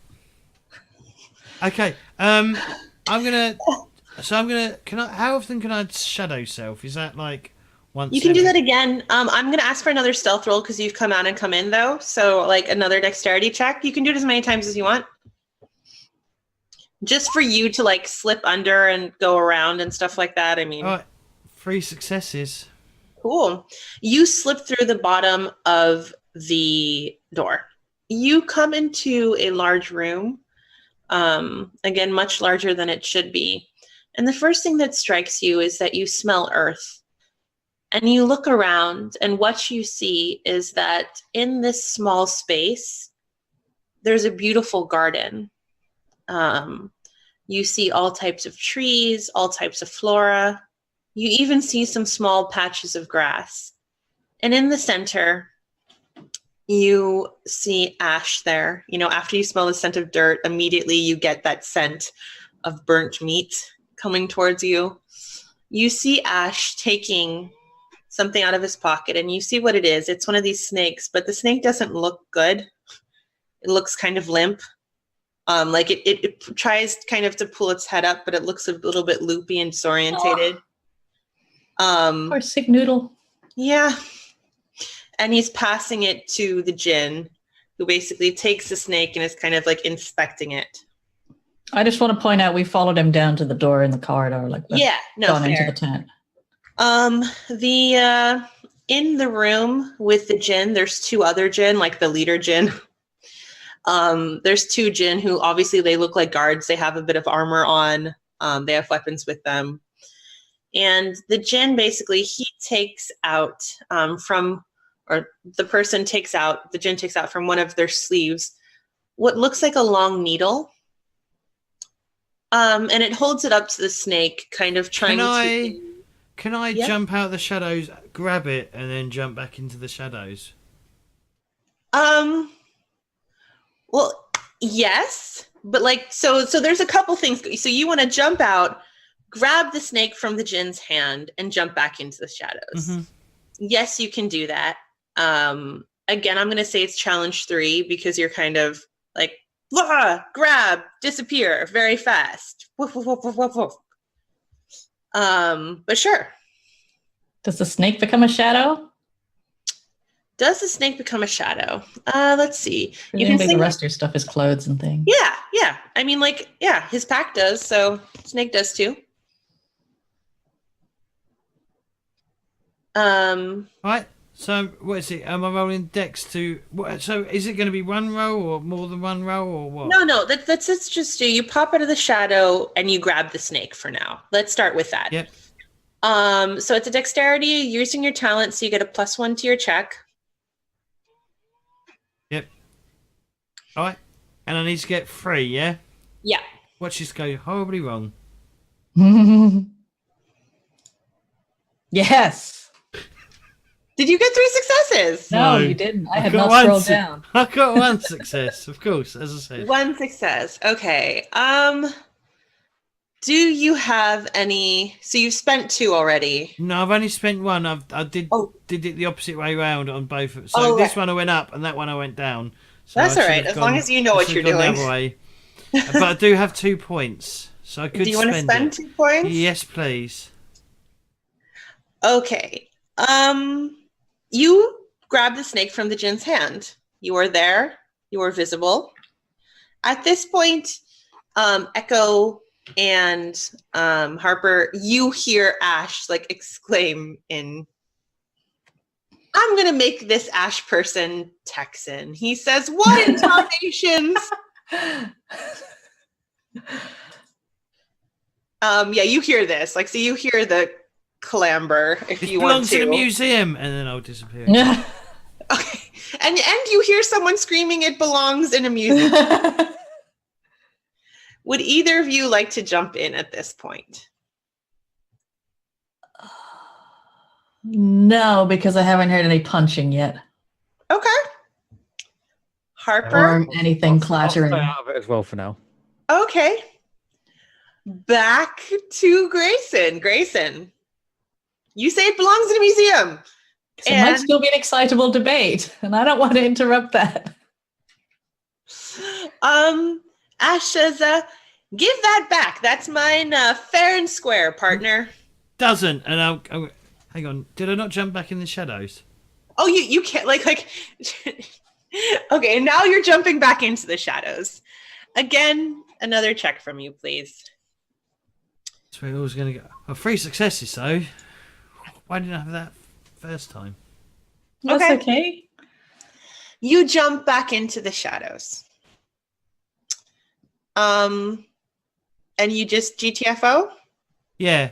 Okay. How often can I shadow self? Is that like once? You can do that again. I'm gonna ask for another stealth roll because you've come out and come in though. So like another dexterity check. You can do it as many times as you want. Just for you to like slip under and go around and stuff like that. I mean, all right, 3 successes. Cool. You slip through the bottom of the door. You come into a large room. Again, much larger than it should be. And the first thing that strikes you is that you smell earth. And you look around, and what you see is that in this small space, there's a beautiful garden. You see all types of trees, all types of flora. You even see some small patches of grass. And in the center, you see ash there. After you smell the scent of dirt, immediately you get that scent of burnt meat coming towards you. You see Ash taking something out of his pocket, and you see what it is. It's one of these snakes, but the snake doesn't look good. It looks kind of limp. Like it tries kind of to pull its head up, but it looks a little bit loopy and disorientated. Poor sick noodle. Yeah. And he's passing it to the djinn, who basically takes the snake and is kind of like inspecting it. I just want to point out we followed him down to the door in the corridor, gone into the tent. In the room with the djinn, there's 2 other djinn, like the leader djinn. There's 2 djinn who obviously they look like guards. They have a bit of armor on. They have weapons with them. And the djinn basically, the djinn takes out from one of their sleeves what looks like a long needle. And it holds it up to the snake, kind of trying to... Can I jump out the shadows, grab it, and then jump back into the shadows? Well, yes, but so there's a couple things. So you want to jump out, grab the snake from the djinn's hand, and jump back into the shadows. Mm-hmm. Yes, you can do that. Again, I'm going to say it's challenge 3 because you're kind of like, grab, disappear very fast. Woof, woof, woof, woof, woof, woof. But sure. Does the snake become a shadow? Does the snake become a shadow? Let's see. You can the rest of your stuff is clothes and things. Yeah. I mean, his pack does, so snake does too. Right. So what is it? Am I rolling dex to? So is it going to be one roll or more than one roll or what? No. Let's just do. You pop out of the shadow and you grab the snake for now. Let's start with that. Yep. So it's a dexterity using your talent, so you get a +1 to your check. Yep. All right. And I need to get 3. Yeah. Yeah. Watch this go horribly wrong. Yes. Did you get 3 successes? No, No. you didn't. I had got not scrolled su- down. I got 1 success, of course, as I said. 1 success. Okay. Do you have any? So you've spent 2 already. No, I've only spent 1. I did Oh. it the opposite way round on both. So Oh, this right. one I went up and that one I went down. So That's I all should right, have as long as you know I what should you're have gone doing. the other way. But I do have 2 points, so I could Do you want to spend spend it. 2 points? Yes, please. Okay. You grab the snake from the Jinn's hand. You are there. You are visible. At this point, Echo and Harper, you hear Ash like exclaim in, I'm going to make this Ash person Texan. He says, what in tarnations? Yeah, you hear this. Like, so you hear the clamber if It you want belongs to. in a museum, and then I'll disappear. Okay. And you hear someone screaming, it belongs in a museum. Would either of you like to jump in at this point? No, because I haven't heard any punching yet. Okay. Harper? Or anything I'll clattering. stay out of it as well for now. Okay. Back to Grayson. Grayson, you say it belongs in a museum. So it might still be an excitable debate, and I don't want to interrupt that. Ash says, give that back. That's mine fair and square, partner. Doesn't, and I'll hang on. Did I not jump back in the shadows? Oh, you can't like okay, now you're jumping back into the shadows. Again, another check from you, please. That's where I was going to go. Oh, 3 successes, though. Why didn't I have that first time? That's Okay. okay. You jump back into the shadows. And you just GTFO? Yeah.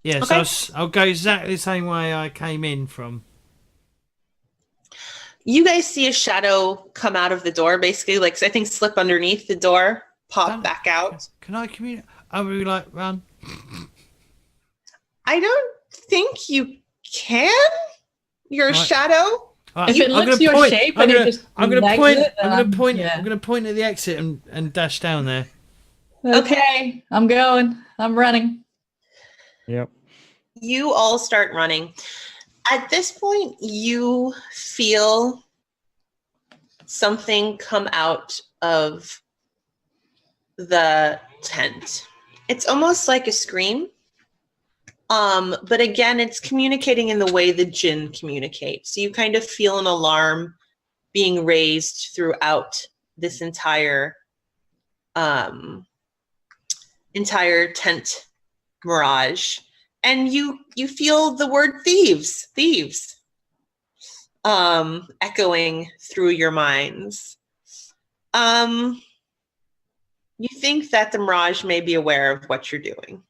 Yeah, Okay. so I'll go exactly the same way I came in from. You guys see a shadow come out of the door, basically, like I think slip underneath the door, pop back out. Can I communicate? I really like run. I don't think you can. You're a Right. shadow. Right, If it I'm looks gonna your point- shape I'm and gonna, it just I'm gonna nags point. it, I'm then gonna point. yeah. I'm gonna point at the exit and dash down there. Okay, I'm going. I'm running. Yep. You all start running. At this point, you feel something come out of the tent. It's almost like a scream. But again, it's communicating in the way the Jinn communicate. So you kind of feel an alarm being raised throughout this entire tent mirage. And you feel the word thieves echoing through your minds. You think that the mirage may be aware of what you're doing.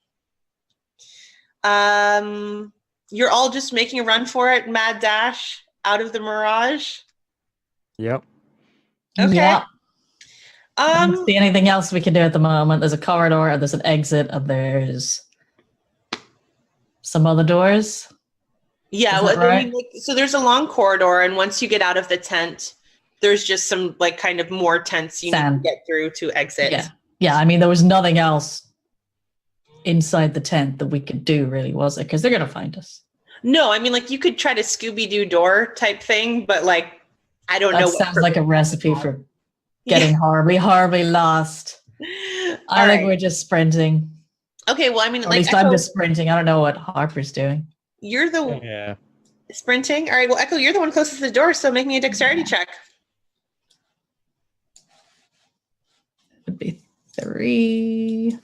You're all just making a run for it, mad dash out of the mirage. Yep. Okay. Yeah. I don't Um, see anything else we can do at the moment. There's a corridor, there's an exit, and there's some other doors. yeah. Is Well, that I right? mean, like, so there's a long corridor, and once you get out of the tent, there's just some like kind of more tents you need to Sand. get through to exit. Yeah. Yeah, I mean, there was nothing else inside the tent that we could do, really, was there? Because they're going to find us. No, I mean, like you could try to Scooby-Doo door type thing, but like I don't That know. sounds like a recipe for Yeah. getting horribly, horribly lost. I All think right. we're just sprinting. Okay, well, I mean, Or at like least I'm Echo, just sprinting. I don't know what Harper's doing. you're the Yeah. sprinting. All right, well, Echo, you're the one closest to the door, so make me a dexterity check. Would be 3.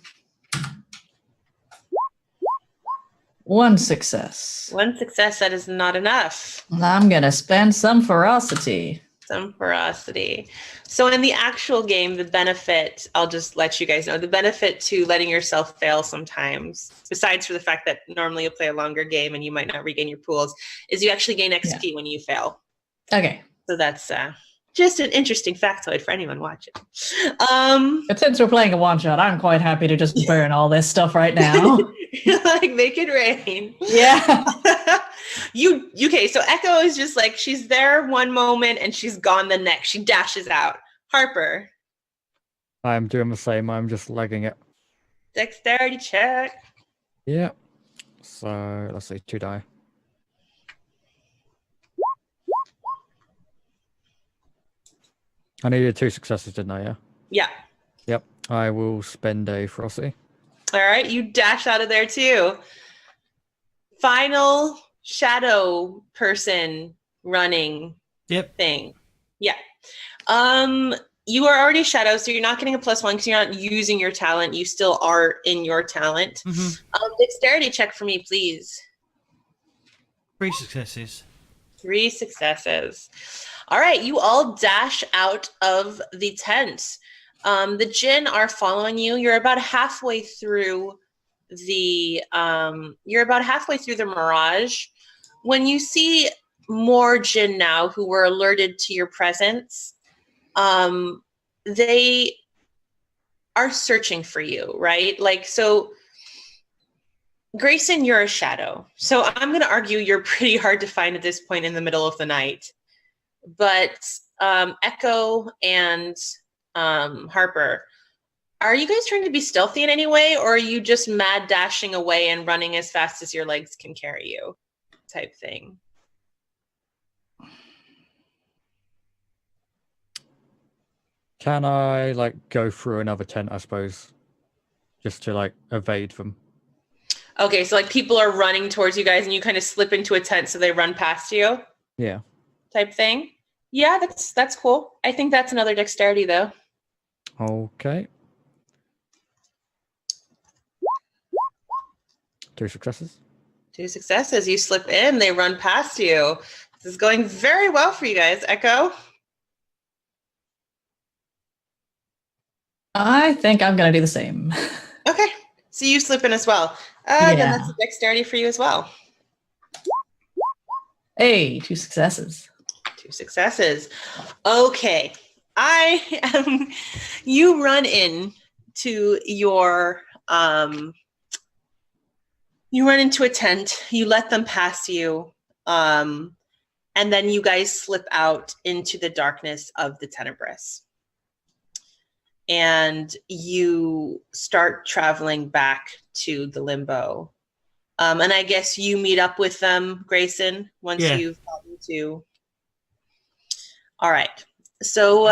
1 success. 1 success, that is not enough. I'm going to spend some ferocity. Some ferocity. So in the actual game, the benefit, I'll just let you guys know, the benefit to letting yourself fail sometimes, besides for the fact that normally you'll play a longer game and you might not regain your pools, is you actually gain XP when you fail. Okay. So that's just an interesting factoid for anyone watching. But since we're playing a one-shot, I'm quite happy to just burn all this stuff right now. Like, make it rain. Yeah. Okay, so Echo is just like, she's there one moment and she's gone the next. She dashes out. Harper. I'm doing the same. I'm just legging it. Dexterity check. Yeah. So let's see, 2 die. I needed 2 successes, didn't I? Yeah. Yeah. Yep. I will spend a ferocity. All right, you dash out of there too. Final shadow person running thing. Yeah. You are already shadow, so you're not getting a +1 because you're not using your talent. You still are in your talent. Dexterity check for me, please. 3 successes. 3 successes. All right, you all dash out of the tent. The Jinn are following you. You're about halfway through the mirage. When you see more Jinn now who were alerted to your presence, they are searching for you, right? Like, so Grayson, you're a shadow. So I'm going to argue you're pretty hard to find at this point in the middle of the night. But Echo and Harper, are you guys trying to be stealthy in any way, or are you just mad dashing away and running as fast as your legs can carry you type thing? Can I like go through another tent, I suppose, just to like evade them? Okay, so like people are running towards you guys and you kind of slip into a tent so they run past you? Yeah. Type thing? Yeah, that's cool. I think that's another dexterity though. Okay. 2 successes. 2 successes. You slip in, they run past you. This is going very well for you guys. Echo? I think I'm going to do the same. Okay. So you slip in as well. Then that's a dexterity for you as well. Hey, 2 successes. 2 successes. Okay. You run in to your, you run into a tent, you let them pass you, and then you guys slip out into the darkness of the Tenebris. And you start traveling back to the limbo. And I guess you meet up with them, Grayson, once you've gotten to. All right. So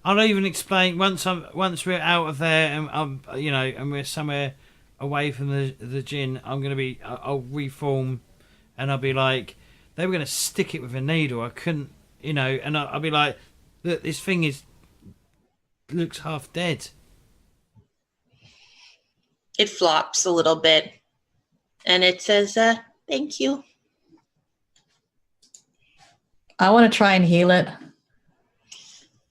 I'll even explain once we're out of there and and we're somewhere away from the Jinn. I'll reform, and I'll be like, they were going to stick it with a needle. I couldn't, and I'll be like, look, this thing looks half dead. It flops a little bit, and it says, "Thank you." I want to try and heal it.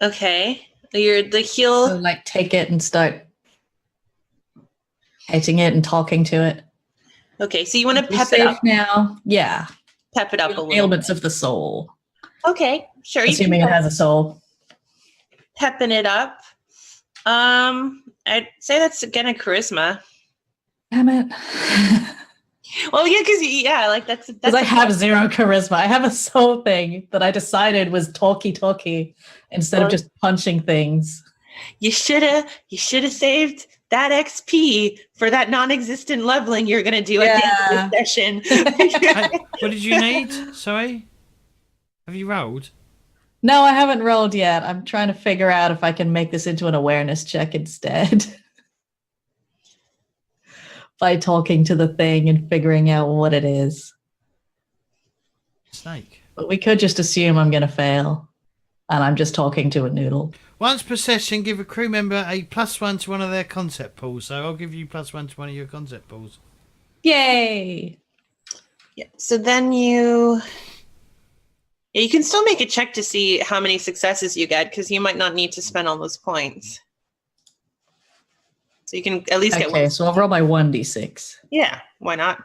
Okay, the heal. So, like, take it and start petting it and talking to it. Okay, so you want to pep it up now? Yeah, pep it up a little. Ailments of the soul. Okay, sure. Assuming it has a soul. Pepping it up. I'd say that's again a charisma. Damn it. Well, yeah, because that's I have 0 charisma. I have a soul thing that I decided was talky instead of just punching things. You should have saved that XP for that non-existent leveling you're gonna do at the end of the session. What did you need? Sorry, have you rolled? No, I haven't rolled yet. I'm trying to figure out if I can make this into an awareness check instead. By talking to the thing and figuring out what it is. Snake. But we could just assume I'm going to fail. And I'm just talking to a noodle. Once per session, give a crew member a +1 to one of their concept pools. So I'll give you +1 to one of your concept pools. Yay! Yeah. So then you can still make a check to see how many successes you get, because you might not need to spend all those points. So you can at least get one. Okay, so I'll roll my 1d6. Yeah, why not?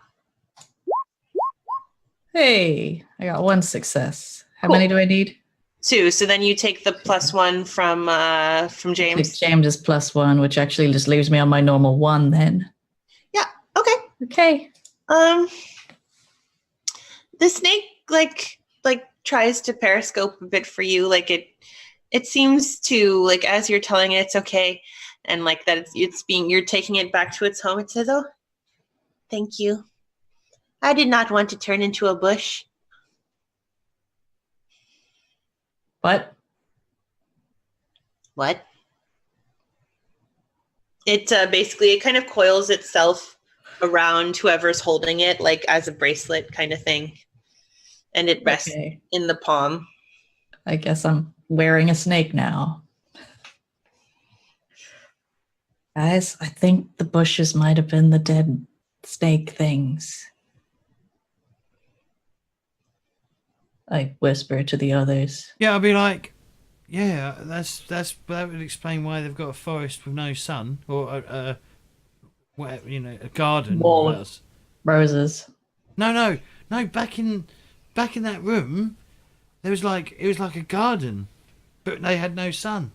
Hey, I got 1 success. How Cool. many do I need? 2. So then you take the +1 from Take James. James's +1, which actually just leaves me on my normal 1 then. Yeah. Okay. Okay. The snake like tries to periscope a bit for you. Like it seems to, like, as you're telling it it's okay, and like that you're taking it back to its home. It says, "Oh, thank you. I did not want to turn into a bush." What? What? It basically it kind of coils itself around whoever's holding it, like as a bracelet kind of thing, and it rests Okay. in the palm. I guess I'm wearing a snake now. Guys, I think the bushes might have been the dead snake things. I whisper to the others. Yeah, I'll be like, yeah, that would explain why they've got a forest with no sun, or a garden. Wall or of else. roses. No. Back in that room, it was like a garden, but they had no sun.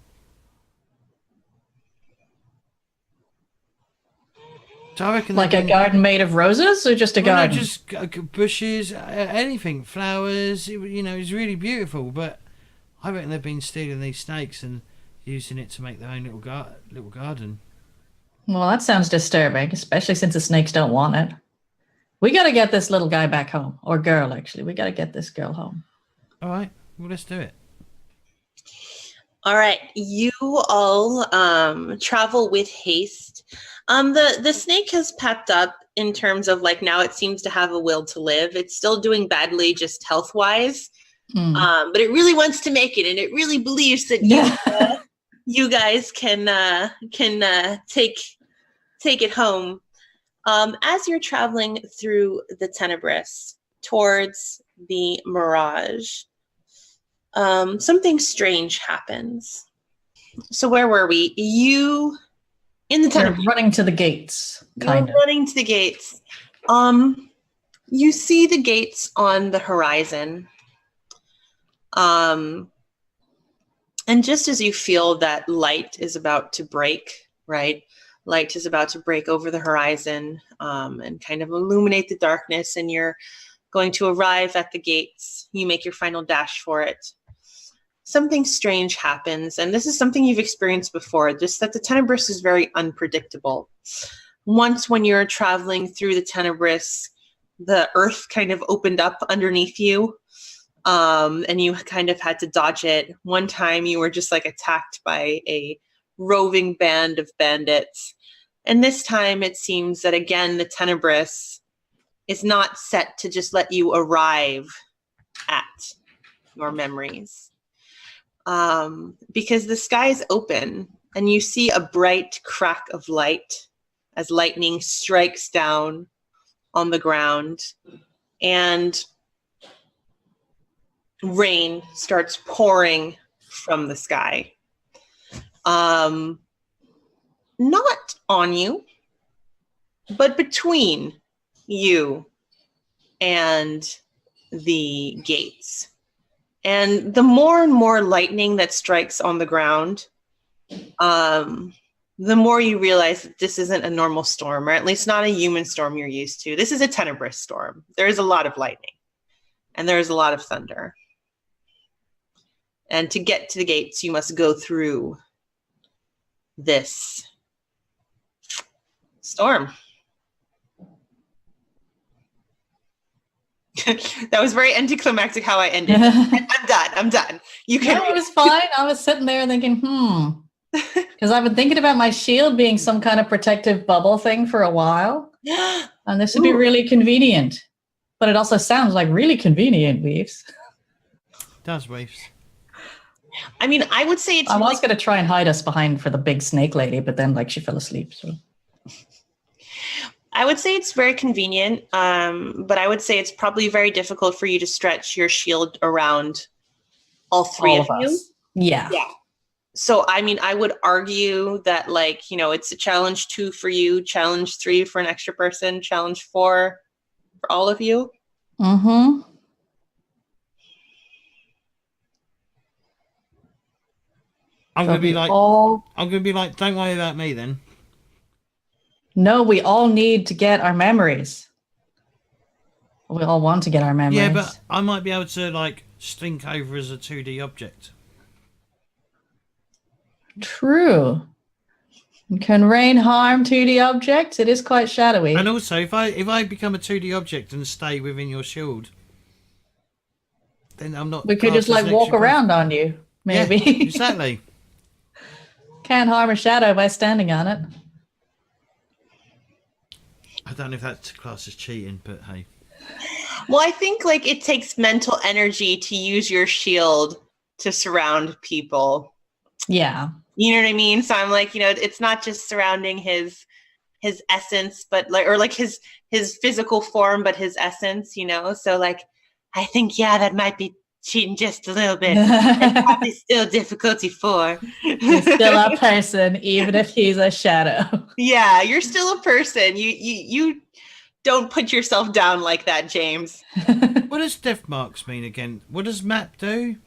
So I reckon Like a garden made of roses, or just a garden? No, just bushes, anything, flowers. It was really beautiful. But I reckon they've been stealing these snakes and using it to make their own little garden. Well, that sounds disturbing, especially since the snakes don't want it. We got to get this little guy back home. Or girl, actually. We got to get this girl home. All right, well, let's do it. All right, you all travel with haste. The snake has packed up in terms of, like, now it seems to have a will to live. It's still doing badly just health-wise, but it really wants to make it, and it really believes that you guys can take it home. As you're traveling through the Tenebris towards the Mirage, something strange happens. So where were we? You in the They're Tenebris. running to the gates, kind You're of. running to the gates. You see the gates on the horizon. And just as you feel that light is about to break, right? Light is about to break over the horizon and kind of illuminate the darkness, and you're going to arrive at the gates. You make your final dash for it. Something strange happens, and this is something you've experienced before, just that the Tenebris is very unpredictable. Once when you're traveling through the Tenebris, the earth kind of opened up underneath you, and you kind of had to dodge it. One time you were just like attacked by a roving band of bandits. And this time it seems that, again, the Tenebris is not set to just let you arrive at your memories. Because the sky is open and you see a bright crack of light as lightning strikes down on the ground, and rain starts pouring from the sky. Not on you, but between you and the gates. And the more and more lightning that strikes on the ground, the more you realize that this isn't a normal storm, or at least not a human storm you're used to. This is a Tenebris storm. There is a lot of lightning, and there is a lot of thunder. And to get to the gates, you must go through this storm. That was very anticlimactic how I ended. I'm done. You can. No, it was fine. I was sitting there thinking, because I've been thinking about my shield being some kind of protective bubble thing for a while. And this would be really convenient. But it also sounds like really convenient, Weaves. Does Weaves? I mean, I would say it's. I was going to try and hide us behind for the big snake lady, but then, like, she fell asleep. So I would say it's very convenient, but I would say it's probably very difficult for you to stretch your shield around all three All of of you. us. Yeah. Yeah. So, I mean, I would argue that, like, you know, it's a challenge 2 for you, challenge 3 for an extra person, challenge 4 for all of you. Mm-hmm. I'm But gonna be we like, all don't worry about me then. no, we all need to get our memories. We all want to get our memories. Yeah, but I might be able to like stink over as a 2D object. True. Can rain harm 2D objects? It is quite shadowy. And also, if I become a 2D object and stay within your shield, then I'm not. We could classed just as like an walk extra around on you, maybe. Yeah, exactly. Can't harm a shadow by standing on it. I don't know if that's classed as cheating, but hey. Well, I think like it takes mental energy to use your shield to surround people. Yeah. You know what I mean? So I'm like, you know, it's not just surrounding his essence, but like, or like his physical form, but his essence, you know? So like, I think, yeah, that might be cheating just a little bit. It's probably still difficulty 4. He's still a person, even if he's a shadow. Yeah, you're still a person. You don't put yourself down like that, James. What does death marks mean again? What does map do?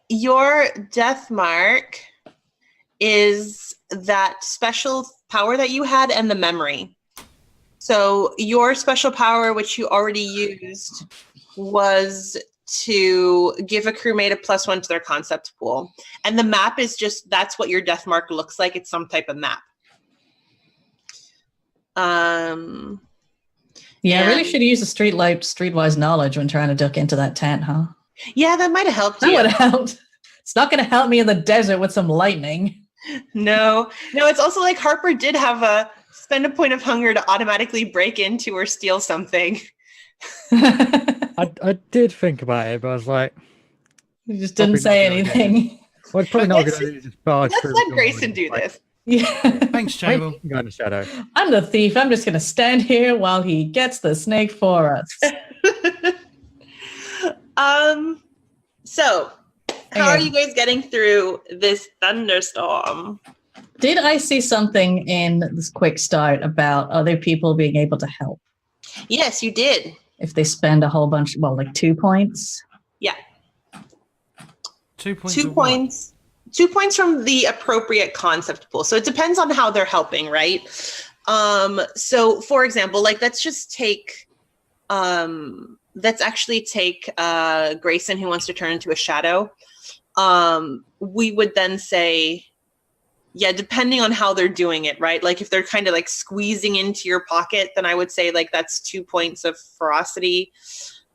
Your death mark is that special power that you had and the memory. So your special power, which you already used, was to give a crewmate a +1 to their concept pool. And the map is just, that's what your death mark looks like. It's some type of map. Yeah, I really should use the streetwise knowledge when trying to duck into that tent, huh? Yeah, that might have helped you. That would have helped. It's not going to help me in the desert with some lightning. No, it's also like Harper did have spend a point of hunger to automatically break into or steal something. I did think about it, but I was like, You just didn't say anything. well, it's probably not a good idea to just barge Let's through let the door Grayson and, do like, this. Yeah. Thanks, wait, Jable. you can go in the shadow. I'm the thief. I'm just going to stand here while he gets the snake for us. So how are you guys getting through this thunderstorm? Did I see something in this quick start about other people being able to help Yes, you did. if they spend a whole bunch, well, like 2 points? Yeah. 2 points. 2 points. 2 points from the appropriate concept pool. So it depends on how they're helping, right? So for example, like let's actually take Grayson, who wants to turn into a shadow. We would then say, yeah, depending on how they're doing it, right? Like if they're kind of like squeezing into your pocket, then I would say like that's 2 points of ferocity.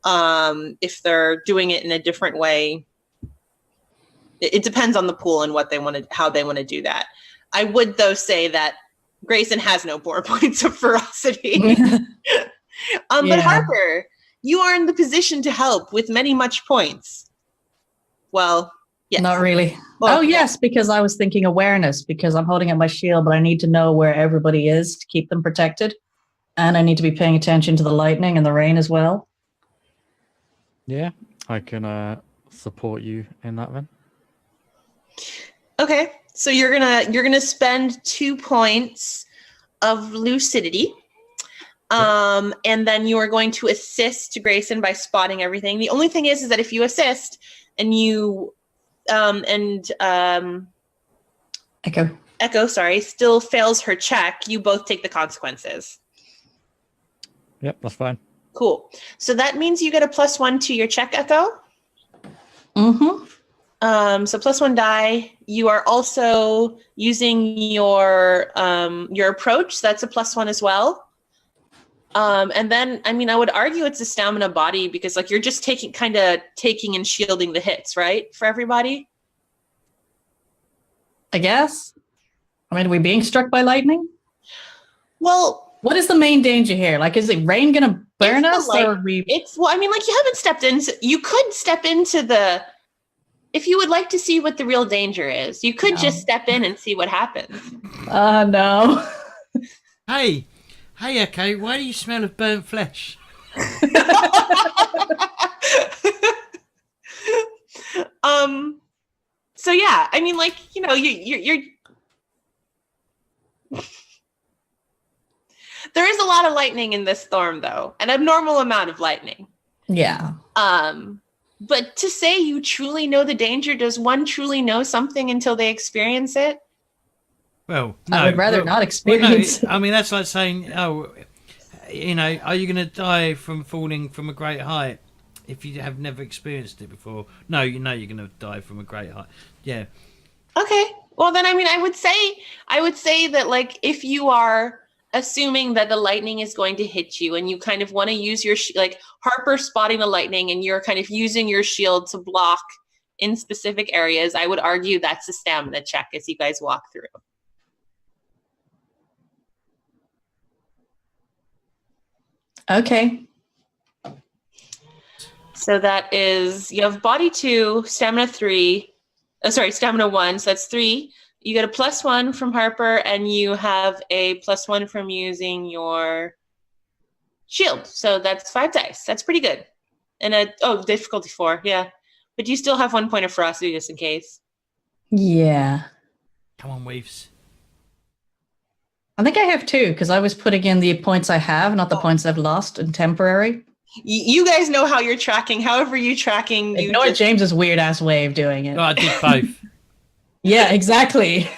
If they're doing it in a different way, it depends on the pool and what they want to, how they want to do that. I would though say that Grayson has no more points of ferocity. But Harper, you are in the position to help with much points. Well, yes. Not really. Well, yes, because I was thinking awareness, because I'm holding up my shield, but I need to know where everybody is to keep them protected. And I need to be paying attention to the lightning and the rain as well. Yeah, I can support you in that then. Okay, so you're gonna spend 2 points of lucidity, and then you are going to assist Grayson by spotting everything. The only thing is that if you assist and you Echo, still fails her check, you both take the consequences. Yep, that's fine. Cool. So that means you get a +1 to your check, Echo. Mm-hmm. So +1 die. You are also using your approach. So that's a +1 as well. And then, I mean, I would argue it's a stamina body because like you're just taking and shielding the hits, right? For everybody. I guess. I mean, are we being struck by lightning? Well, what is the main danger here? Like, is it rain going to burn us? Or are we... I mean, like you haven't stepped into, you could step into the, if you would like to see what the real danger is, you could just step in and see what happens. No. Hey, Echo, why do you smell of burnt flesh? So yeah, I mean, like, you know, you're there is a lot of lightning in this storm, though, an abnormal amount of lightning. Yeah. But to say you truly know the danger, does one truly know something until they experience it? Well, no. I would rather not experience. I mean, that's like saying, oh, you know, are you going to die from falling from a great height if you have never experienced it before? No, you know you're going to die from a great height. Yeah. Okay. Well, then, I mean, I would say that, like, if you are assuming that the lightning is going to hit you and you kind of want to use your, like, Harper spotting the lightning and you're kind of using your shield to block in specific areas, I would argue that's a stamina check as you guys walk through. Okay. So that is, you have body 2, stamina 3, stamina 1, so that's 3. You get a +1 from Harper, and you have a +1 from using your shield. So that's 5 dice. That's pretty good. And difficulty 4, yeah. But you still have 1 point of ferocity just in case. Yeah. Come on, Weaves. I think I have 2 because I was putting in the points I have, not the points I've lost in temporary. You guys know how you're tracking. However you're tracking. Ignore James's weird ass way of doing it. Oh, I did both. Yeah, exactly.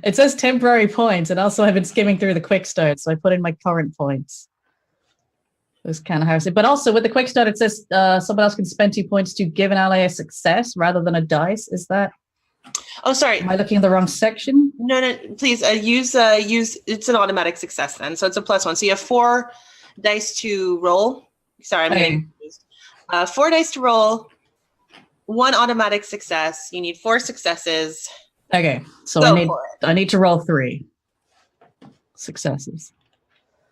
It says temporary points, and also I've been skimming through the quick start, so I put in my current points. It was kind of hard to say. But also with the quick start, it says someone else can spend 2 points to give an ally a success rather than a dice. Is that? Oh, sorry. Am I looking at the wrong section? No. Please use. It's an automatic success then, so it's a +1. So you have 4 dice to roll. Sorry, I'm getting confused. 4 dice to roll. 1 automatic success. You need 4 successes. Okay, so I need to roll 3 successes.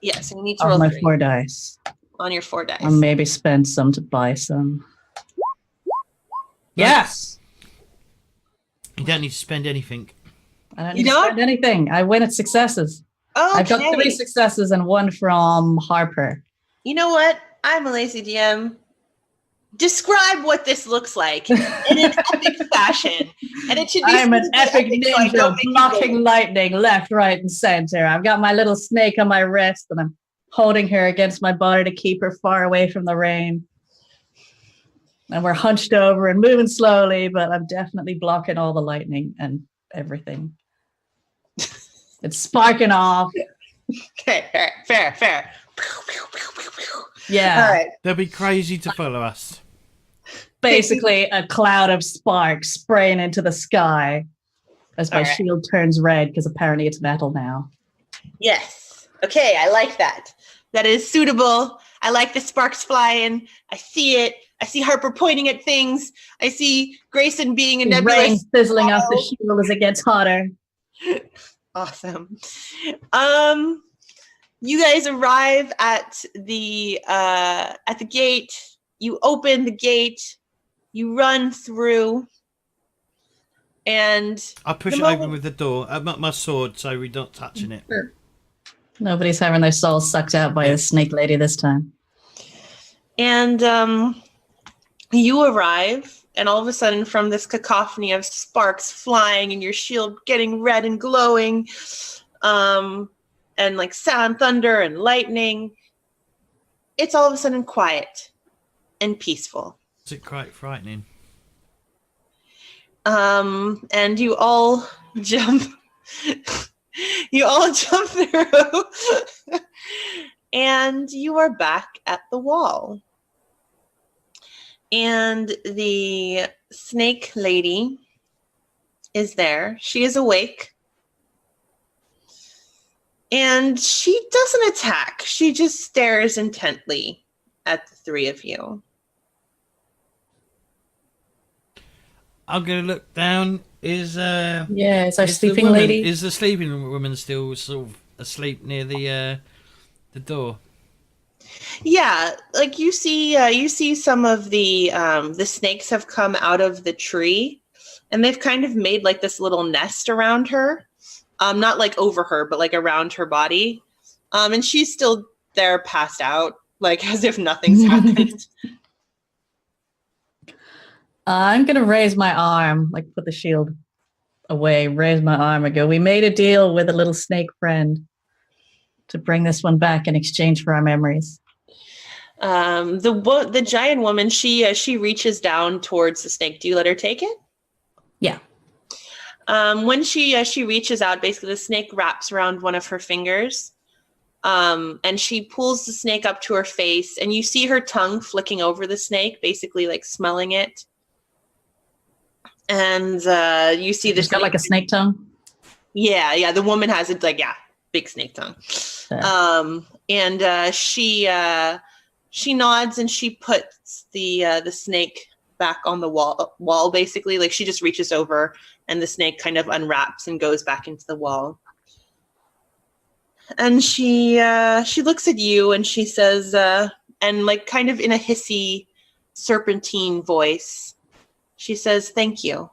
Yes, you need to on roll my 3 4 dice. on your 4 dice. And maybe spend some to buy some. Yes. You don't need to spend anything. I don't need to spend anything. I win at successes. Okay. I've got 3 successes and 1 from Harper. You know what? I'm a lazy DM. Describe what this looks like in an epic fashion. And it should be I'm an epic ninja blocking lightning left, right, and center. I've got my little snake on my wrist and I'm holding her against my body to keep her far away from the rain. And we're hunched over and moving slowly, but I'm definitely blocking all the lightning and everything. It's sparking off. Okay, fair. Yeah. All right. They'll be crazy to follow us. Basically, a cloud of sparks spraying into the sky as my shield turns red because apparently it's metal now. Yes. Okay, I like that. That is suitable. I like the sparks flying. I see it. I see Harper pointing at things. I see Grayson being a nebulous. Rain sizzling off the shield as it gets hotter. Awesome. You guys arrive at the gate. You open the gate. You run through, and I push it open with the door. I've got my sword, so we're not touching it. Sure. Nobody's having their soul sucked out by a snake lady this time. And you arrive, and all of a sudden, from this cacophony of sparks flying and your shield getting red and glowing, and like sound, thunder, and lightning, it's all of a sudden quiet and peaceful. Is it quite frightening? And you all jump. You all jump through, and you are back at the wall. And the snake lady is there. She is awake. And she doesn't attack. She just stares intently at the 3 of you. I'm going to look down. Is our sleeping lady? Is the sleeping woman still sort of asleep near the door? Yeah, like you see some of the snakes have come out of the tree, and they've kind of made like this little nest around her. not like over her, but like around her body. And she's still there, passed out, like as if nothing's happened. I'm going to raise my arm, like put the shield away, raise my arm and go, we made a deal with a little snake friend to bring this one back in exchange for our memories. The giant woman, she reaches down towards the snake. Do you let her take it? Yeah. When she reaches out, basically the snake wraps around one of her fingers, and she pulls the snake up to her face, and you see her tongue flicking over the snake, basically like smelling it. And you see this. It's got like a snake tongue. Yeah. The woman has it like big snake tongue. And she nods and she puts the snake back on the wall basically. Like she just reaches over and the snake kind of unwraps and goes back into the wall. And she looks at you and she says, and like kind of in a hissy serpentine voice, she says, "Thank you.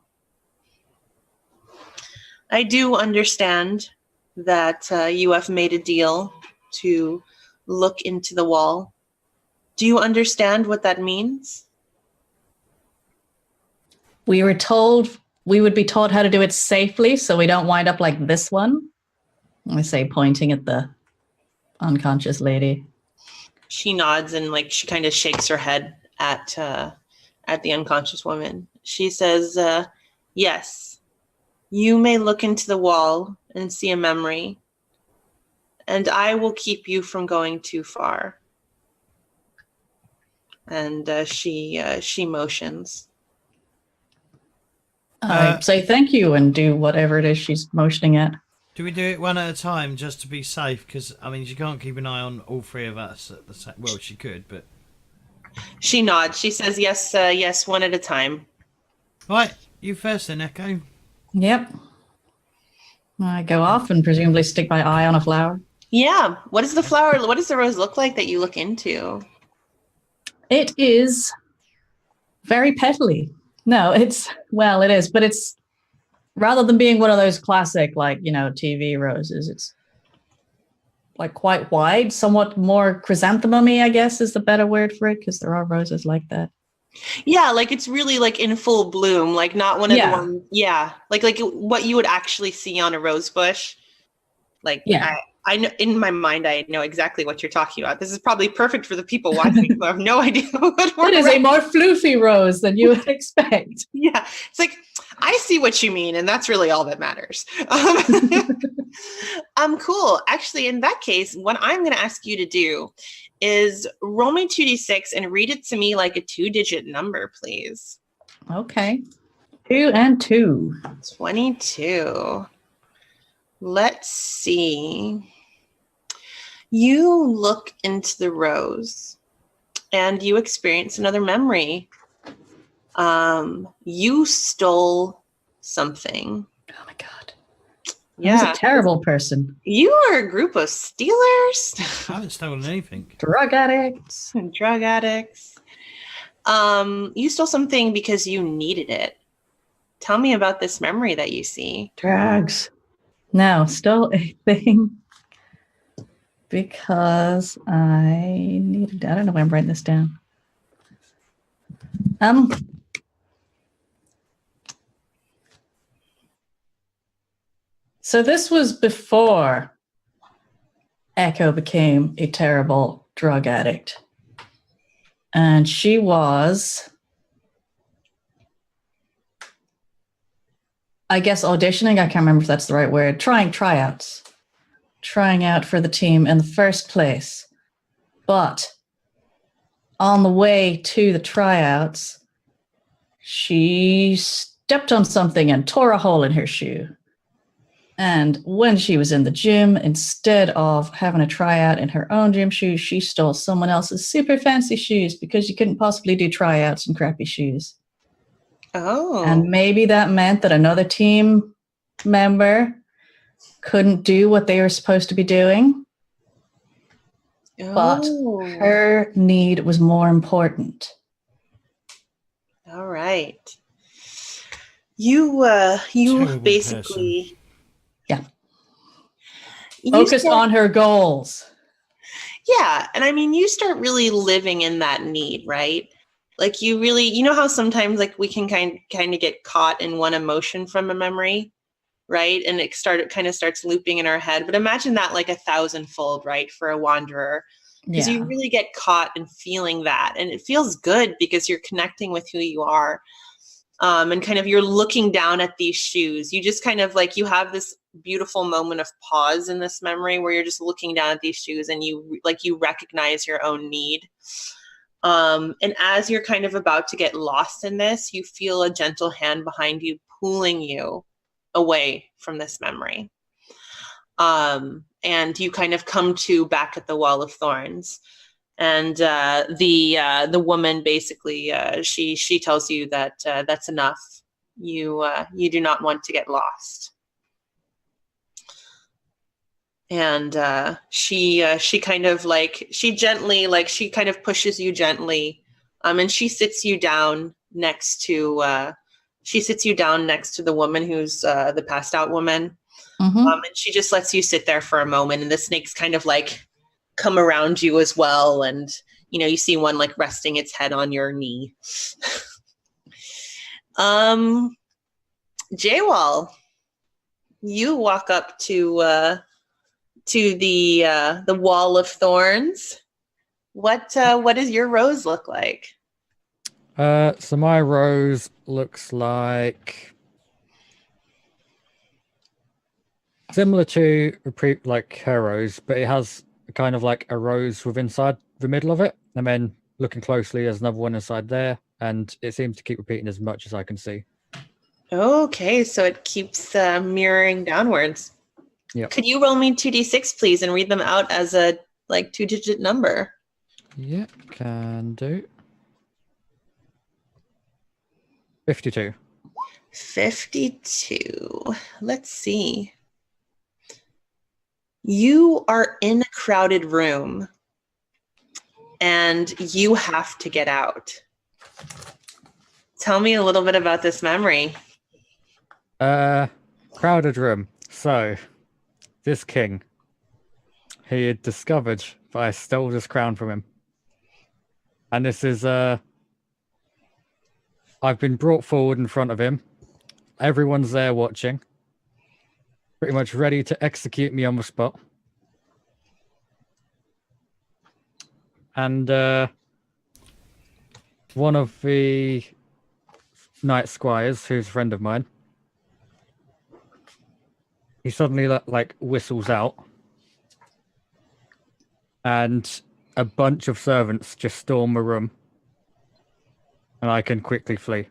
I do understand that you have made a deal to look into the wall. Do you understand what that means?" We were told we would be taught how to do it safely so we don't wind up like this one. I say, pointing at the unconscious lady. She nods and like she kind of shakes her head at the unconscious woman. She says, "Yes, you may look into the wall and see a memory, and I will keep you from going too far." And she motions. I say thank you and do whatever it is she's motioning at. Do we do it one at a time just to be safe? Because, I mean, she can't keep an eye on all three of us at the same... Well, she could, but... She nods. She says, yes, one at a time. Right, you first then, Echo. Yep. I go off and presumably stick my eye on a flower. Yeah. What does the rose look like that you look into? It is very petally. No, it is, but it's rather than being one of those classic, like, TV roses, it's like quite wide, somewhat more chrysanthemum-y, I guess is the better word for it, because there are roses like that. Yeah, like it's really like in full bloom, like not one of the ones. Yeah, like what you would actually see on a rose bush. Like, yeah. I know in my mind, I know exactly what you're talking about. This is probably perfect for the people watching who have no idea what we're It is a more floofy rose than you would expect. Yeah, it's like, I see what you mean, and that's really all that matters. Cool. Actually, in that case, what I'm going to ask you to do is roll me 2d6 and read it to me like a 2-digit number, please. Okay. 2 and 2. 22. Let's see. You look into the rose and you experience another memory. You stole something. Oh my God. Yeah. I was a terrible person. You are a group of stealers. I haven't stolen anything. Drug addicts. Drug addicts. You stole something because you needed it. Tell me about this memory that you see. Drugs. No, stole a thing because I needed. I don't know why I'm writing this down. So this was before Echo became a terrible drug addict, and she was, I guess, auditioning. I can't remember if that's the right word. Trying out for the team in the first place. But on the way to the tryouts, she stepped on something and tore a hole in her shoe. And when she was in the gym, instead of having a tryout in her own gym shoes, she stole someone else's super fancy shoes because you couldn't possibly do tryouts in crappy shoes. Oh. And maybe that meant that another team member couldn't do what they were supposed to be doing. Oh. But her need was more important. All right. You Terrible basically... person. Focused on her goals. Yeah. And I mean, you start really living in that need, right? Like you really, you know how sometimes like we can kind of get caught in one emotion from a memory, right? And it kind of starts looping in our head. But imagine that like 1,000-fold, right? For a wanderer, because you really get caught in feeling that. And it feels good because you're connecting with who you are. And kind of you're looking down at these shoes. You just kind of like, you have this beautiful moment of pause in this memory where you're just looking down at these shoes and you recognize your own need. And as you're kind of about to get lost in this, you feel a gentle hand behind you pulling you away from this memory. And you kind of come to back at the Wall of Thorns. And the woman basically she tells you that that's enough. You do not want to get lost. And she kind of like she kind of pushes you gently, and she sits you down next to the woman who's the passed out woman. And she just lets you sit there for a moment, and the snakes kind of like come around you as well, and you see one like resting its head on your knee. Jaywall, you walk up to the Wall of Thorns. What does your rose look like? So my rose looks like similar to like her rose, but it has kind of like a rose with inside the middle of it, and then looking closely there's another one inside there, and it seems to keep repeating as much as I can see. Okay, so it keeps mirroring downwards. Yeah. Could you roll me 2d6 please and read them out as a like 2-digit number? Yeah, can do. 52. 52. Let's see. You are in a crowded room and you have to get out. Tell me a little bit about this memory. Crowded room. So, this king, he had discovered that I stole this crown from him. And this is, I've been brought forward in front of him. Everyone's there watching. Pretty much ready to execute me on the spot. And one of the night squires, who's a friend of mine, he suddenly like whistles out, and a bunch of servants just storm the room, and I can quickly flee.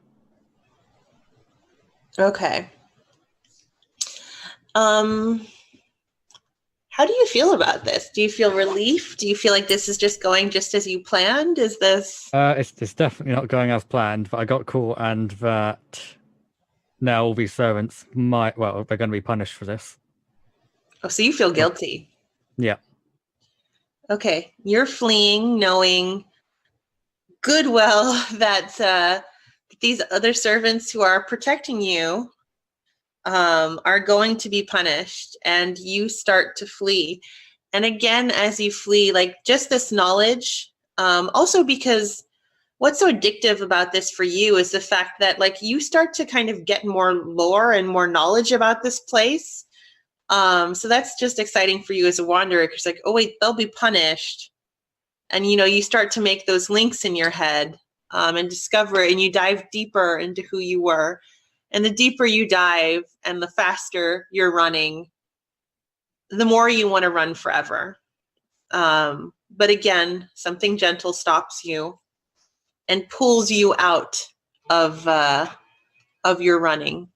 Okay. How do you feel about this? Do you feel relief? Do you feel like this is just going just as you planned? Is this... It's definitely not going as planned, but I got caught, and that now all these servants they're going to be punished for this. Oh, so you feel guilty. Yeah. Okay. You're fleeing knowing good well that these other servants who are protecting you are going to be punished, and you start to flee. And again, as you flee, like just this knowledge, also because what's so addictive about this for you is the fact that like you start to kind of get more lore and more knowledge about this place. So that's just exciting for you as a wanderer, because like, oh wait, they'll be punished. And you start to make those links in your head and discover, and you dive deeper into who you were. And the deeper you dive and the faster you're running, the more you want to run forever. But again, something gentle stops you and pulls you out of your running.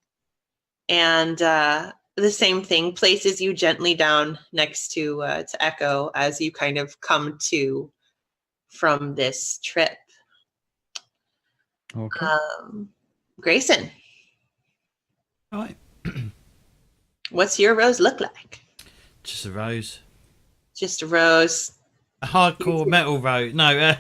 And the same thing places you gently down next to Echo as you kind of come to from this trip. Okay. Grayson. Right. What's your rose look like? Just a rose. Just a rose. A hardcore metal rose. No.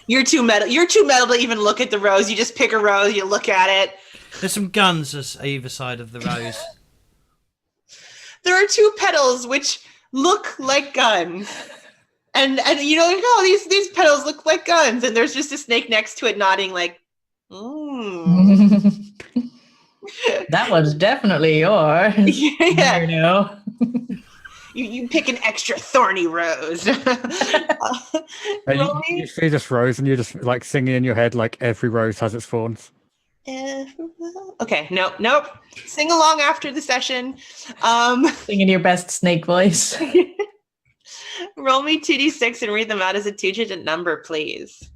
You're too metal. You're too metal to even look at the rose. You just pick a rose. You look at it. There's some guns either side of the rose. there are two petals which look like guns. And you know, like, oh, these petals look like guns, and there's just a snake next to it nodding like, That was definitely yours. Yeah. You know. You pick an extra thorny rose. You see this rose, and you're just like singing in your head like every rose has its thorns. Okay, nope. Sing along after the session. Singing your best snake voice. Roll me 2d6 and read them out as a 2-digit number, please.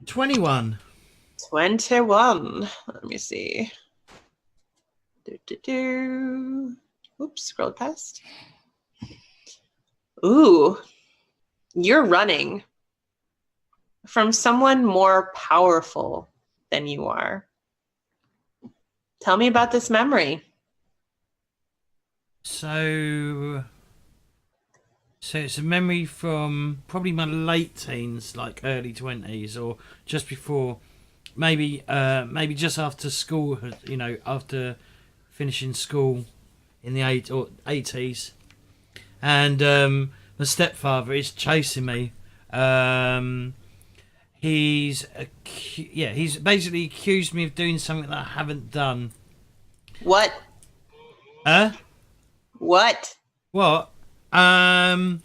21. 21. Let me see. Oops, scrolled past. Ooh, you're running from someone more powerful than you are. Tell me about this memory. So it's a memory from probably my late teens, like early 20s, or just before, maybe just after school, you know, after finishing school in the 80s. And my stepfather is chasing me. He's basically accused me of doing something that I haven't done. What? What? What? Being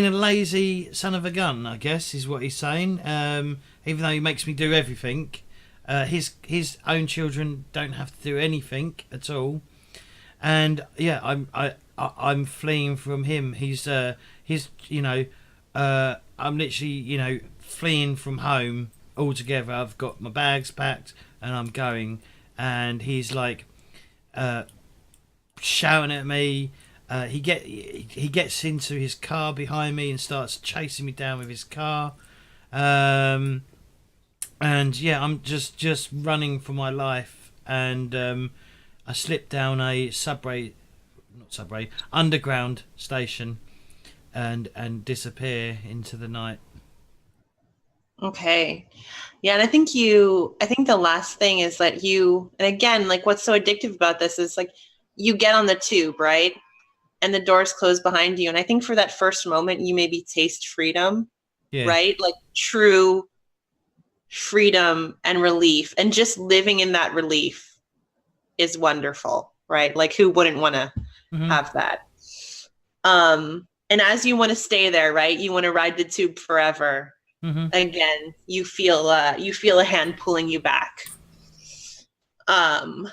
a lazy son of a gun, I guess, is what he's saying. Even though he makes me do everything, his own children don't have to do anything at all. And yeah, I'm fleeing from him. I'm literally, fleeing from home altogether. I've got my bags packed and I'm going. And he's like shouting at me. He gets into his car behind me and starts chasing me down with his car. And yeah, I'm just running for my life. And I slip down a underground station and disappear into the night. Okay. Yeah, and I think the last thing is that and again, like what's so addictive about this is like you get on the tube, right? And the doors close behind you. And I think for that first moment, you maybe taste freedom, right? Like true freedom and relief. And just living in that relief is wonderful, right? Like who wouldn't want to have that? And as you want to stay there, right? You want to ride the tube forever. Again, you feel a hand pulling you back, and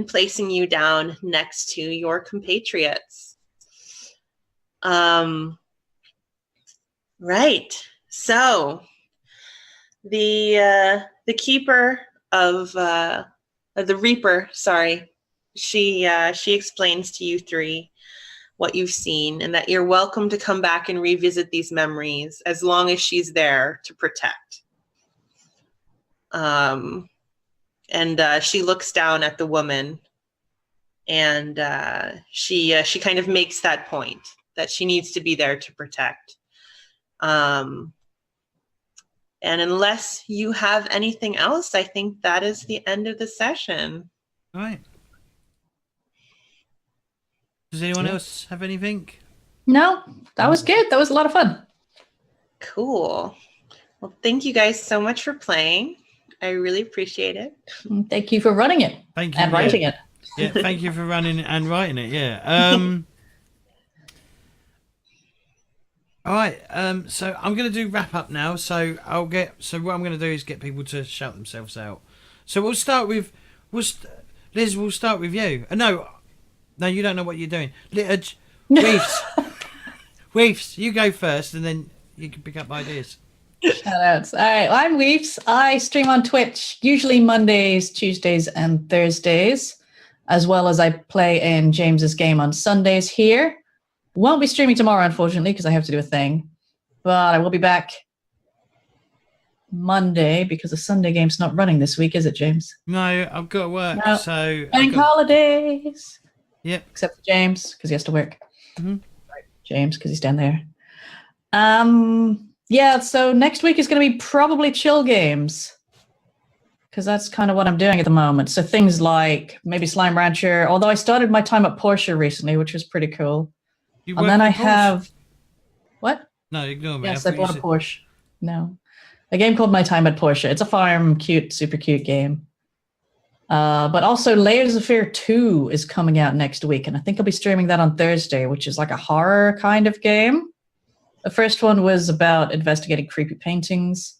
placing you down next to your compatriots. Right. So the keeper of the Reaper, sorry, she explains to you three what you've seen, and that you're welcome to come back and revisit these memories as long as she's there to protect. And she looks down at the woman, and she kind of makes that point that she needs to be there to protect. And unless you have anything else, I think that is the end of the session. All right. Does anyone else have anything? No, that was good. That was a lot of fun. Cool. Well, thank you guys so much for playing. I really appreciate it. Thank you for running it. Thank you. And writing it. Yeah, thank you for running and writing it. Yeah. All right. So I'm going to do wrap up now. So what I'm going to do is get people to shout themselves out. So we'll start with Liz. We'll start with you. No, you don't know what you're doing. Weefs, you go first, and then you can pick up ideas. Shoutouts. All right, well, I'm Weefs. I stream on Twitch, usually Mondays, Tuesdays, and Thursdays, as well as I play in James's game on Sundays here. Won't be streaming tomorrow, unfortunately, because I have to do a thing. But I will be back Monday, because the Sunday game's not running this week, is it, James? No, I've got to work, no. so... Bank holidays! Yep. Except for James, because he has to work. Mm-hmm. Right, James, because he's down there. Yeah, so next week is going to be probably chill games. because that's kind of what I'm doing at the moment. So things like maybe Slime Rancher, although I started my time at Porsche recently, which was pretty cool. You And work then I in Porsche? have... What? No, ignore me. Yes, I I thought you bought a said- Porsche. No. A game called My Time at Porsche. It's a farm, cute, super cute game. But also Layers of Fear 2 is coming out next week, and I think I'll be streaming that on Thursday, which is like a horror kind of game. The first one was about investigating creepy paintings.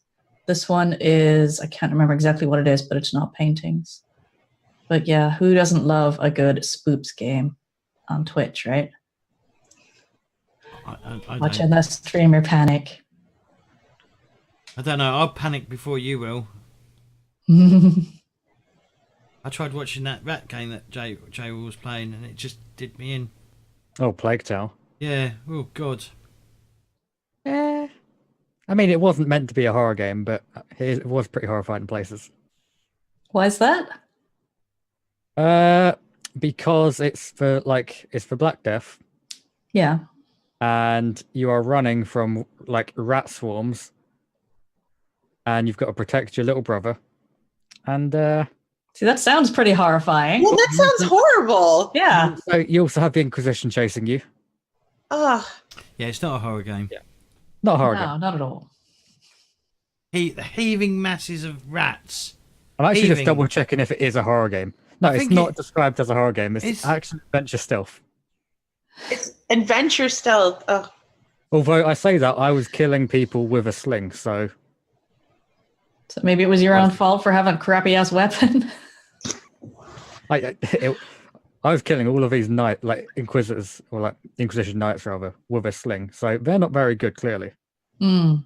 This one is, I can't remember exactly what it is, but it's not paintings. But yeah, who doesn't love a good spoops game on Twitch, right? I Watching the streamer panic. don't know. I'll panic before you will. I tried watching that rat game that Jay was playing, and it just did me in. Oh, Plague Tale. Yeah. Oh God. I mean, it wasn't meant to be a horror game, but it was pretty horrifying in places. Why is that? Because it's for Black Death, Yeah. and you are running from like rat swarms, and you've got to protect your little brother. And See, that sounds pretty horrifying. Well, that sounds horrible. Yeah. so you also have the Inquisition chasing you. Ugh. Yeah, it's not a horror game. Yeah. Not a horror No, game. not at all. The heaving masses of rats. I'm actually just Heaving. double checking if it is a horror game. No, I it's think not it- described as a horror game. It's It's- action adventure stealth. It's adventure stealth. Ugh. Although I say that, I was killing people with a sling, so So maybe it was your own fault for having a crappy ass weapon. I was killing all of these Inquisitors, or like Inquisition Knights rather, with a sling. So they're not very good, clearly. Mm.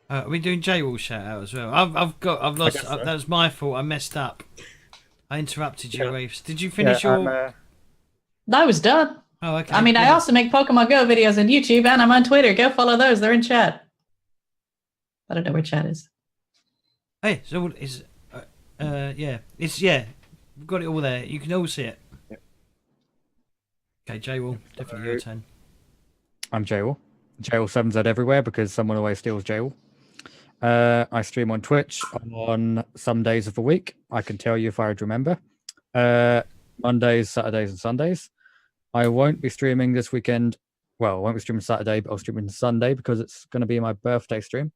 Are we doing J-Wall shout out as well? I've lost. guess so. That was my fault. I messed up. I interrupted you, Yeah. Reeves. Did you finish your? I was done. Oh, okay. I mean, I Yeah. also make Pokemon Go videos on YouTube and I'm on Twitter. Go follow those. They're in chat. I don't know where chat is. Hey, so is yeah, we've got it all there. You can all see it. Yep. Okay, J-Wall, definitely your turn. I'm Jaywall. Jaywall7Z everywhere because someone always steals Jaywall. I stream on Twitch on some days of the week. I can tell you if I remember. Mondays, Saturdays, and Sundays. I won't be streaming this weekend. Well, I won't be streaming Saturday, but I'll stream on Sunday because it's going to be my birthday stream.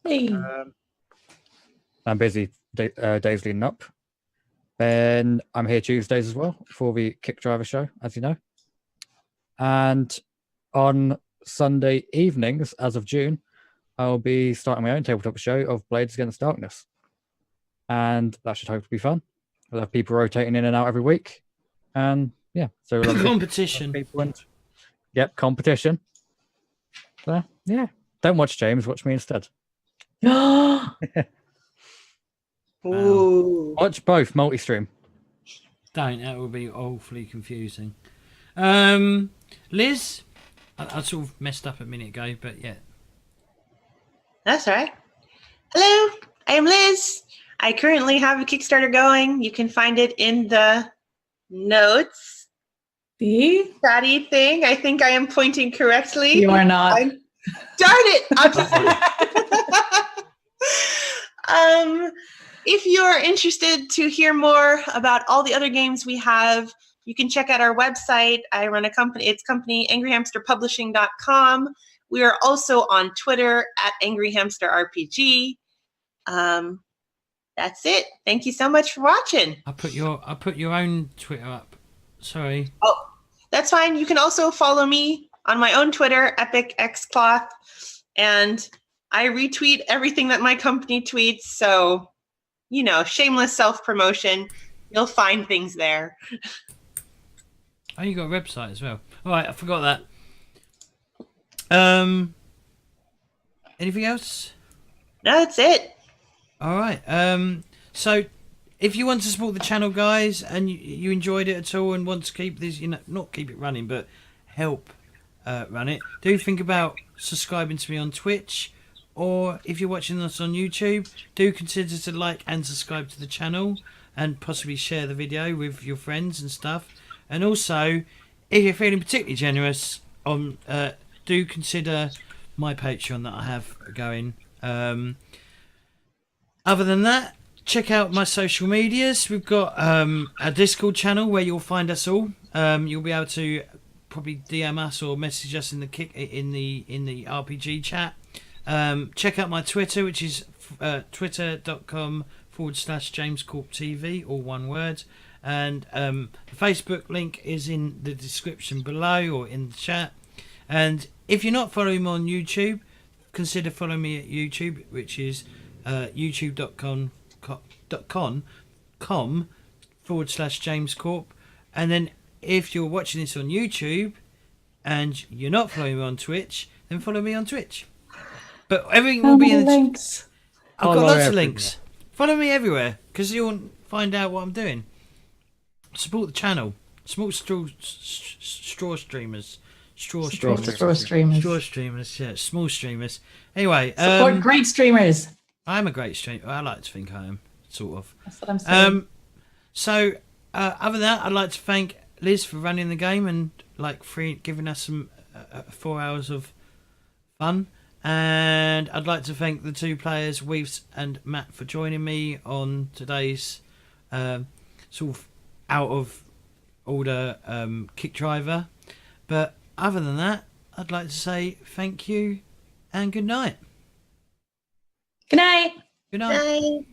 Hey. I'm busy days leading up. Then I'm here Tuesdays as well for the Kickdriver show, as you know. And on Sunday evenings, as of June, I'll be starting my own tabletop show of Blades Against Darkness. And that should hopefully be fun. We'll have people rotating in and out every week. And yeah, so we'll have Competition. people and competition. So yeah, don't watch James, watch me instead. Ooh. Watch both multi-stream. Don't. That would be awfully confusing. Liz, I sort of messed up a minute ago, but yeah. That's all right. Hello, I am Liz. I currently have a Kickstarter going. You can find it in the notes. See? Chatty thing. I think I am pointing correctly. You are not. Darn it! If you're interested to hear more about all the other games we have, you can check out our website. I run a company. It's angryhamsterpublishing.com. We are also on Twitter at angryhamsterrpg. That's it. Thank you so much for watching. I put your own Twitter up. Sorry. Oh, that's fine. You can also follow me on my own Twitter, EpicXCloth, and I retweet everything that my company tweets. So, you know, shameless self-promotion. You'll find things there. Oh, you got a website as well. All right, I forgot that. Anything else? No, that's it. All right. So if you want to support the channel, guys, and you enjoyed it at all and want to keep this, not keep it running, but help run it, do think about subscribing to me on Twitch, or if you're watching us on YouTube, do consider to like and subscribe to the channel and possibly share the video with your friends and stuff. And also, if you're feeling particularly generous, do consider my Patreon that I have going. Other than that, check out my social medias. We've got a Discord channel where you'll find us all. You'll be able to probably DM us or message us in the RPG chat. Check out my Twitter, which is twitter.com/JamesCorpTV, all one word. And the Facebook link is in the description below or in the chat. And if you're not following me on YouTube, consider following me at YouTube, which is youtube.com/JamesCorp. And then if you're watching this on YouTube and you're not following me on Twitch, then follow me on Twitch. But everything will be in the links. I've got Follow lots of everywhere. links. Follow me everywhere because you'll find out what I'm doing. Support the channel. Small straw streamers. Straw streamers. Straw streamers. Straw streamers, yeah. Small streamers. Anyway, Support great streamers. I'm a great streamer. I like to think I am, sort of. That's what I'm saying. So, other than that, I'd like to thank Liz for running the game and giving us some 4 hours of fun. And I'd like to thank the two players, Weaves and Matt, for joining me on today's sort of out of order Kickdriver. But other than that, I'd like to say thank you and good night. Good night. Good night. Bye.